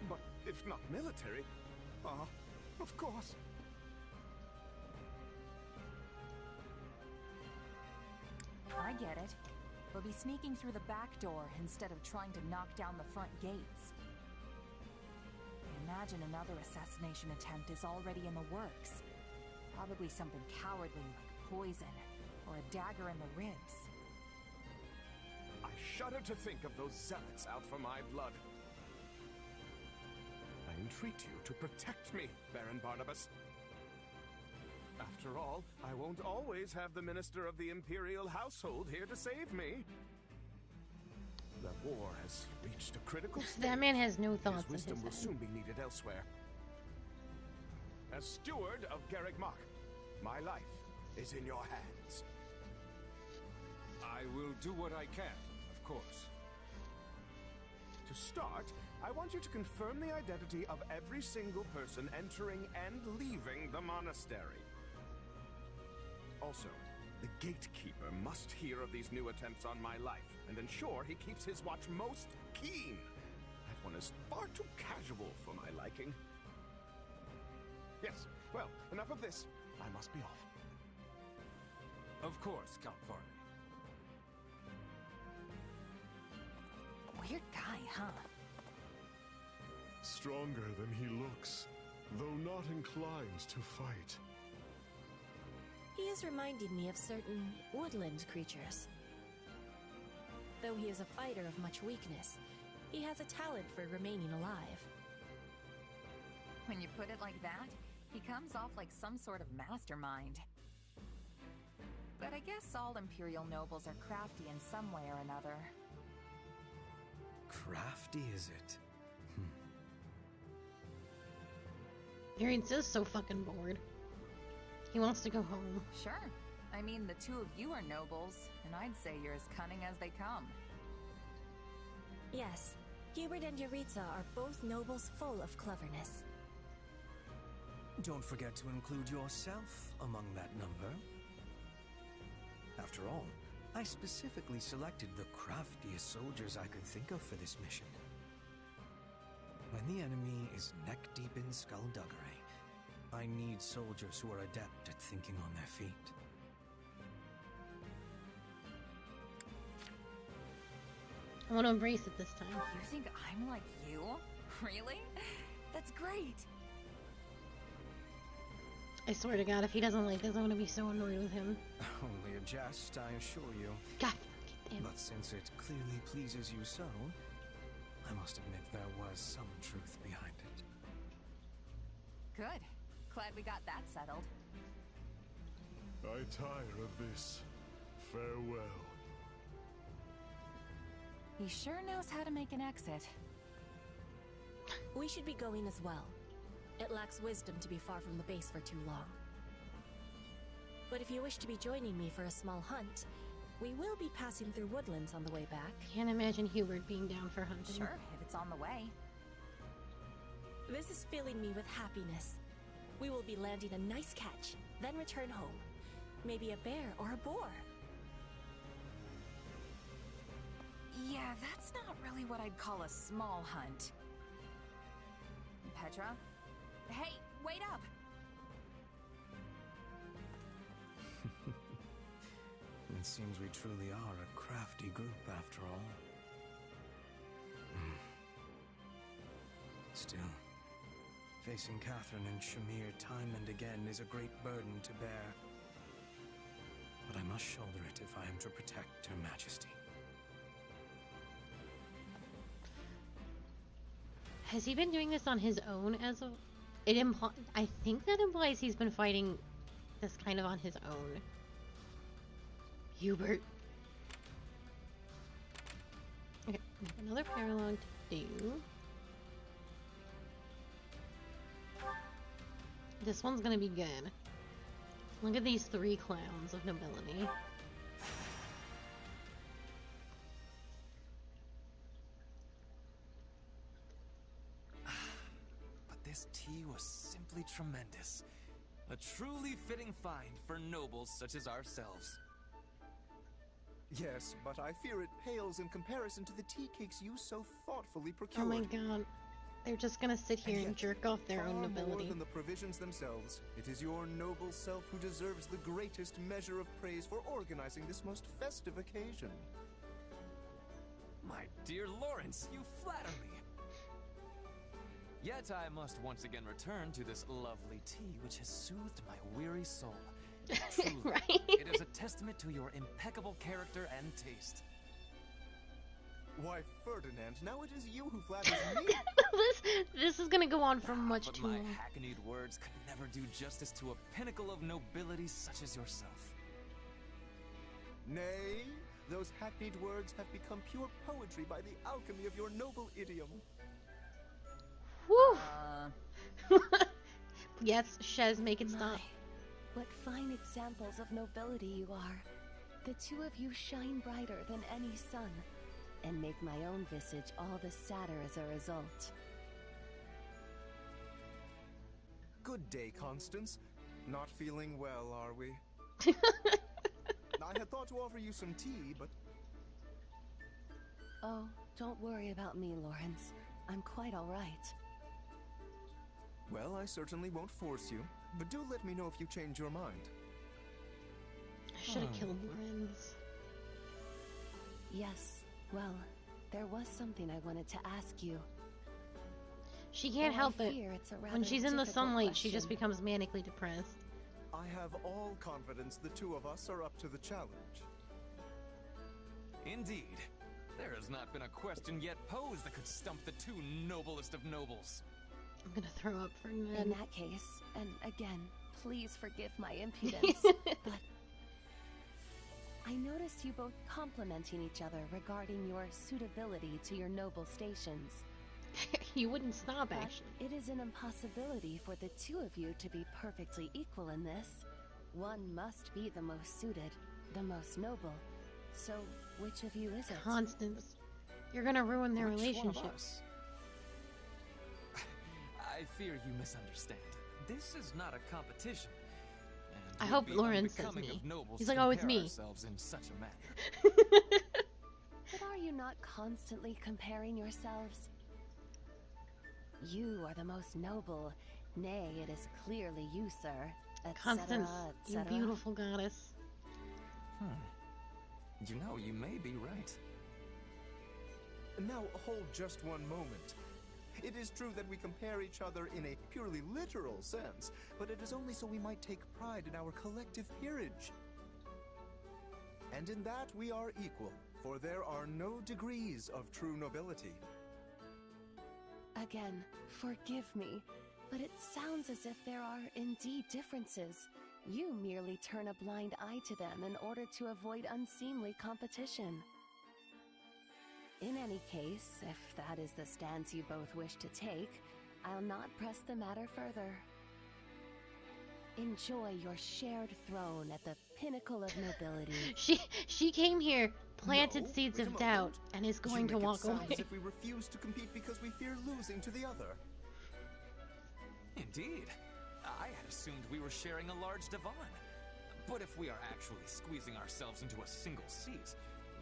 But if not military, of course. I get it. We'll be sneaking through the back door instead of trying to knock down the front gates. I imagine another assassination attempt is already in the works. Probably something cowardly like poison or a dagger in the ribs. I shudder to think of those zealots out for my blood. I entreat you to protect me, Baron Barnabas. After all, I won't always have the Minister of the Imperial Household here to save me. The war has reached a critical stage. That man has no thoughts. His wisdom will soon be needed elsewhere. As steward of Garrick Mach, my life is in your hands. I will do what I can, of course. To start, I want you to confirm the identity of every single person entering and leaving the monastery. Also, the gatekeeper must hear of these new attempts on my life and ensure he keeps his watch most keen. That one is far too casual for my liking. Yes, well, enough of this. I must be off. Of course, Count Varley. Weird guy, huh? Stronger than he looks, though not inclined to fight. He is reminding me of certain woodland creatures. Though he is a fighter of much weakness, he has a talent for remaining alive. When you put it like that, he comes off like some sort of mastermind. But I guess all Imperial nobles are crafty in some way or another. Crafty, is it? Garen's just so fucking bored. He wants to go home. Sure. I mean, the two of you are nobles, and I'd say you're as cunning as they come. Yes, Hubert and Yaritza are both nobles full of cleverness. Don't forget to include yourself among that number. After all, I specifically selected the craftiest soldiers I could think of for this mission. When the enemy is neck-deep in skullduggery, I need soldiers who are adept at thinking on their feet. I want to embrace it this time. You think I'm like you? Really? That's great. I swear to God, if he doesn't like this, I'm going to be so annoyed with him. Only a jest, I assure you. God damn. But since it clearly pleases you so, I must admit there was some truth behind it. Good. Glad we got that settled. I tire of this. Farewell. He sure knows how to make an exit. We should be going as well. It lacks wisdom to be far from the base for too long. But if you wish to be joining me for a small hunt, we will be passing through woodlands on the way back. Can't imagine Hubert being down for hunting. Sure, if it's on the way. This is filling me with happiness. We will be landing a nice catch, then return home. Maybe a bear or a boar. Yeah, that's not really what I'd call a small hunt. Petra? Hey, wait up! It seems we truly are a crafty group after all. Still, facing Catherine and Shamir time and again is a great burden to bear. But I must shoulder it if I am to protect Her Majesty. Has he been doing this on his own as of... I think that implies he's been fighting this kind of on his own. Hubert. Okay, we have another paralog to do. This one's gonna be good. Look at these 3 clowns of nobility. But this tea was simply tremendous. A truly fitting find for nobles such as ourselves. Yes, but I fear it pales in comparison to the tea cakes you so thoughtfully procured. Oh my god. They're just gonna sit here and jerk off their own nobility. More than the provisions themselves, it is your noble self who deserves the greatest measure of praise for organizing this most festive occasion. My dear Lawrence, you flatter me. Yet I must once again return to this lovely tea which has soothed my weary soul. Truly, right? It is a testament to your impeccable character and taste. Why, Ferdinand, now it is you who flatters me. this is gonna go on for much too long. But my hackneyed words could never do justice to a pinnacle of nobility such as yourself. Nay, those hackneyed words have become pure poetry by the alchemy of your noble idiom. Whew! Yes, Shez, make it stop. What fine examples of nobility you are. The 2 of you shine brighter than any sun, and make my own visage all the sadder as a result. Good day, Constance. Not feeling well, are we? I had thought to offer you some tea, but... Oh, don't worry about me, Lawrence. I'm quite all right. Well, I certainly won't force you, but do let me know if you change your mind. I should have killed Lorenz. Yes, well, there was something I wanted to ask you. She can't help it. When she's in the sunlight, she just becomes manically depressed. I have all confidence the 2 of us are up to the challenge. Indeed. There has not been a question yet posed that could stump the 2 noblest of nobles. I'm gonna throw up for Ned. In that case, and again, please forgive my impudence, but I noticed you both complimenting each other regarding your suitability to your noble stations. You wouldn't stop, but actually. It is an impossibility for the 2 of you to be perfectly equal in this. One must be the most suited, the most noble. So, which of you is it? Constance, you're gonna ruin their relationship. I fear you misunderstand. This is not a competition. I hope Lawrence says me. He's like, oh, it's me. In such a manner. But are you not constantly comparing yourselves? You are the most noble. Nay, it is clearly you, sir. Constance, you beautiful goddess. You know, you may be right. Now, hold just one moment. It is true that we compare each other in a purely literal sense, but it is only so we might take pride in our collective peerage. And in that we are equal, for there are no degrees of true nobility. Again, forgive me, but it sounds as if there are indeed differences. You merely turn a blind eye to them in order to avoid unseemly competition. In any case, if that is the stance you both wish to take, I'll not press the matter further. Enjoy your shared throne at the pinnacle of nobility. She came here, planted seeds of doubt, and is going to walk away. As if we refuse to compete because we fear losing to the other. Indeed. I had assumed we were sharing a large divan. But if we are actually squeezing ourselves into a single seat,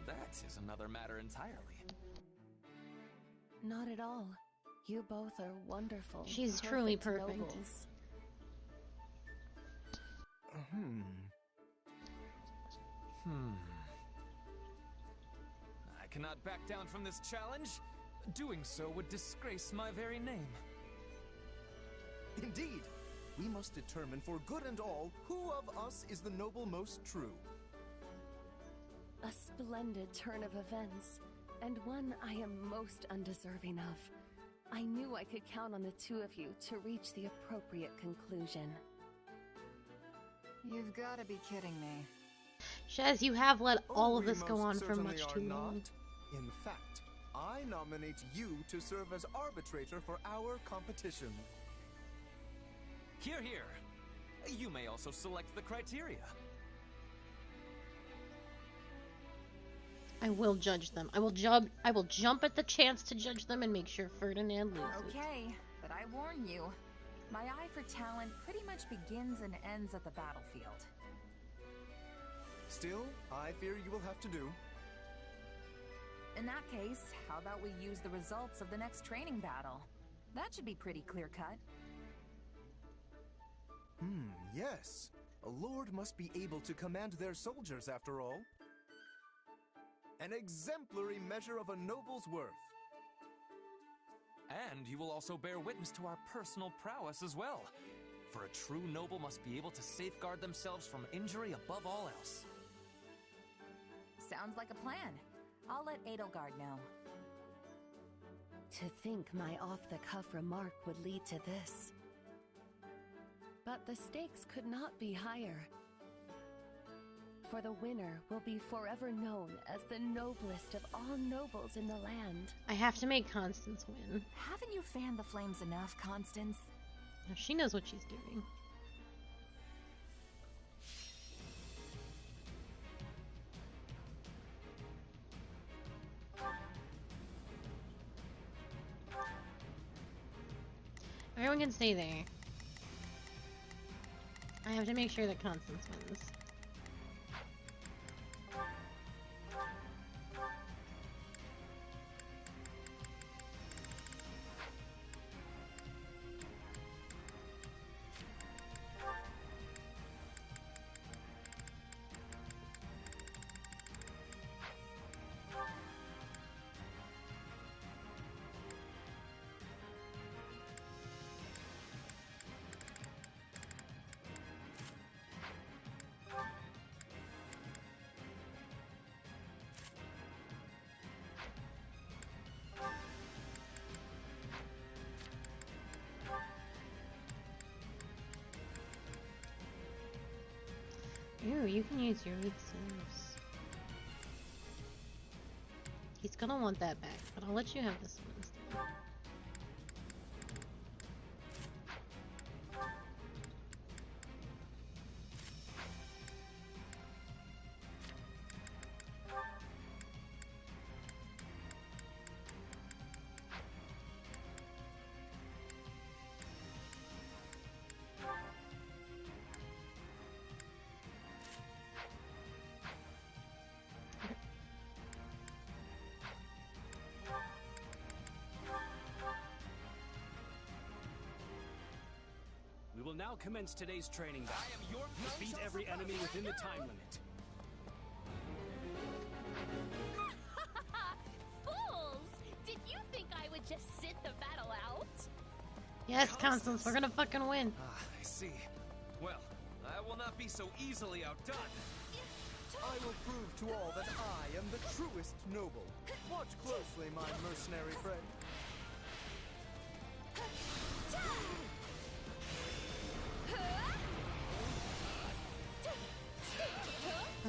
that is another matter entirely. Not at all. You both are wonderful. She's truly perfect. Nobles. I cannot back down from this challenge. Doing so would disgrace my very name. Indeed. We must determine for good and all who of us is the noble most true. A splendid turn of events, and one I am most undeserving of. I knew I could count on the 2 of you to reach the appropriate conclusion. You've got to be kidding me. Shez, you have let all Oh, of this we go on most for certainly much are too long. not. In fact, I nominate you to serve as arbitrator for our competition. Hear, hear. You may also select the criteria. I will judge them. I will jump at the chance to judge them and make sure Ferdinand loses. Okay, but I warn you, my eye for talent pretty much begins and ends at the battlefield. Still, I fear you will have to do. In that case, how about we use the results of the next training battle? That should be pretty clear-cut. Yes. A lord must be able to command their soldiers, after all. An exemplary measure of a noble's worth. And you will also bear witness to our personal prowess as well. For a true noble must be able to safeguard themselves from injury above all else. Sounds like a plan. I'll let Edelgard know. To think my off-the-cuff remark would lead to this. But the stakes could not be higher. For the winner will be forever known as the noblest of all nobles in the land. I have to make Constance win. Haven't you fanned the flames enough, Constance? Now she knows what she's doing. Everyone can stay there. I have to make sure that Constance wins. Ooh, you can use your resource. He's gonna want that back, but I'll let you have this one instead. We will now commence today's training battle. Defeat every enemy within the time limit. Fools! Did you think I would just sit the battle out? Yes, Constance, we're gonna fucking win. Ah, I see. Well, I will not be so easily outdone. I will prove to all that I am the truest noble. Watch closely, my mercenary friend.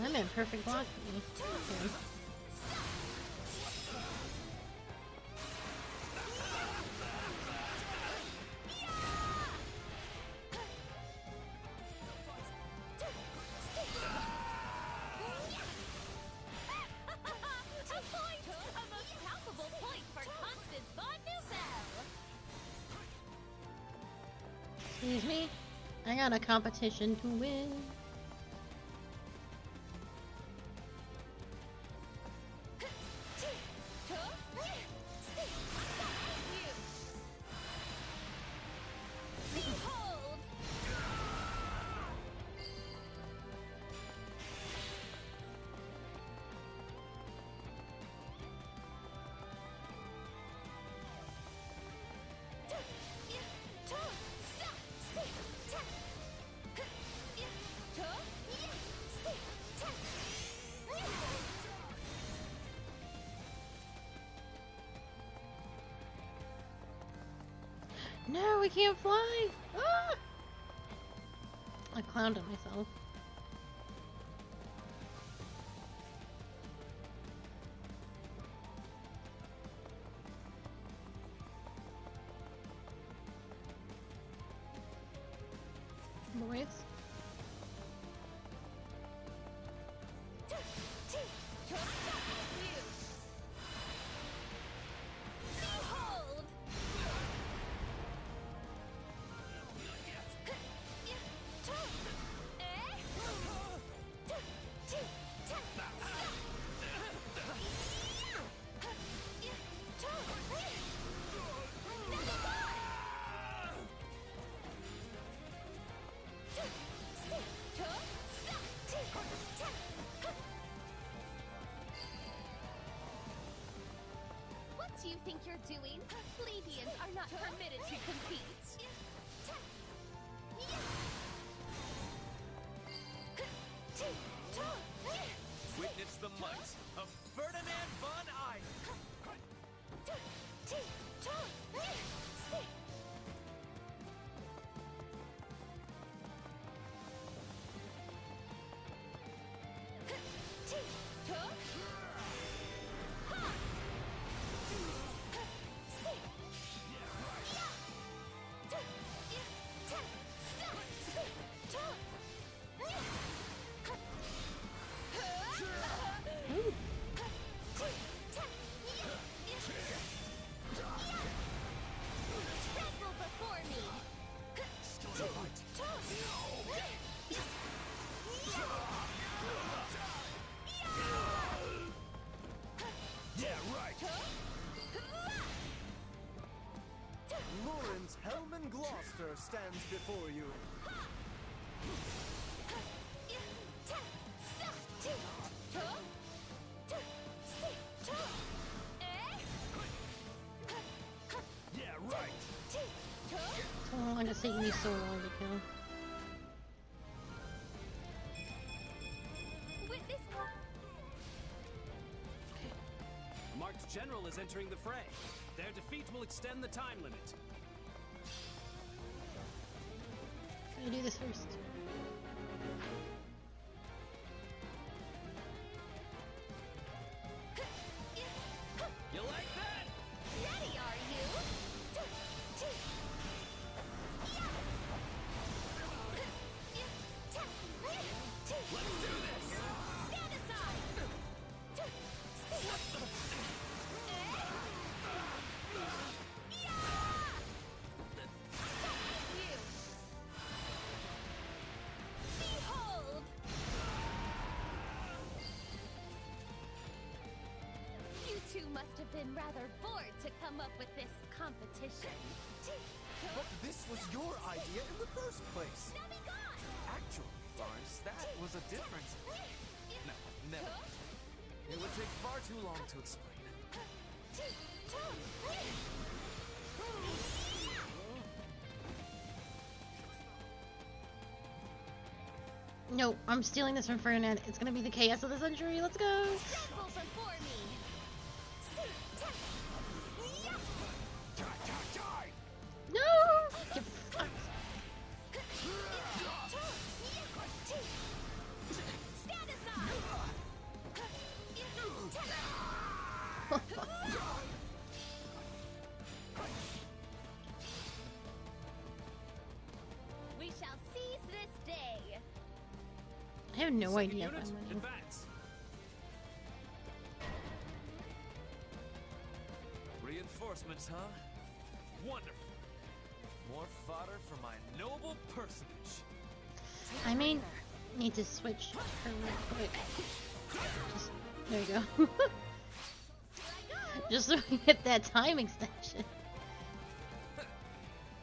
I'm in perfect block for me. Okay. A most palpable point for Constance von Neufeld! Excuse me? I got a competition to win. No, I can't fly! Ah! I clowned at myself. boys. What do you think you're doing? Plebeians are not permitted to compete. Witness the might of Ferdinand von Eyck. Tremble before me. Yeah, right. Lawrence Hellman Gloucester stands before you. Yeah, right. Oh, I'm just taking me so long to kill. Witness. A marked general is entering the fray. Their defeat will extend the time limit. Can I do this first? You like that? Ready, are you? Let's do this! Stand aside! What the? Behold! You two must have been rather bored to come up with this competition. But this was your idea in the first place. Now be gone! Actually, Lawrence, that was a difference. No, never. It would take far too long to explain. No, I'm stealing this from Ferdinand. It's gonna be the chaos of the century. Let's go! Tremble before me! No! You fuck. Stand aside! We shall seize this day. I have no Second idea if unit, I'm winning. advance. Reinforcements, huh? Wonderful. More fodder for my noble personage. I may need to switch her real quick. Just, there you go. Just so we get that time extension.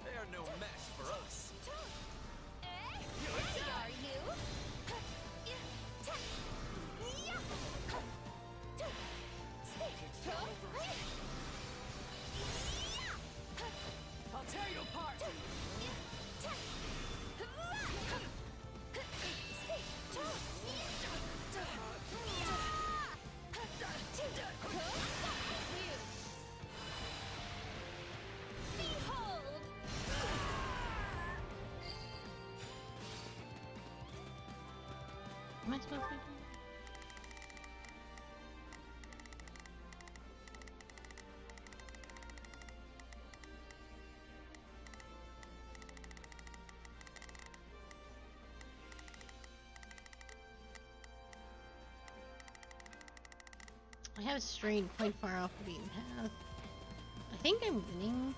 They are no match for us. Ready, are you? I'll tear you apart! Behold! Am I supposed to be doing? have strayed quite far off the beaten path. I think I'm winning.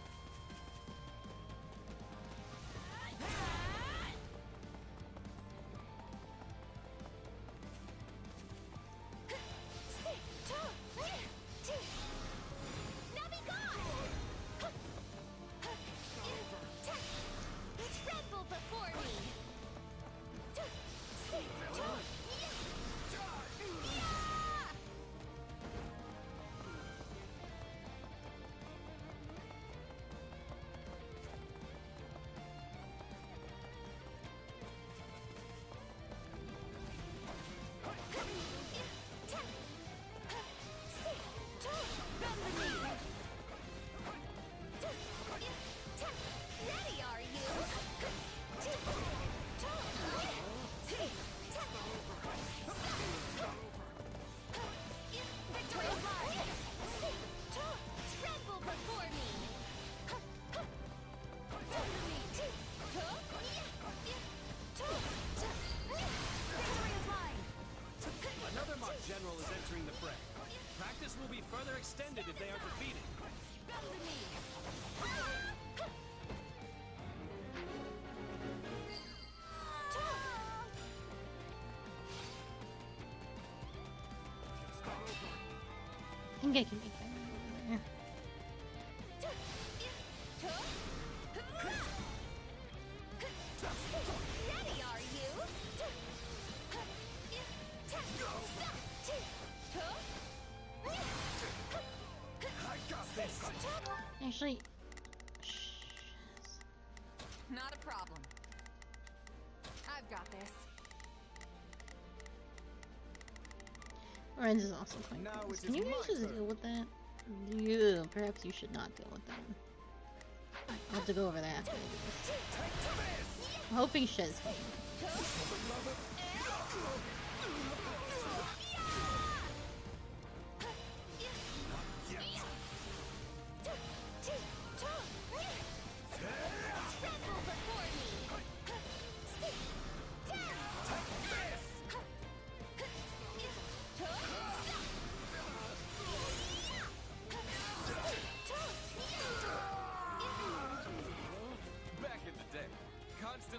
General is entering the fray. Practice will be further extended if they are defeated. I think I can make that over there. Ready, are you? Actually, not a problem. I've got this. Lorenz is also quite close. Can you guys just deal with that? Yeah, perhaps you should not deal with that. I'll have to go over that after I do this. I'm hoping Shez can.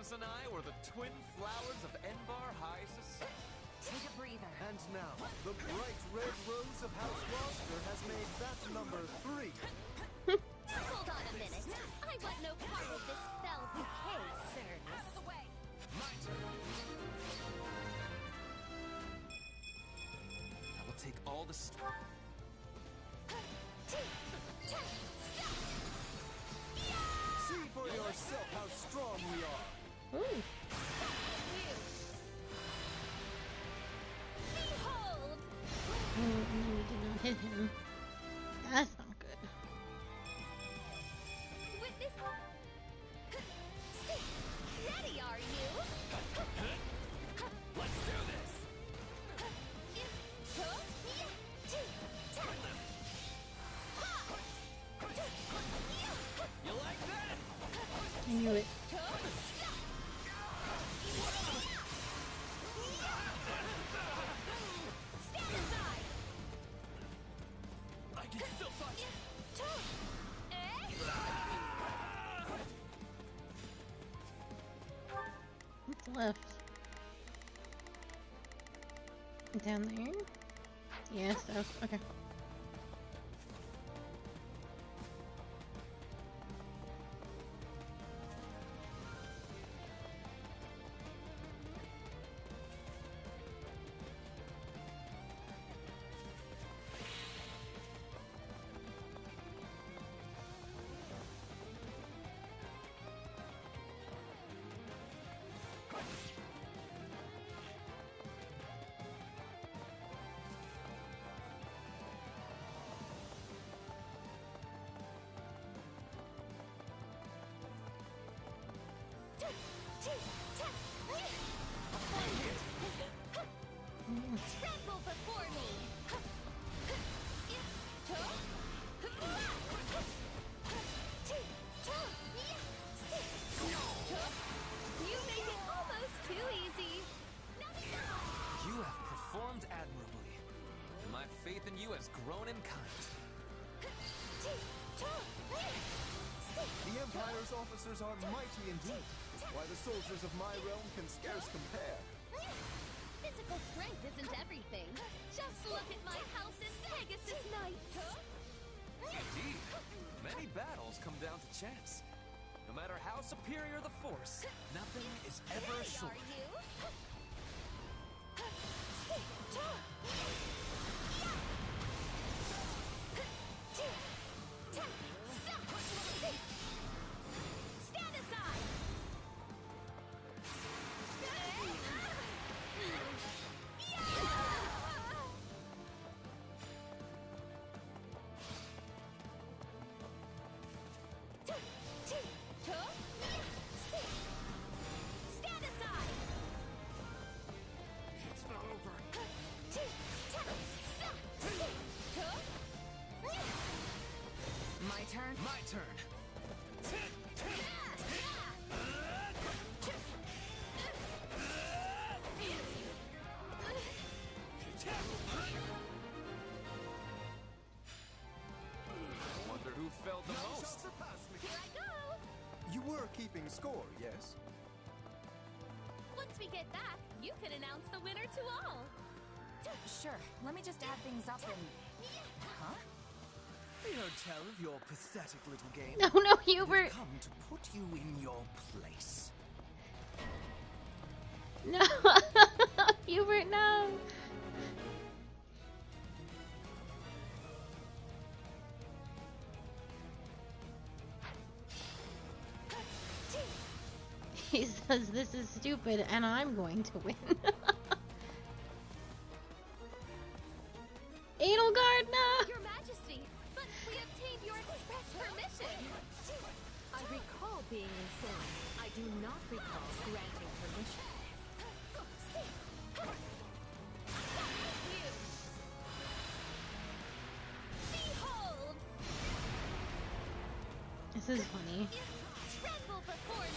And I were the twin flowers of Enbar High Society. Take a breather. And now, the bright red rose of House Roster has made that number 3. Hold on a minute. I want no part of this fell bouquet, sir. Out of the way. My turn. I will take all the See for yourself how strong we are. Ooh. Behold! Oh, no, we did not hit him. That's not good. With this... Ready, are you? Let's do this! You like that? I knew it. What's left? Down there? Yes, that was okay. Those officers are mighty indeed. Why, the soldiers of my realm can scarce compare. Physical strength isn't everything. Just look at my house's Pegasus Knights. Indeed. Many battles come down to chance. No matter how superior the force, nothing is ever sure. Are you? Stand aside! Stand aside! It's not over. My turn? My turn. I wonder who felt the most. Here I go! You were keeping score, yes? Once we get back, you can announce the winner to all. Sure, let me just add things up and... Huh? We heard tell of your pathetic little game. No, Hubert. We've come to put you in your place. No. Hubert, no. He says this is stupid and I'm going to win. Edelgard, no! Your Majesty, but we obtained your express permission. I recall being insane. I do not recall granting permission. Behold! This is funny. Tremble before me!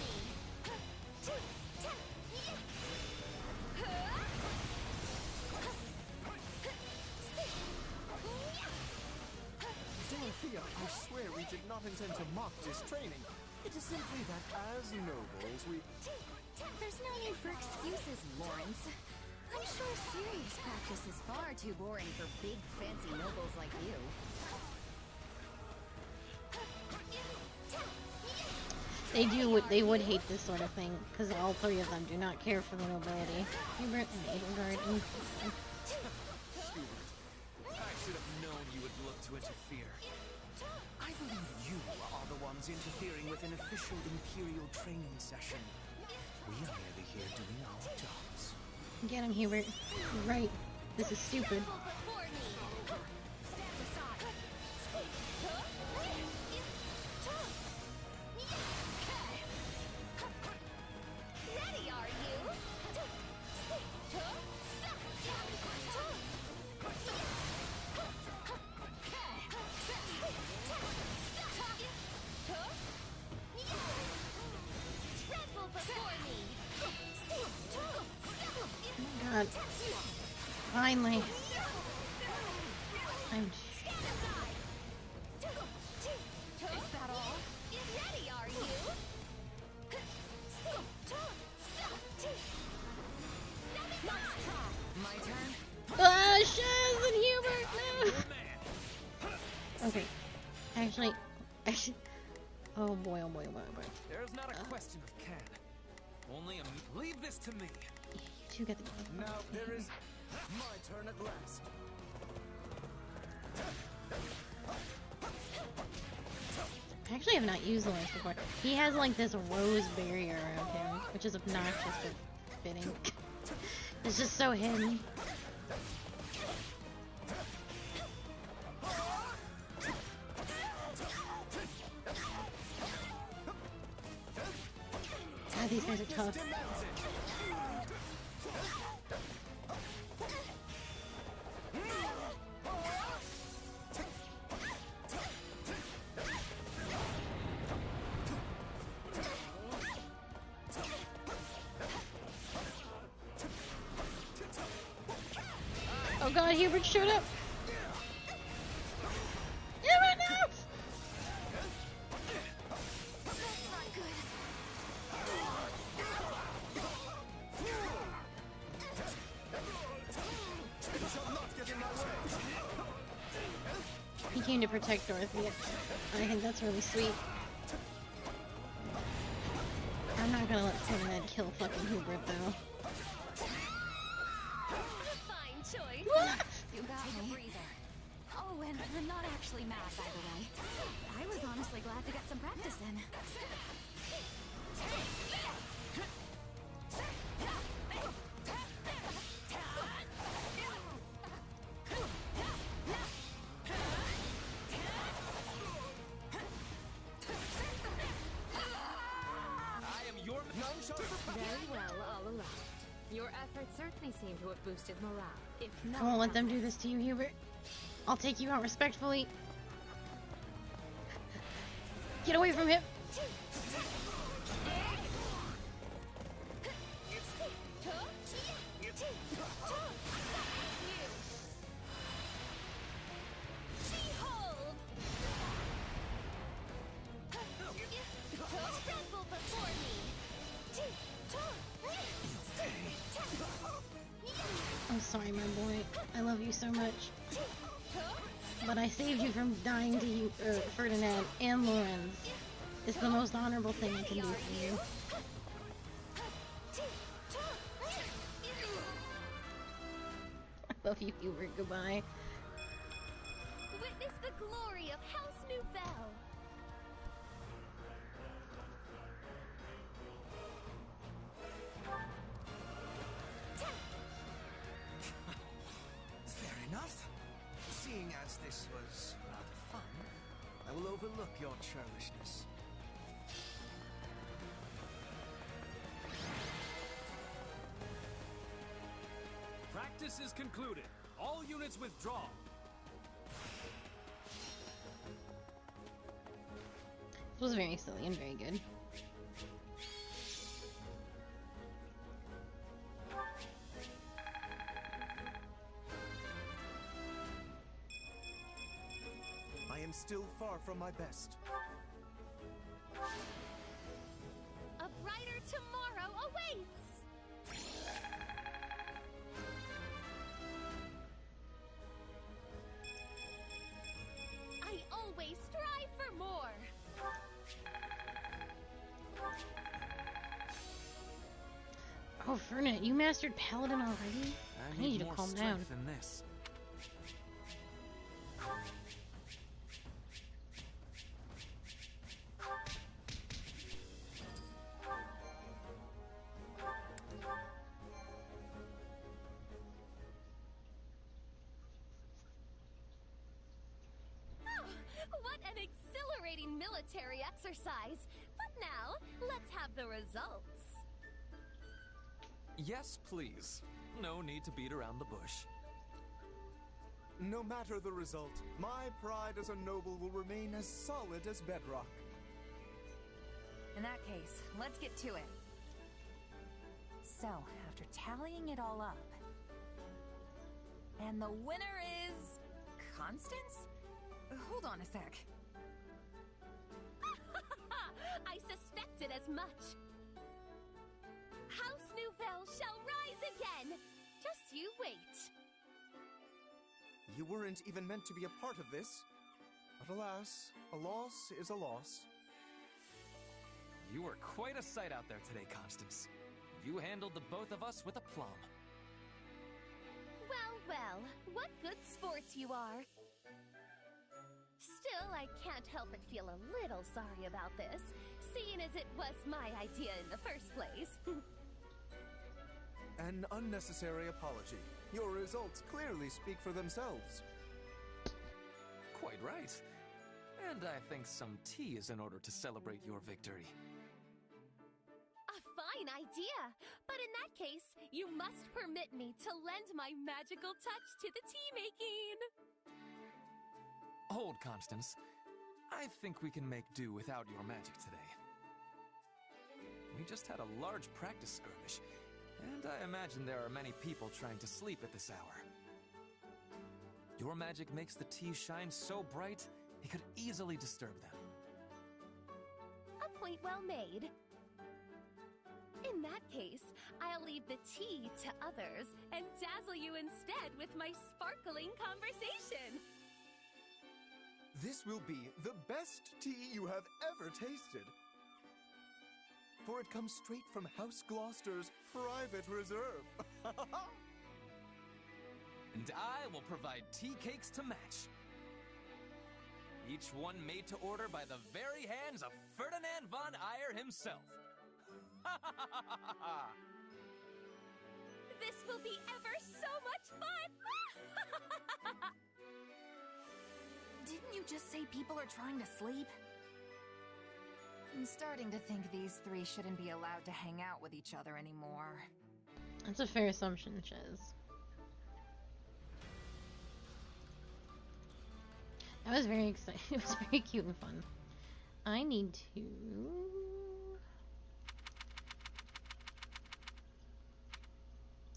Dorothea, I swear we did not intend to mock this training. It is simply that as nobles, we... There's no need for excuses, Lawrence. I'm sure serious practice is far too boring for big, fancy nobles like you. They would hate this sort of thing, because all three of them do not care for the nobility. Hubert and Edelgard and... I should have known you would look to interfere. I believe you are the ones interfering with an official Imperial training session. We are merely here doing our jobs. Get him, Hubert. You're right. This is stupid. Ready, are you? Tremble before me! God. Finally. I'm... Is that all? Ready, are you? My turn? Shaz and Hubert, no! Okay. Actually... Oh boy, oh boy, oh boy, oh boy. There's not a question of can. Only a... Leave this to me. You two get the... Now there is my turn at last. I actually have not used the lance before. He has like this rose barrier around him, which is obnoxious but fitting. It's just so hidden. God, these guys are tough. Oh god, Hubert showed up! Hubert, no! He came to protect Dorothy. I think that's really sweet. I'm not gonna let Ferdinand kill fucking Hubert, though. Fine choice. You got Take a me. breather. Oh, and I'm not actually mad, by the way. I was honestly glad to get some practice in. Very well, all around. Your efforts certainly seem to have boosted morale. If not, I won't let them do this to you, Hubert. I'll take you out respectfully. Get away from him! I'm sorry, my boy. I love you so much. But I saved you from dying to you, Ferdinand and Lorenz. It's the most honorable thing I can do for you. I love you, Hubert. Goodbye. Witness the glory of House Nouvelle. Fair enough. Seeing as this was rather fun, I will overlook your churlishness. Practice is concluded. All units withdraw. This was very silly and very good. I am still far from my best. A brighter tomorrow awaits. I always strive for more. Oh, Ferdinand, you mastered Paladin already? I need you to calm down. Than this. What an exhilarating military exercise! But now, let's have the results. Yes, please. No need to beat around the bush. No matter the result, my pride as a noble will remain as solid as bedrock. In that case, let's get to it. So, after tallying it all up... And the winner is... Constance? Hold on a sec. I suspected as much. House Nouvelle shall rise again. Just you wait. You weren't even meant to be a part of this. But alas, a loss is a loss. You were quite a sight out there today, Constance. You handled the both of us with aplomb. Well, well, what good sports you are. Still, I can't help but feel a little sorry about this, seeing as it was my idea in the first place. An unnecessary apology. Your results clearly speak for themselves. Quite right. And I think some tea is in order to celebrate your victory. A fine idea! But in that case, you must permit me to lend my magical touch to the tea-making! Hold, Constance. I think we can make do without your magic today. We just had a large practice skirmish, and I imagine there are many people trying to sleep at this hour. Your magic makes the tea shine so bright, it could easily disturb them. A point well made. In that case, I'll leave the tea to others and dazzle you instead with my sparkling conversation. This will be the best tea you have ever tasted. For it comes straight from House Gloucester's private reserve. And I will provide tea cakes to match. Each one made to order by the very hands of Ferdinand von Eyre himself. This will be ever so much fun! Didn't you just say people are trying to sleep? I'm starting to think these three shouldn't be allowed to hang out with each other anymore. That's a fair assumption, Chiz. That was very exciting. It was very cute and fun. I need to...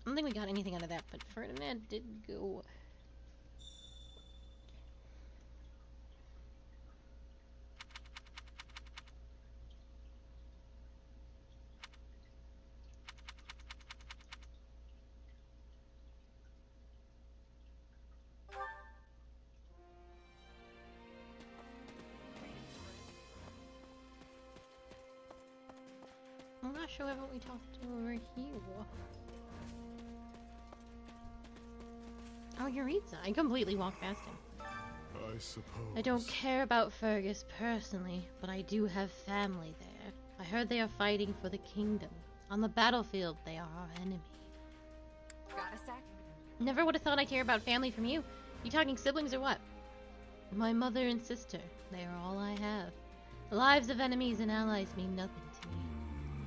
I don't think we got anything out of that, but Ferdinand did go... I'm not sure what we talked to over here. Oh, Yuritsa. I completely walked past him. I suppose. I don't care about Fergus personally, but I do have family there. I heard they are fighting for the kingdom. On the battlefield, they are our enemy. Got a sec? Never would have thought I'd hear about family from you. You talking siblings or what? My mother and sister. They are all I have. The lives of enemies and allies mean nothing to me.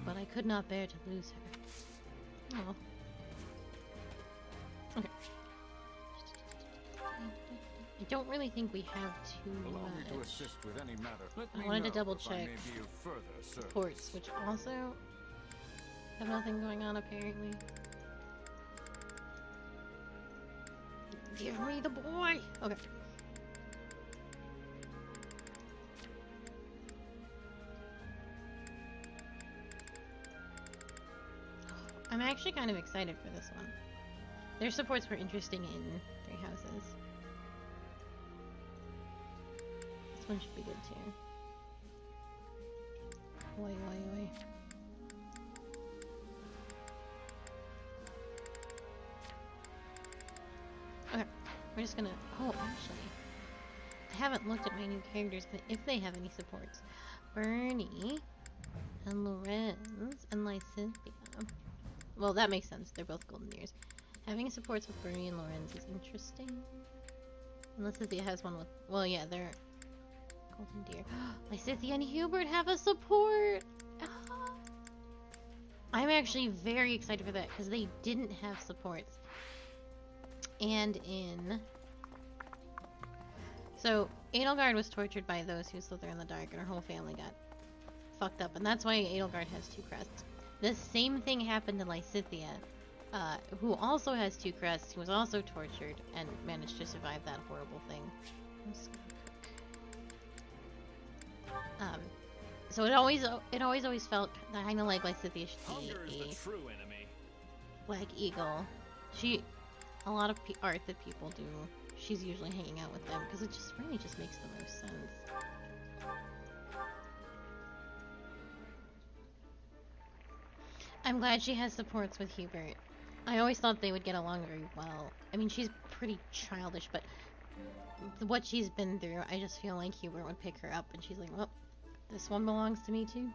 But I could not bear to lose her. Oh. Okay. I don't really think we have too Allow me to much. assist with any matter. Let I me wanted to know double if I check may be of further service. ports, which also have nothing going on apparently. Give me the boy! Okay. I'm actually kind of excited for this one. Their supports were interesting in Three Houses. This one should be good too. Oi, oi, oi. Okay, we're just gonna... Oh, actually, I haven't looked at my new characters, but if they have any supports. Bernie and Lorenz and Lysithia. Well, that makes sense. They're both golden deers. Having supports with Bernie and Lorenz is interesting. Unless Lysithia has one with... Well, yeah, they're golden deer. Lysithia and Hubert have a support! Ah. I'm actually very excited for that, because they didn't have supports. And in... So, Edelgard was tortured by those who slither in the dark, and her whole family got fucked up. And that's why Edelgard has 2 crests. The same thing happened to Lysithia, who also has 2 crests, who was also tortured and managed to survive that horrible thing. So it always felt kind of like Lysithia should be Hunger is the true enemy. Black Eagle. A lot of art that people do, she's usually hanging out with them because it just really just makes the most sense. I'm glad she has supports with Hubert. I always thought they would get along very well. I mean, she's pretty childish, but what she's been through, I just feel like Hubert would pick her up and she's like, well, this one belongs to me too.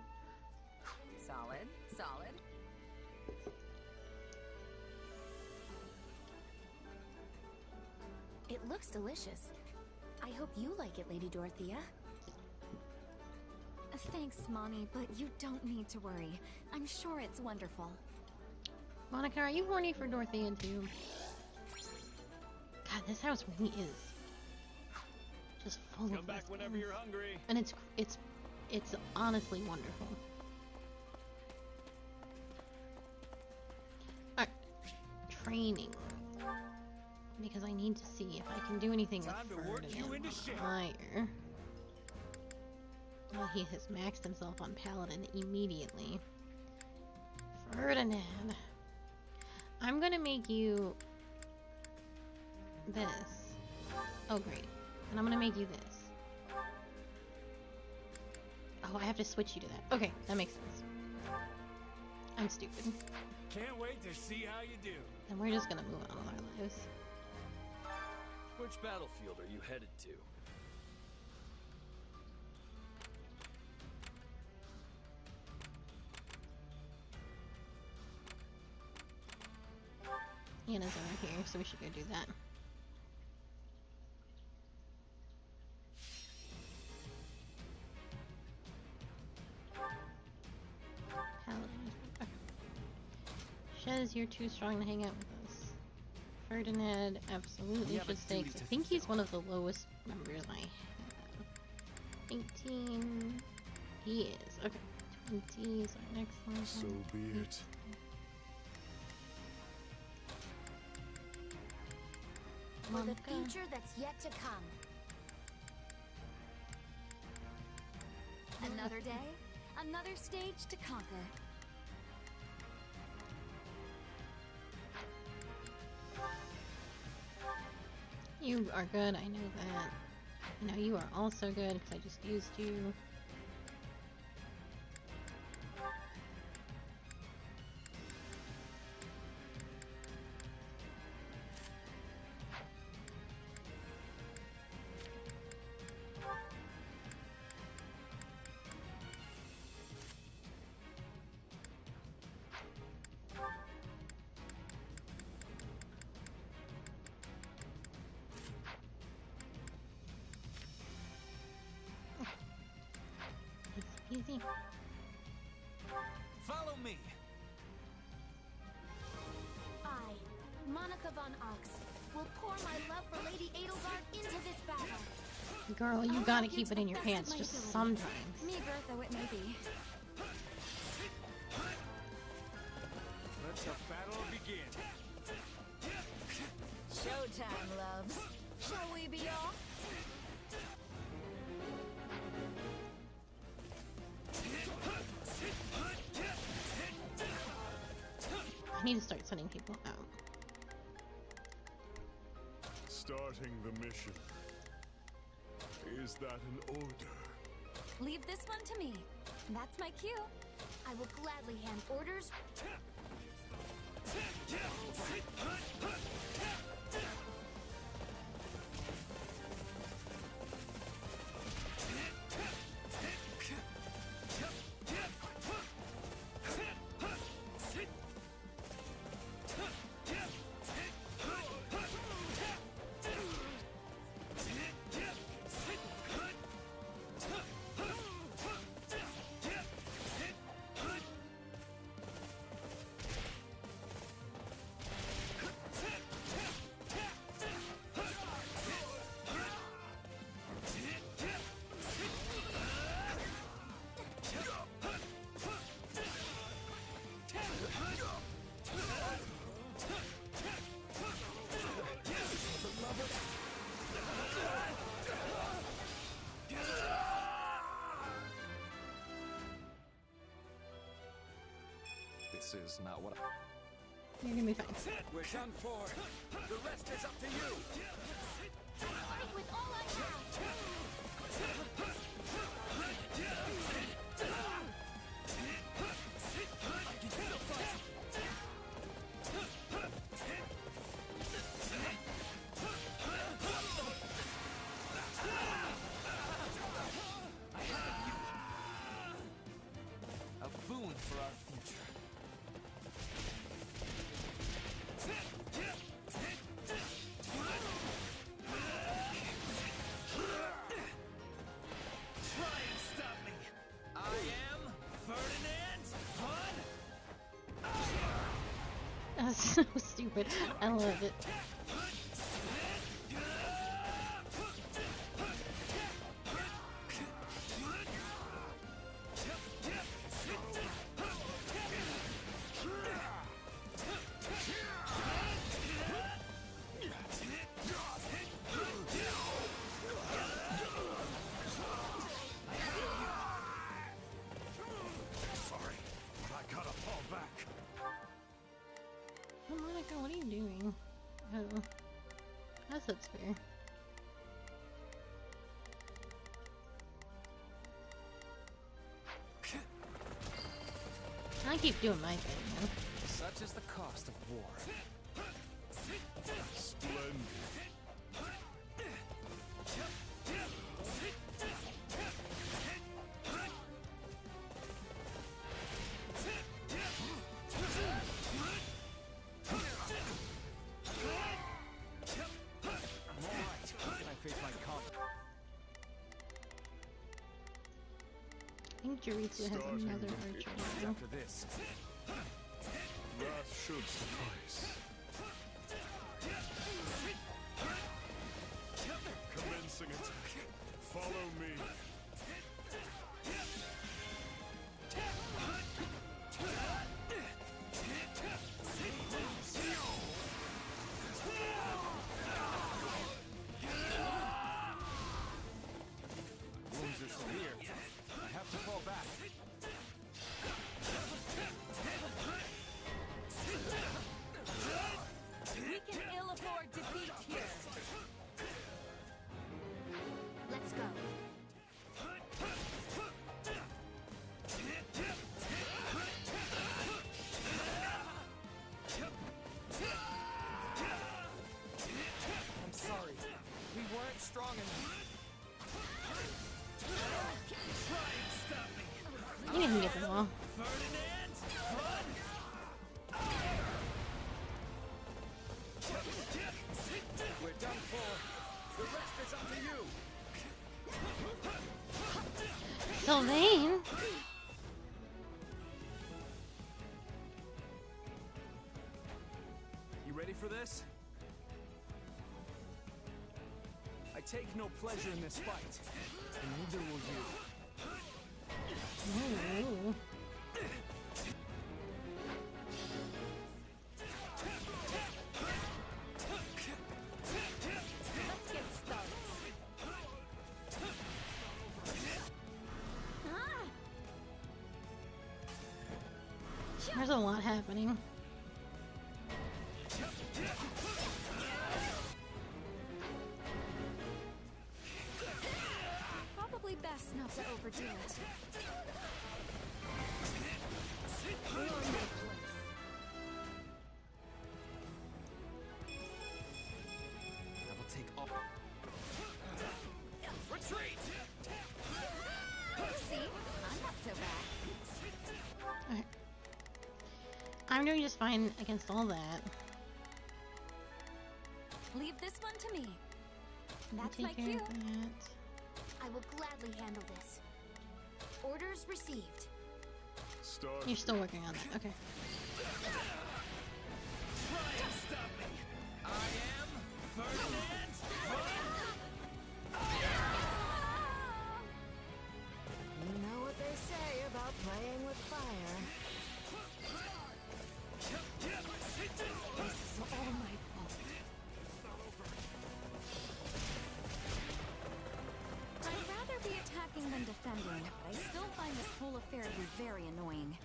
Solid, solid. It looks delicious. I hope you like it, Lady Dorothea. Thanks, Mommy, but you don't need to worry. I'm sure it's wonderful. Monica, are you horny for Dorothea too? God, this house really is just full of Come back whenever you're hungry. and it's honestly wonderful. Alright, training. Because I need to see if I can do anything Time with to work you into shape. fire. Well, he has maxed himself on Paladin immediately. Ferdinand. I'm gonna make you this. Oh, great. And I'm gonna make you this. Oh, I have to switch you to that. Okay, that makes sense. I'm stupid. Can't wait to see how you do. And we're just gonna move on with our lives. Which battlefield are you headed to? Anna's over here, so we should go do that. Shez, you're too strong to hang out with us. Ferdinand absolutely should stay, 'cause I think he's one of the lowest members I have. 18. He is. Okay. 20 is our next one. So be it. For the future that's yet to come. Another day, another stage to conquer. You are good, I know that. I know you are also good, because I just used you. Easy. Follow me. I, Monica von Ox, will pour my love for Lady Edelgard into this battle. Girl, you gotta keep it in your pants just sometimes. Meager though it may be. Let the battle begin. Showtime, loves. Shall we be off? I need to start sending people out. Starting the mission. Is that an order? Leave this one to me. That's my cue. I will gladly hand orders. This is not what You're gonna be fine. We're done for. The rest is up to you. Fight with all I a boon for our future. Try and stop me. I am Ferdinand von. That's so stupid. I love it. Sorry, I gotta fall back. Oh, Monica, what are you doing? Oh. That's fair. I keep doing my thing, man. Such is the cost of war. Splendid. I think Jurisu has another archer now. After this. That should suffice. Commencing attack. Follow me. Wounds are severe. I have to fall back. We can ill afford defeat here. Let's go. I'm sorry. We weren't strong enough. You didn't get them all. We're done for. The rest is up to you. Sylvain! You ready for this? I take no pleasure in this fight, and neither will you. Ooh. Let's get started. There's a lot happening. Probably best not to overdo it. We're on my place. I will take all. Retreat! See? I'm not so bad. Alright. I'm doing just fine against all that. Leave this one to me. That's Take my care cue. of that. I will gladly handle this. Orders received. Start. You're still working on that. Okay. I am Ferdinand. You know what they say about playing with fire. This is all my fault. I'd rather be attacking than defending, but I still find this whole affair to be very annoying.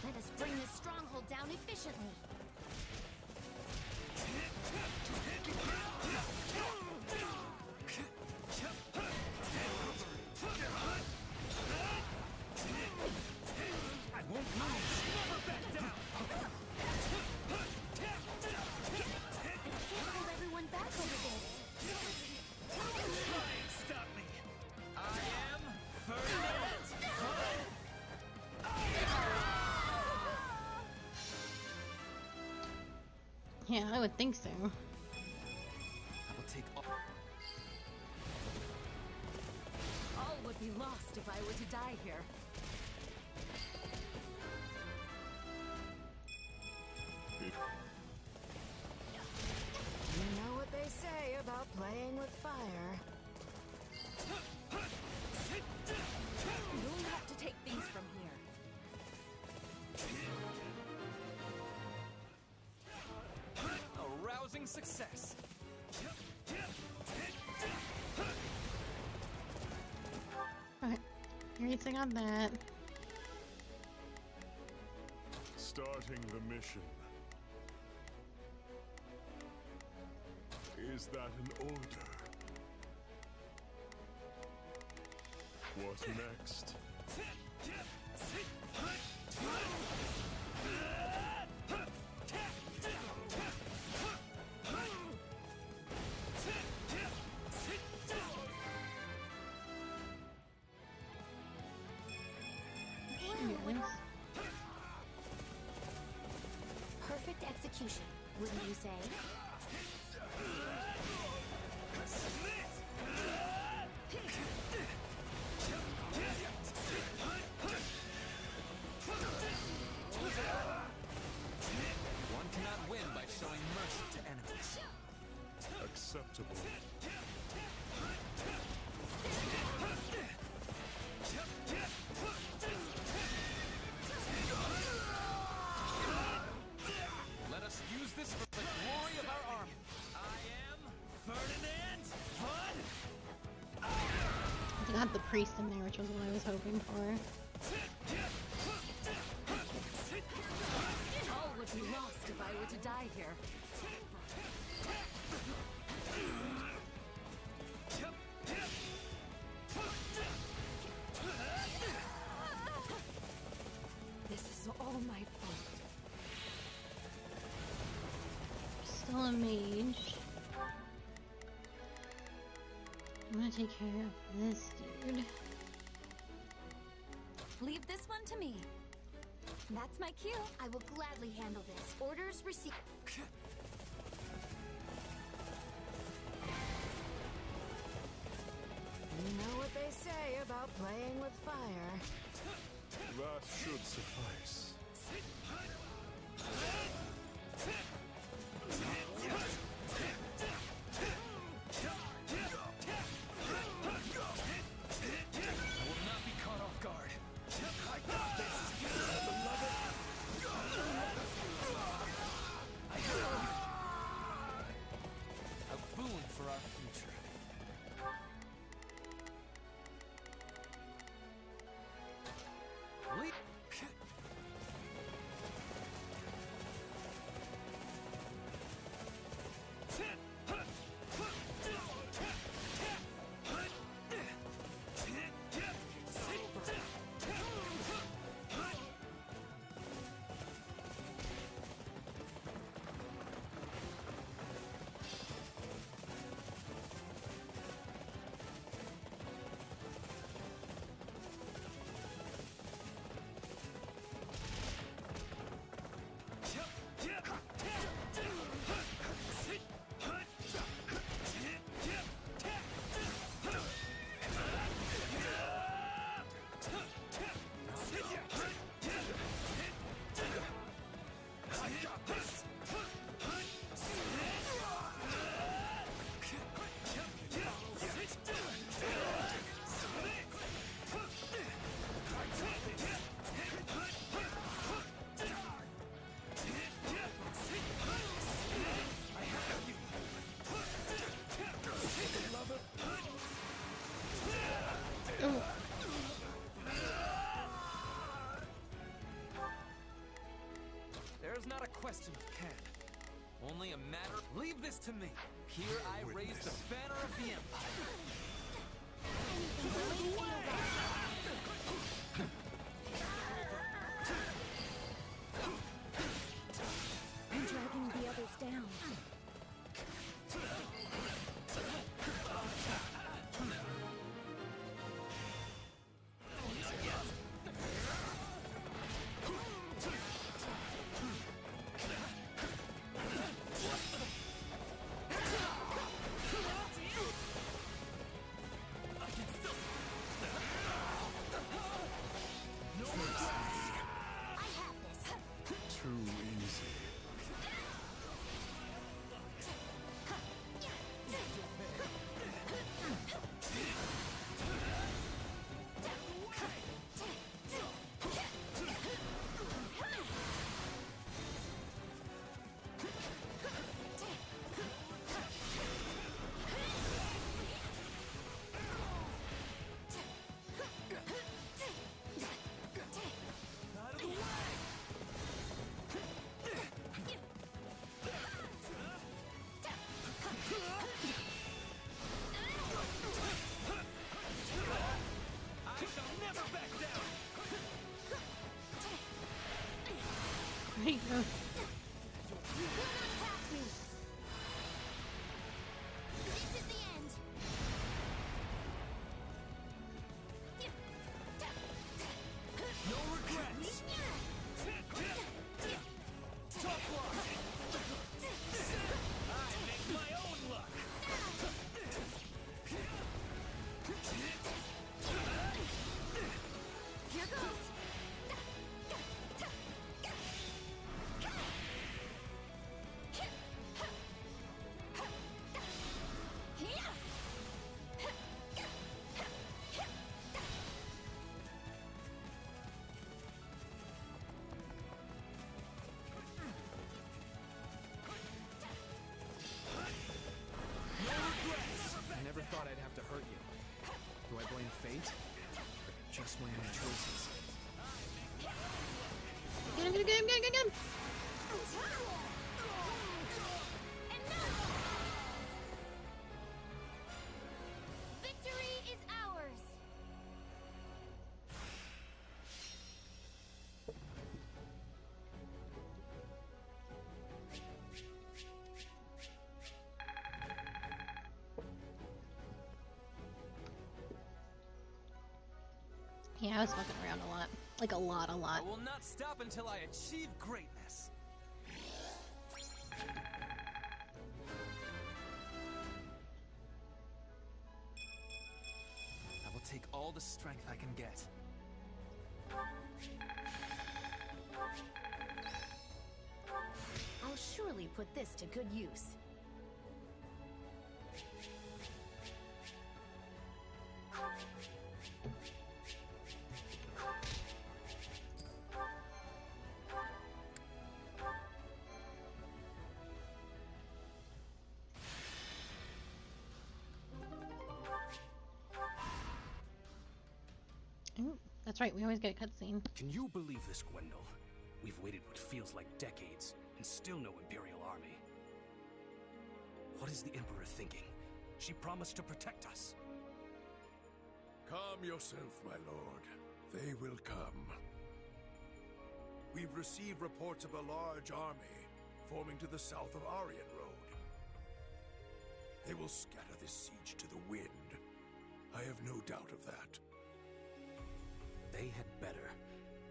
Let us bring this stronghold down efficiently. I won't lose. Never back down. I can't hold everyone back over this. Stop me. I am Ferdinand. Yeah, I would think so. I will take all. All would be lost if I were to die here. You know what they say about playing with fire. You'll have to take things from here. A rousing success. Alright. Everything on that. Starting the mission. Is that an order? What next? Perfect execution, wouldn't you say? One cannot win by showing mercy to enemies. Acceptable. Let us use this for the glory of our army. I am Ferdinand Von. I got the priest in there, which was what I was hoping for. All would be lost if I were to die here. This is all my fault. Still a mage. I'm gonna take care of this dude. Leave this one to me. That's my cue. I will gladly handle this. Orders received. You know what they say about playing with fire. That should suffice. I will not be caught off guard. I got this, beloved. A boon for our future. Leap. There's not a question of can. Only a matter. Leave this to me. Here I raise the banner of the Empire. I'm dragging the others down. Too easy. There you go. You will not pass me. This is the end. No regrets! Top block! I make my own luck! Here goes. I never thought I'd have to hurt you. Do I blame fate? Or just my own choices? Get him, get him, get him, get him, get him! Victory is ours. Yeah, I was fucking around a lot. Like a lot. I will not stop until I achieve greatness. I will take all the strength I can get. I'll surely put this to good use. Ooh, that's right, we always get a cutscene. Can you believe this, Gwendol? We've waited what feels like decades, and still no Imperial army. What is the Emperor thinking? She promised to protect us. Calm yourself, my lord. They will come. We've received reports of a large army forming to the south of Aryan Road. They will scatter this siege to the wind. I have no doubt of that. They had better.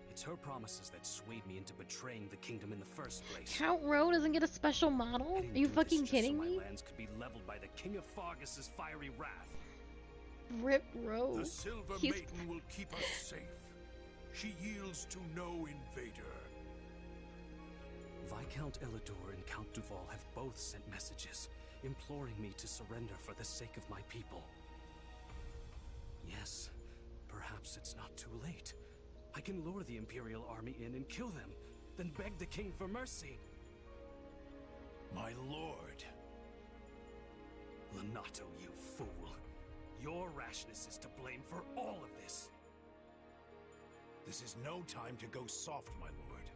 It's her promises that swayed me into betraying the kingdom in the first place. Count Rowe doesn't get a special model? Are you fucking kidding me? My lands could be leveled by the King of Fargus's fiery wrath. Rip Rowe. The Silver Maiden will keep us safe. She yields to no invader. Viscount Elidor and Count Duval have both sent messages, imploring me to surrender for the sake of my people. Yes, perhaps it's not too late. I can lure the Imperial army in and kill them, then beg the king for mercy. My lord. Lonato, you fool. Your rashness is to blame for all of this. This is no time to go soft, my lord.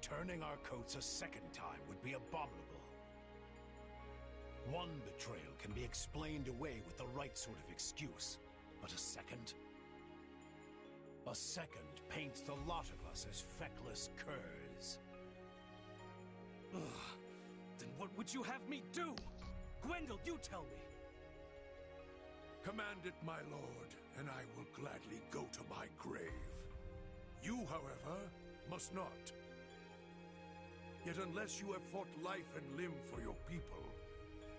Turning our coats a second time would be abominable. One betrayal can be explained away with the right sort of excuse, but a second? A second paints the lot of us as feckless curs. Ugh. Then what would you have me do? Gwendol, you tell me. Command it, my lord, and I will gladly go to my grave. You, however, must not. Yet unless you have fought life and limb for your people,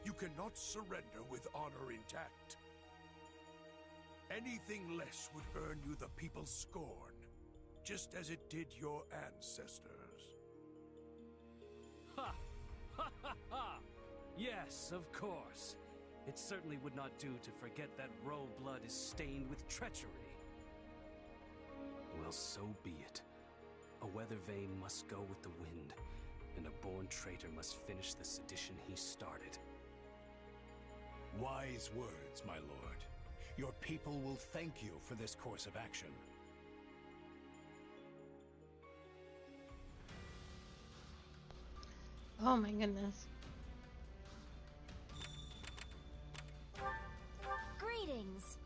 you cannot surrender with honor intact. Anything less would earn you the people's scorn, just as it did your ancestors. Ha! Ha ha ha! Yes, of course. It certainly would not do to forget that royal blood is stained with treachery. Well, so be it. A weather vane must go with the wind, and a born traitor must finish the sedition he started. Wise words, my lord. Your people will thank you for this course of action. Oh my goodness. Greetings.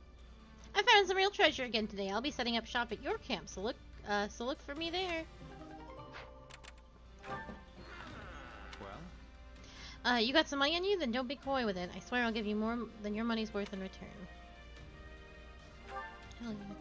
I found some real treasure again today. I'll be setting up shop at your camp, so look for me there. You got some money on you? Then don't be coy with it. I swear I'll give you more than your money's worth in return. Hell yeah.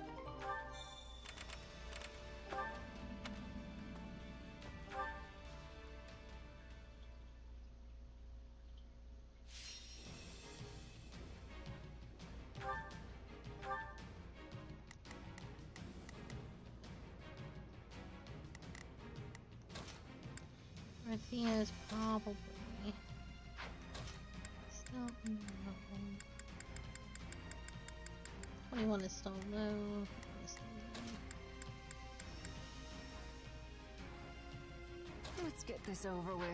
Rathia is probably still no. 21 is still low. Let's get this over with.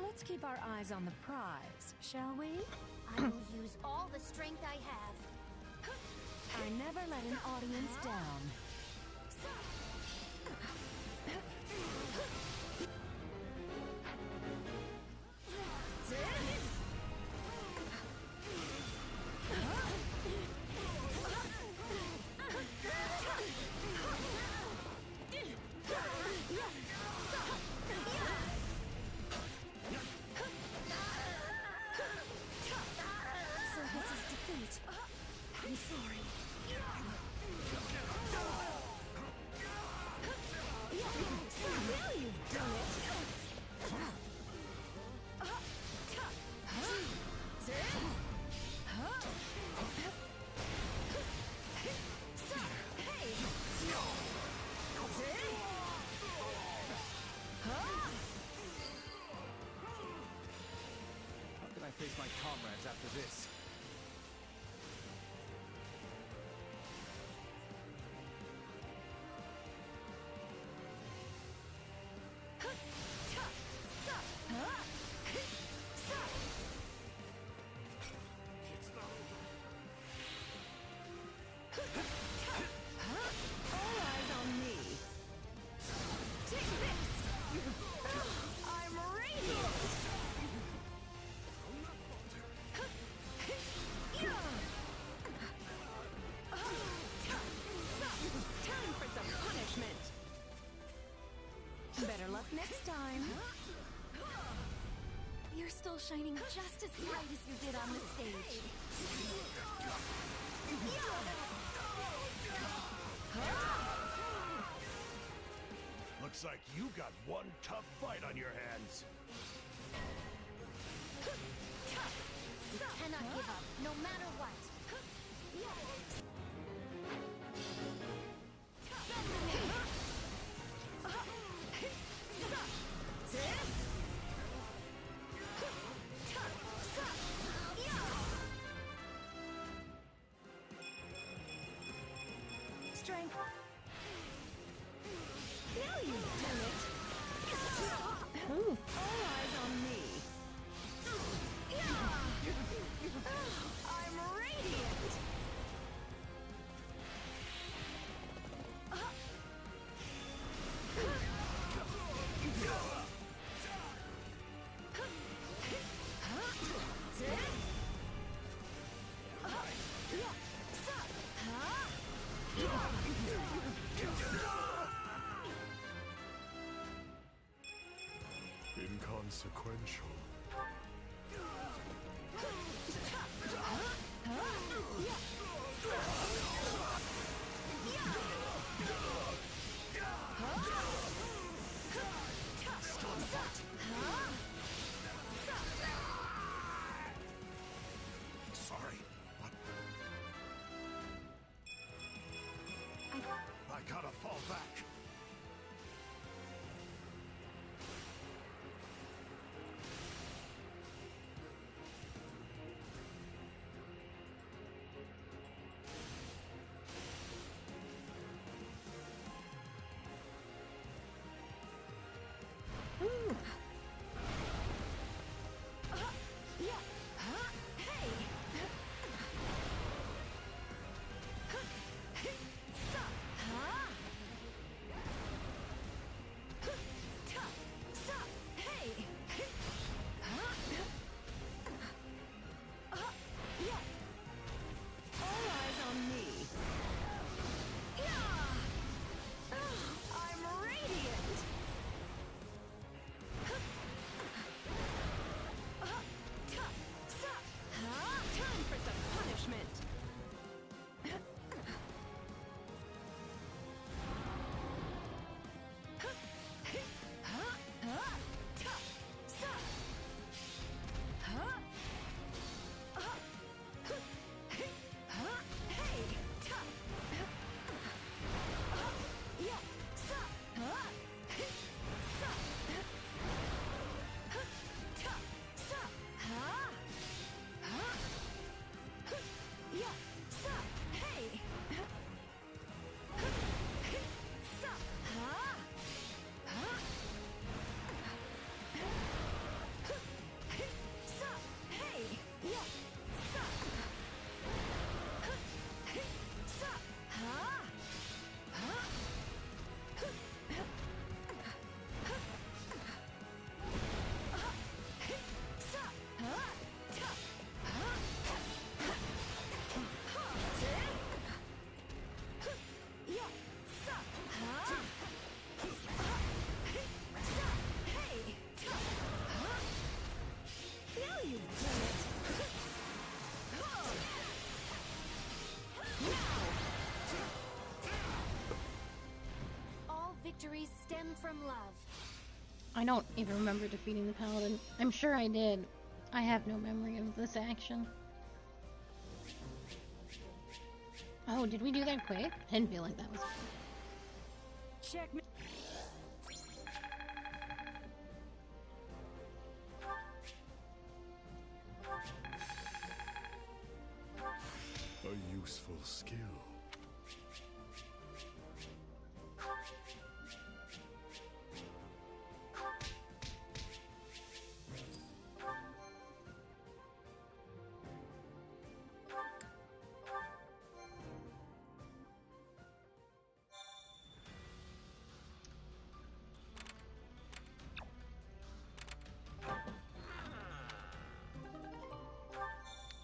Let's keep our eyes on the prize, shall we? I will use all the strength I have. I never let an audience down. I'm sorry. Now you've done it. How can I face my comrades after this? Better luck next time. You're still shining just as bright as you did on the stage. Looks like you got one tough fight on your hands. You cannot give up, no matter what. Strength. Now you've done it. Ooh. All eyes on me. I'm radiant. Inconsequential. Sorry. I gotta fall back. victories stem from love. I don't even remember defeating the paladin. I'm sure I did. I have no memory of this action. Oh, did we do that quick? I didn't feel like that was quick. Check me. A useful skill.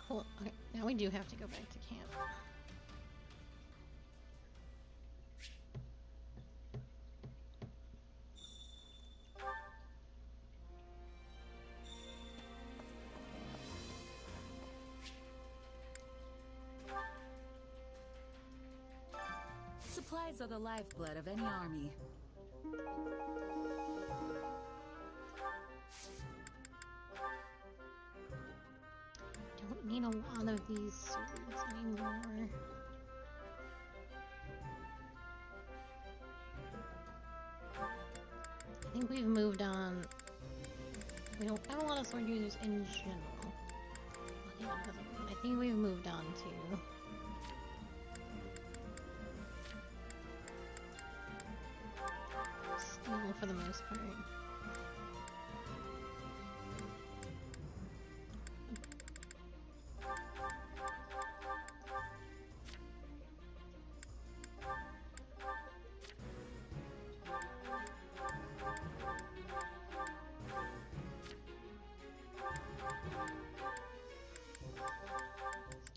Cool. Okay, now we do have to go back to camp. Supplies are the lifeblood of any army. Don't need a lot of these swords anymore. I think we've moved on. We don't have a lot of sword users in general. Okay, that doesn't mean- I think we've moved on to steel for the most part.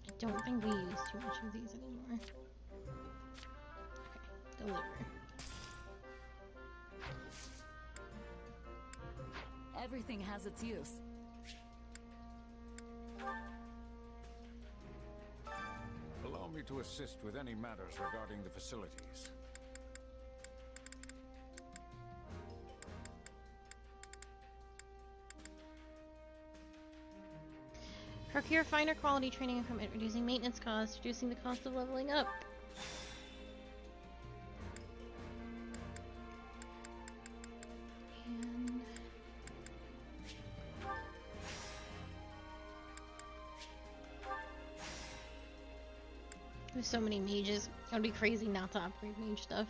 I don't think we use too much of these anymore. Okay, deliver. Everything has its use. Allow me to assist with any matters regarding the facilities. Procure finer quality training equipment, reducing maintenance costs, reducing the cost of leveling up. And there's so many mages. It would be crazy not to upgrade mage stuff.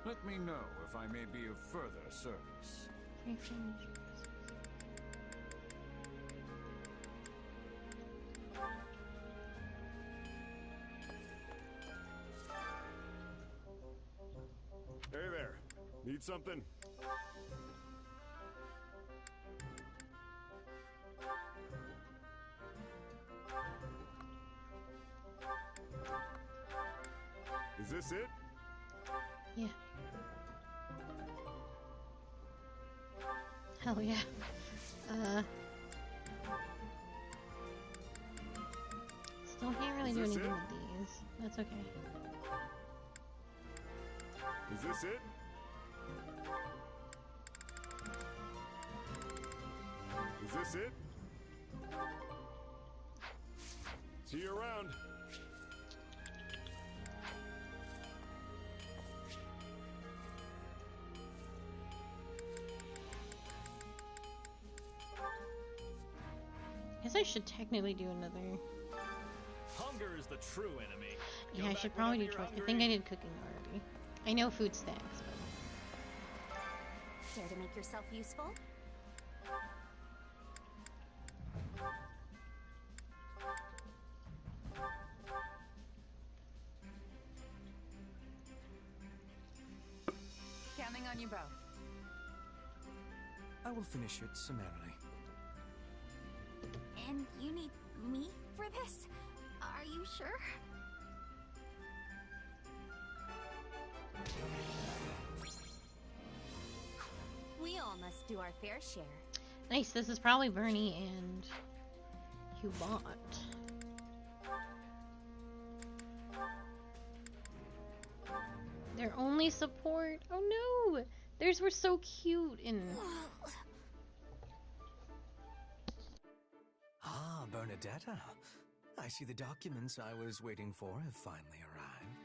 Let me know if I may be of further service. Free from mages. Hey there. Need something? Is this it? Yeah. Hell yeah. Still can't really do anything with these. That's okay. Is this it? Is this it? See you around. I guess I should technically do another. Hunger is the true enemy. Yeah, I should probably do choice. I think I did cooking already. I know food stacks, but Care to make yourself useful? Counting on you both. I will finish it summarily. And you need me for this? Are you sure? We all must do our fair share. nice. This is probably Bernie and Hubot. only support. Oh no! Theirs were so cute and... Ah, Bernadetta. I see the documents I was waiting for have finally arrived.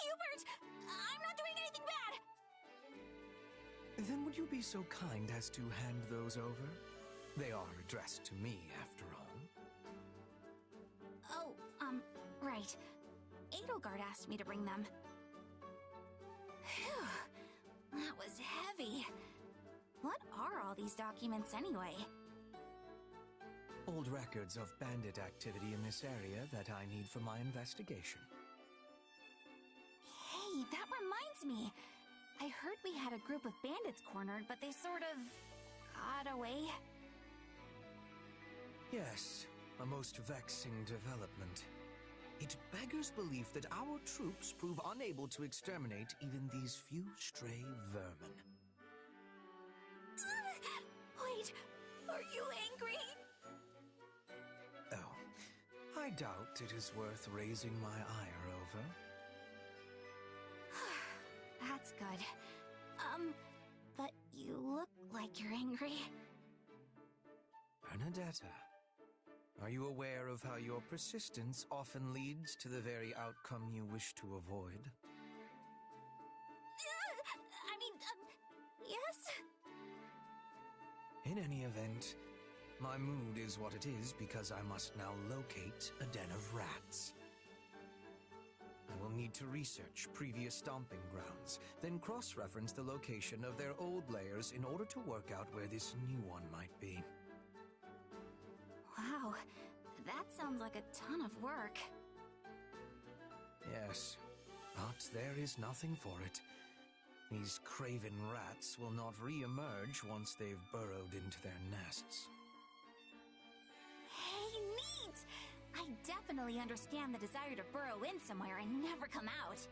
Hubert! I'm not doing anything bad! Then would you be so kind as to hand those over? They are addressed to me, after all. Oh, right. Edelgard asked me to bring them. Phew, that was heavy. What are all these documents anyway? Old records of bandit activity in this area that I need for my investigation. Hey, that reminds me. I heard we had a group of bandits cornered, but they sort of got away. Yes, a most vexing development. It beggars belief that our troops prove unable to exterminate even these few stray vermin. Wait, are you angry? Oh, I doubt it is worth raising my ire over. That's good. But you look like you're angry. Bernadetta, are you aware of how your persistence often leads to the very outcome you wish to avoid? Yes? In any event, my mood is what it is because I must now locate a den of rats. I will need to research previous stomping grounds, then cross-reference the location of their old lairs in order to work out where this new one might be. Wow, that sounds like a ton of work. Yes, but there is nothing for it. These craven rats will not re-emerge once they've burrowed into their nests. Hey, neat! I definitely understand the desire to burrow in somewhere and never come out.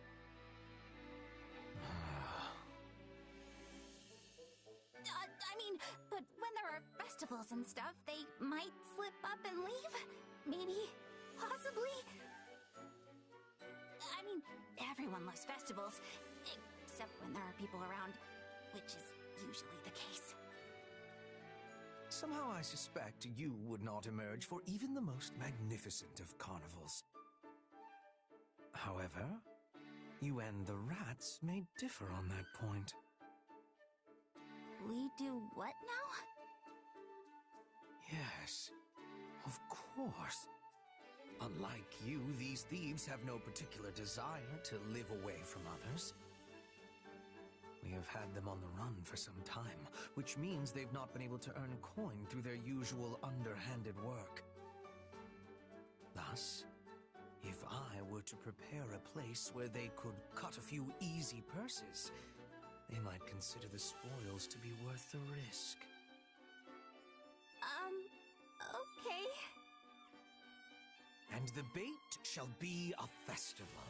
But when there are festivals and stuff, they might slip up and leave? Maybe? Possibly? Everyone loves festivals, except when there are people around, which is usually the case. Somehow I suspect you would not emerge for even the most magnificent of carnivals. However, you and the rats may differ on that point. We do what now? Yes, of course. Unlike you, these thieves have no particular desire to live away from others. We have had them on the run for some time, which means they've not been able to earn coin through their usual underhanded work. Thus, if I were to prepare a place where they could cut a few easy purses, they might consider the spoils to be worth the risk. Okay. And the bait shall be a festival.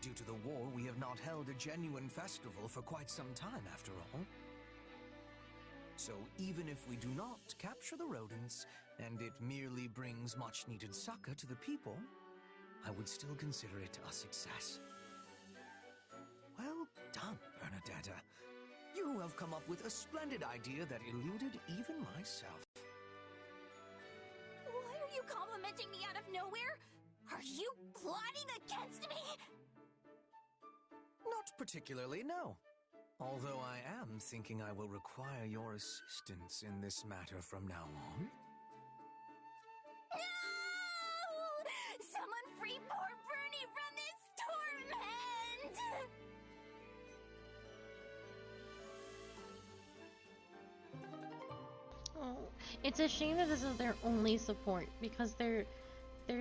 Due to the war, we have not held a genuine festival for quite some time, after all. So even if we do not capture the rodents, and it merely brings much-needed succor to the people, I would still consider it a success. Well done, Bernadetta. You have come up with a splendid idea that eluded even myself. Why are you complimenting me out of nowhere? Are you plotting against me? Not particularly, no. Although I am thinking I will require your assistance in this matter from now on. No! Someone free poor Bernie from this torment! Oh, it's a shame that this is their only support, because their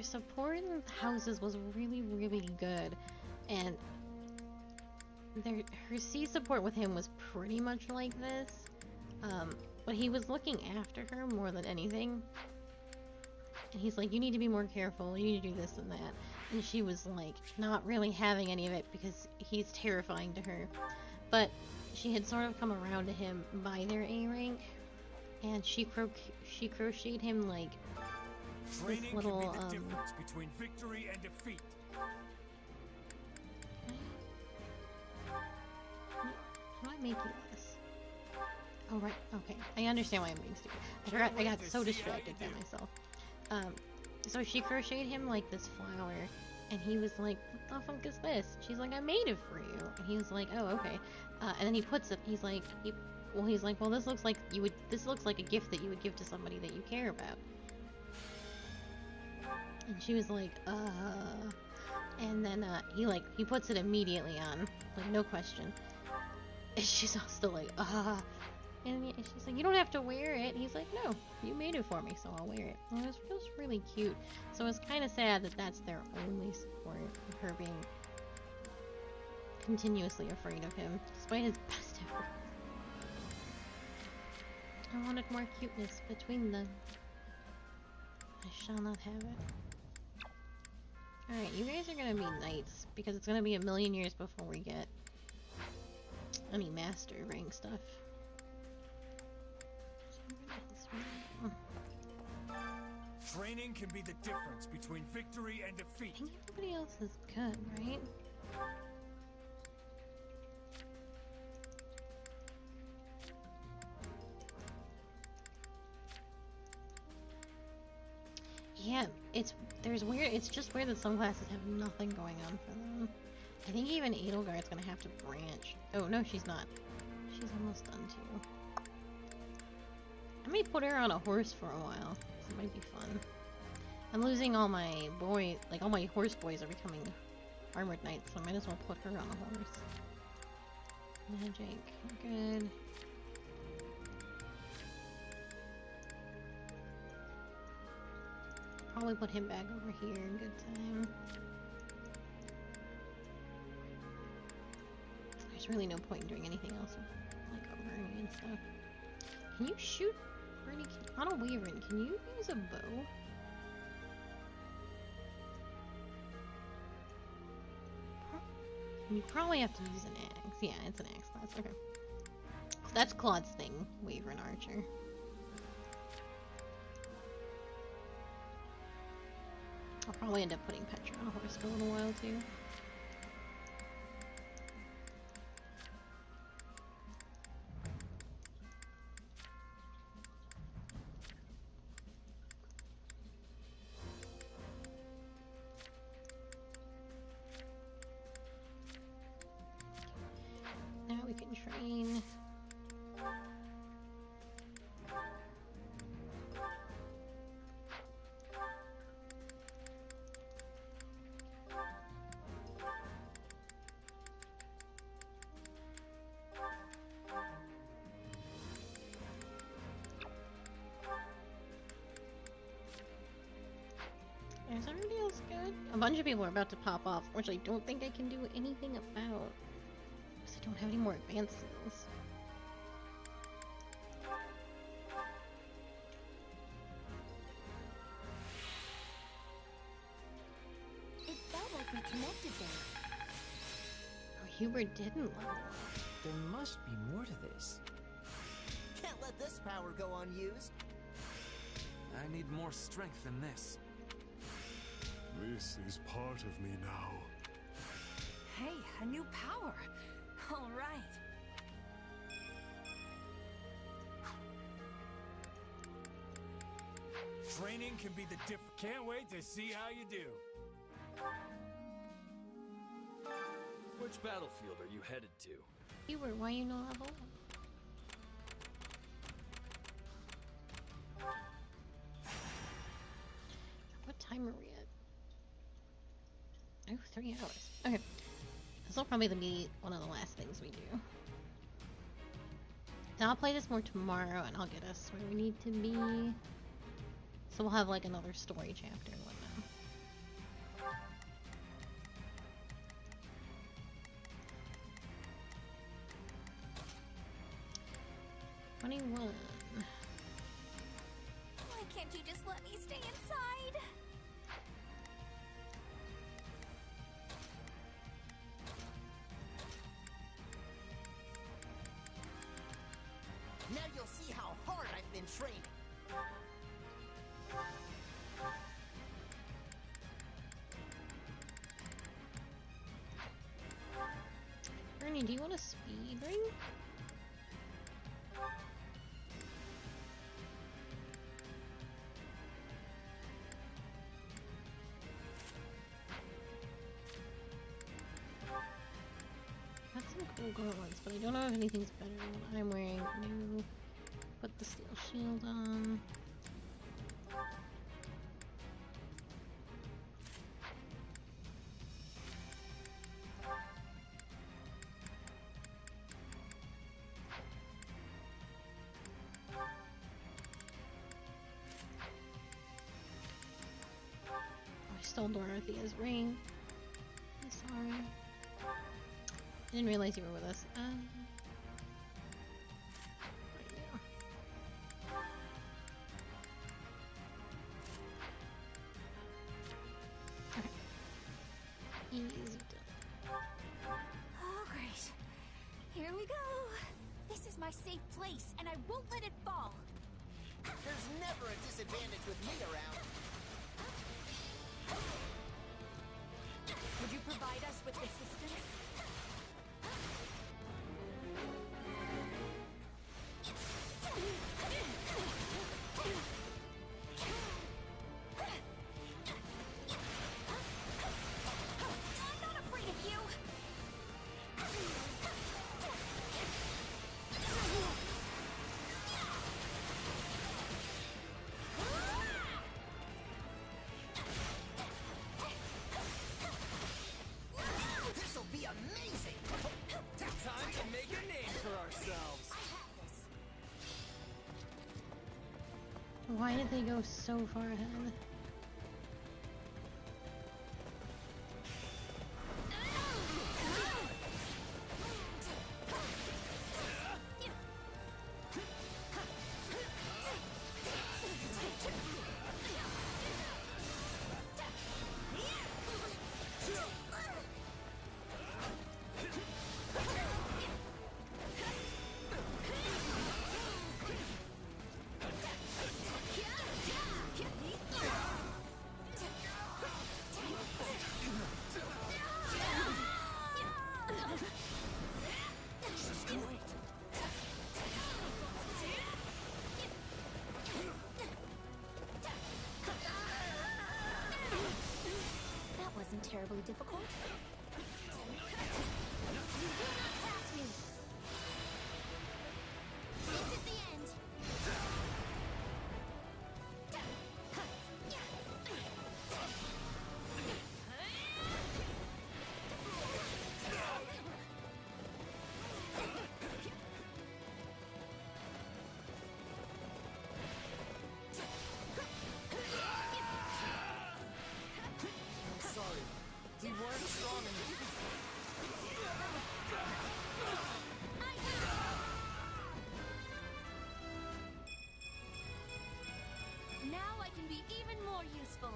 support in the houses was really, really good, and her C support with him was pretty much like this, but he was looking after her more than anything, and he's like, you need to be more careful, you need to do this and that, and she was like, not really having any of it because he's terrifying to her, but she had sort of come around to him by their A rank, and she crocheted him like Training little, can be the difference between victory and defeat. How do I make you this? Oh, right. Okay. I understand why I'm being stupid. I got so distracted by myself. So she crocheted him like this flower, and he was like, "What the fuck is this?" She's like, "I made it for you." And he was like, "Oh, okay." And then he puts it. He's like, "Well, this looks like you would. This looks like a gift that you would give to somebody that you care about." And she was like, And then he puts it immediately on, like no question. And she's all still like, And she's like, "You don't have to wear it." He's like, "No, you made it for me, so I'll wear it." And it was just really cute. So it's kind of sad that that's their only support, of her being continuously afraid of him, despite his best effort. I wanted more cuteness between them. I shall not have it. Alright, you guys are gonna be knights, because it's gonna be a million years before we get any master rank stuff. Training can be the difference between victory and defeat. I think everybody else is good, right? Yeah, it's just weird that some classes have nothing going on for them. I think even Edelgard's gonna have to branch. Oh no, she's not. She's almost done too. I may put her on a horse for a while. It might be fun. I'm losing all my boys, like all my horse boys are becoming armored knights, so I might as well put her on a horse. Magic, good. Probably put him back over here in good time. There's really no point in doing anything else with, like, armoring and stuff. Can you shoot? On a wyvern, can you use a bow? You probably have to use an axe. Yeah, it's an axe class. Okay. So that's Claude's thing, wyvern archer. I'll probably end up putting Petra on a horse for a little while too. Now we can train. Is everybody else good? A bunch of people are about to pop off, which I don't think I can do anything about. Because I don't have any more advanced skills. It felt like we connected there. Oh, Hubert didn't level up. There must be more to this. Can't let this power go unused. I need more strength than this. This is part of me now. Hey, a new power. All right. Training can be the difference. Can't wait to see how you do. Which battlefield are you headed to? Hubert, why you no level up? What time are we at? Oh, 3 hours. Okay. This will probably be one of the last things we do. Now I'll play this more tomorrow and I'll get us where we need to be. So we'll have like another story chapter and whatnot. $21. Why can't you just let me stay inside? Now you'll see how hard I've been training. Honey, do you want a speed ring? Got some cool gauntlets, but I don't know if anything's better than what I'm wearing. Ooh, put the steel shield on. I stole Dorothea's ring. I'm sorry. I didn't realize you were with us. Right now. Okay. Easy done. Oh, great. Here we go. This is my safe place, and I won't let it fall. There's never a disadvantage with me around. Would you provide us with assistance? I'm not afraid of you. This'll be amazing! Time to make a name for ourselves. Why did they go so far ahead? That wasn't terribly difficult. This is the end. I'm sorry. We weren't strong enough. Now I can be even more useful.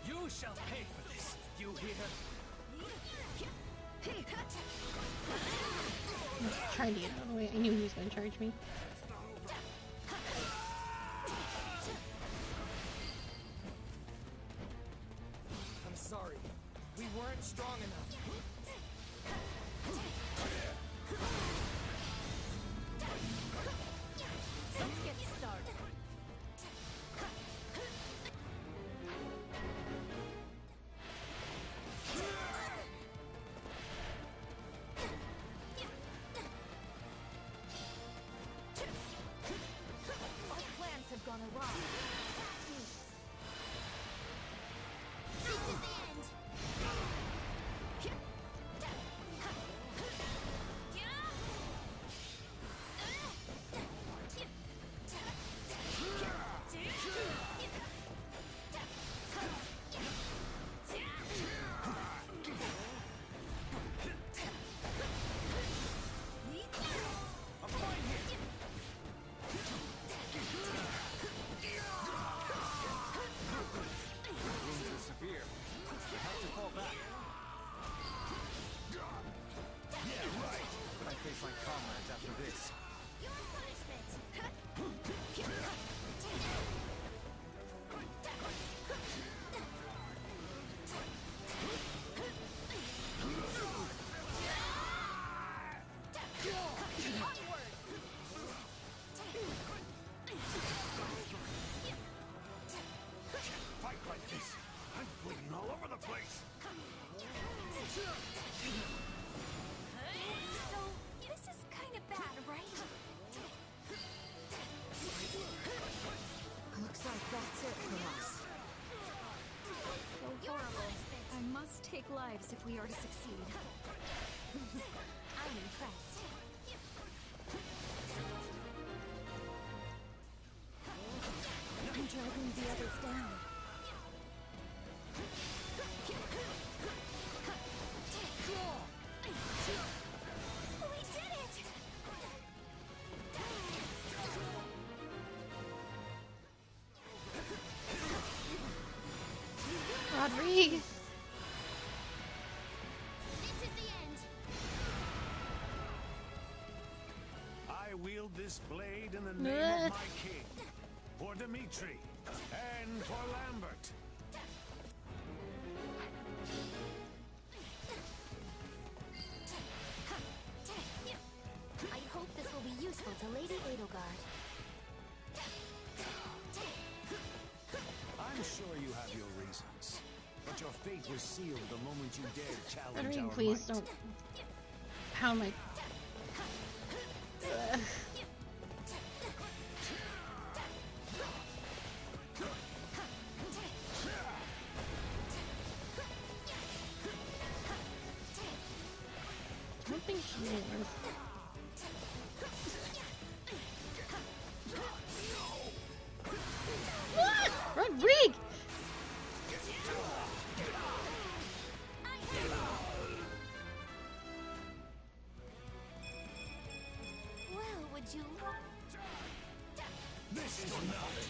You shall pay for this. You hear? I was trying to get out of the way. I knew he was going to charge me. I'm sorry. We weren't strong enough. Let's get started. Our plans have gone awry. This is the end. I'm fine here. lives if we are to succeed. I'm impressed. I'm dragging the others down. We did it! Rodriguez! This is the end. I wield this blade in the name of my king, for Dimitri, and for Lambert. I hope this will be useful to Lady Edelgard. I'm sure you have your reasons, but your fate was sealed the moment you dared challenge Rodriguez, our please might. don't pound my... Ugh. I don't think she is. What? Rodrigue! Well, would you... This is nothing.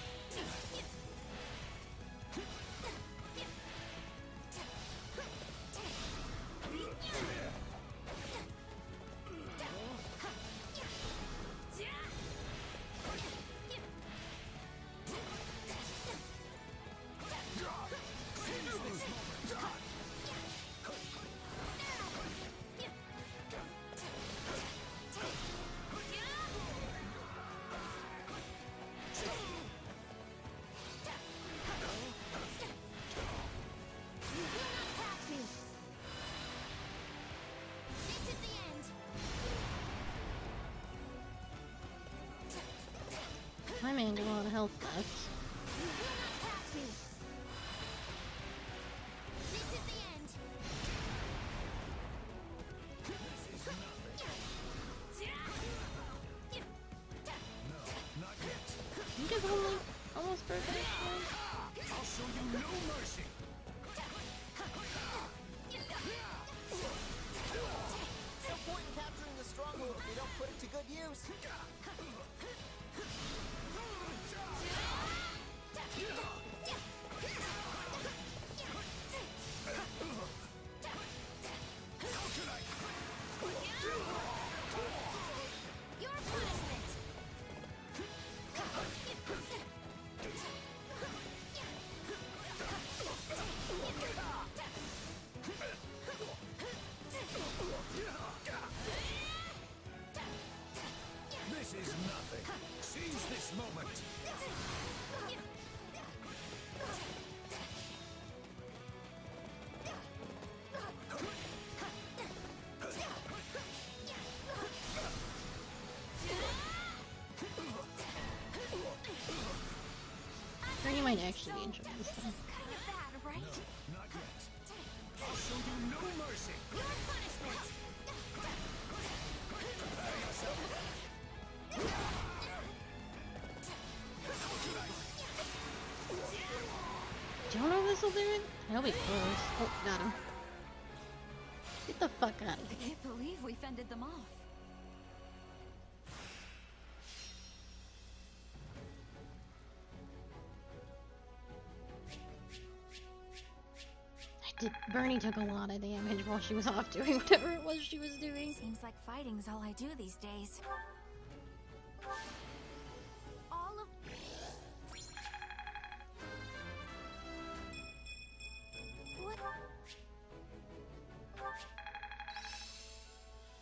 My man got a lot of health left. You guys only almost broke it. I'll show you no mercy. No point in capturing the stronghold if we don't put it to good use. Your punishment! This is nothing. Seize this moment. You might actually be enjoying this one. Kind of bad, right? Not yet. I'll show you no mercy. Your punishment! Don't know if this will do it. He'll be close. Oh, got him. Get the fuck out of I here. can't believe we fended them off. Bernie took a lot of damage while she was off doing whatever it was she was doing. Seems like fighting's all I do these days. All of... What?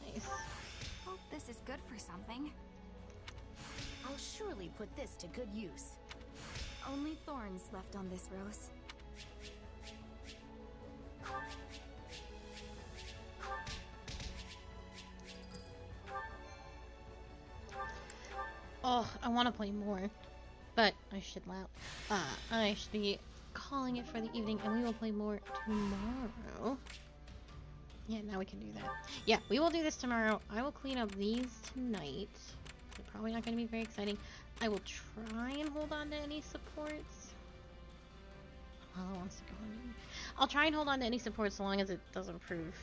Nice. Hope this is good for something. I'll surely put this to good use. Only thorns left on this rose. Oh, I want to play more, but I should I should be calling it for the evening, and we will play more tomorrow. Yeah, now we can do that. Yeah, we will do this tomorrow. I will clean up these tonight. They're probably not going to be very exciting. I will try and hold on to any supports. Lala wants to go on. I'll try and hold on to any supports so long as it doesn't prove.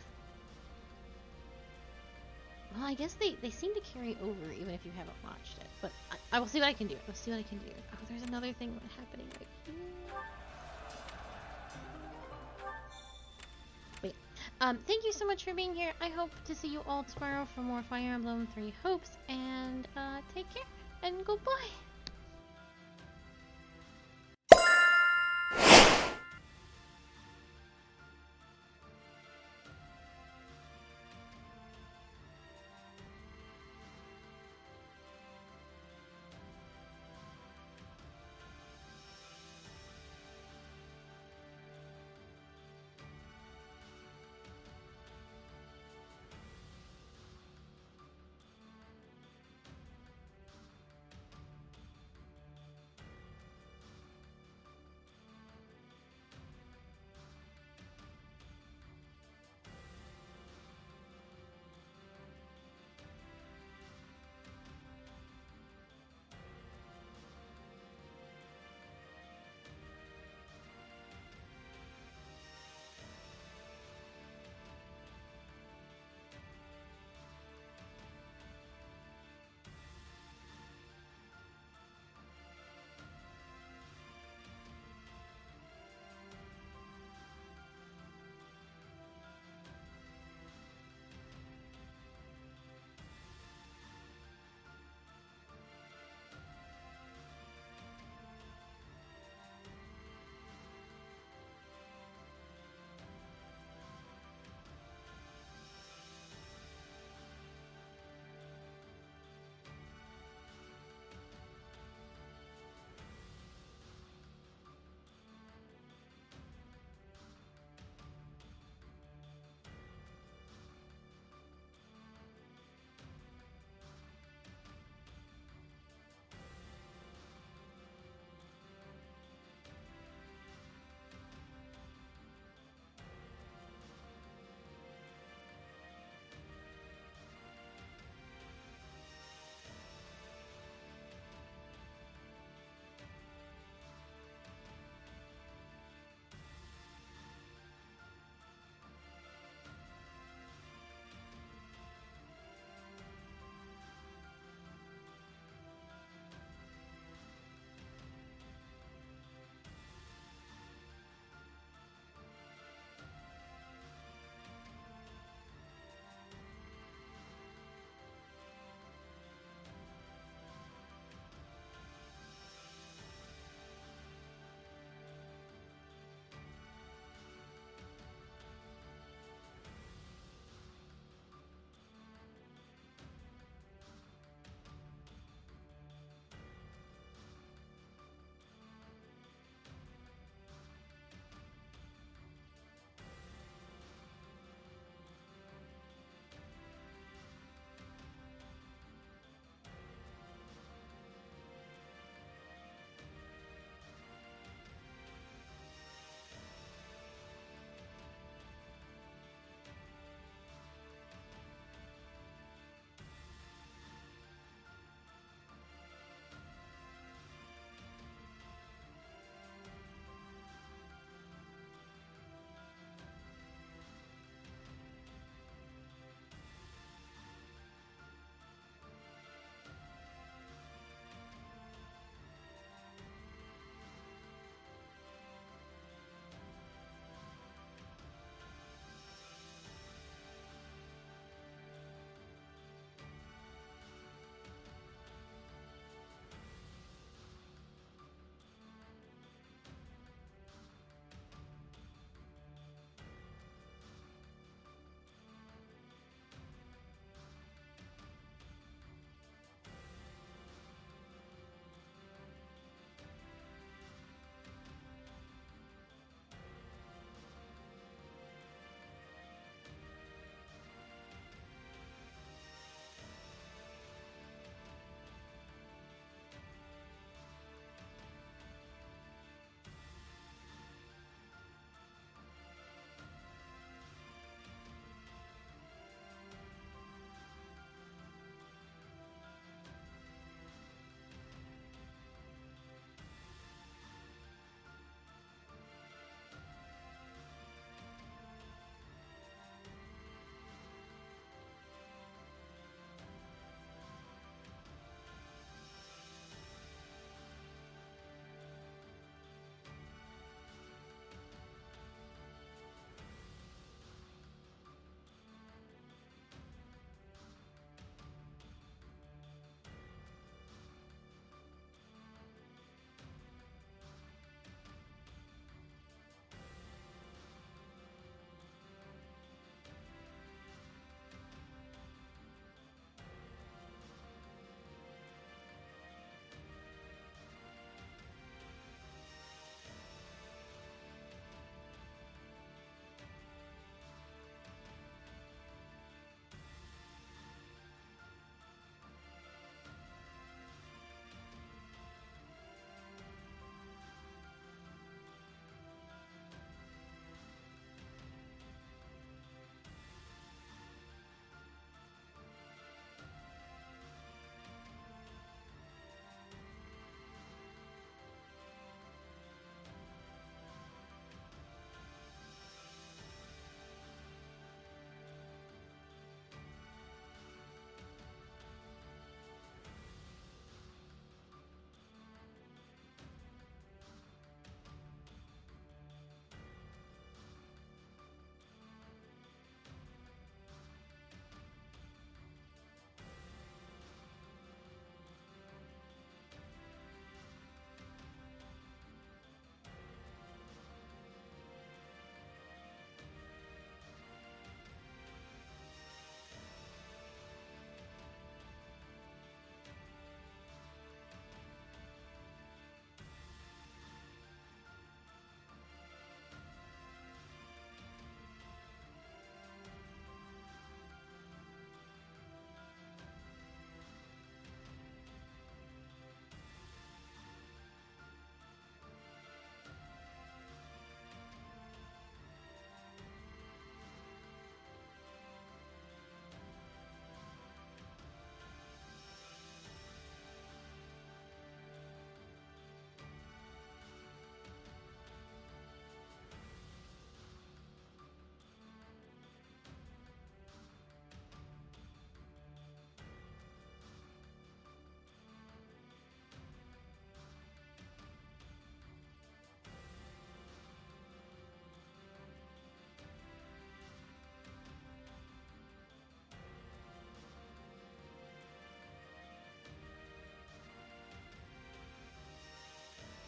Well, I guess they seem to carry over even if you haven't watched it. But I will see what I can do. I'll see what I can do. Oh, there's another thing happening right here. Wait. Thank you so much for being here. I hope to see you all tomorrow for more Fire Emblem 3 Hopes. And take care and goodbye.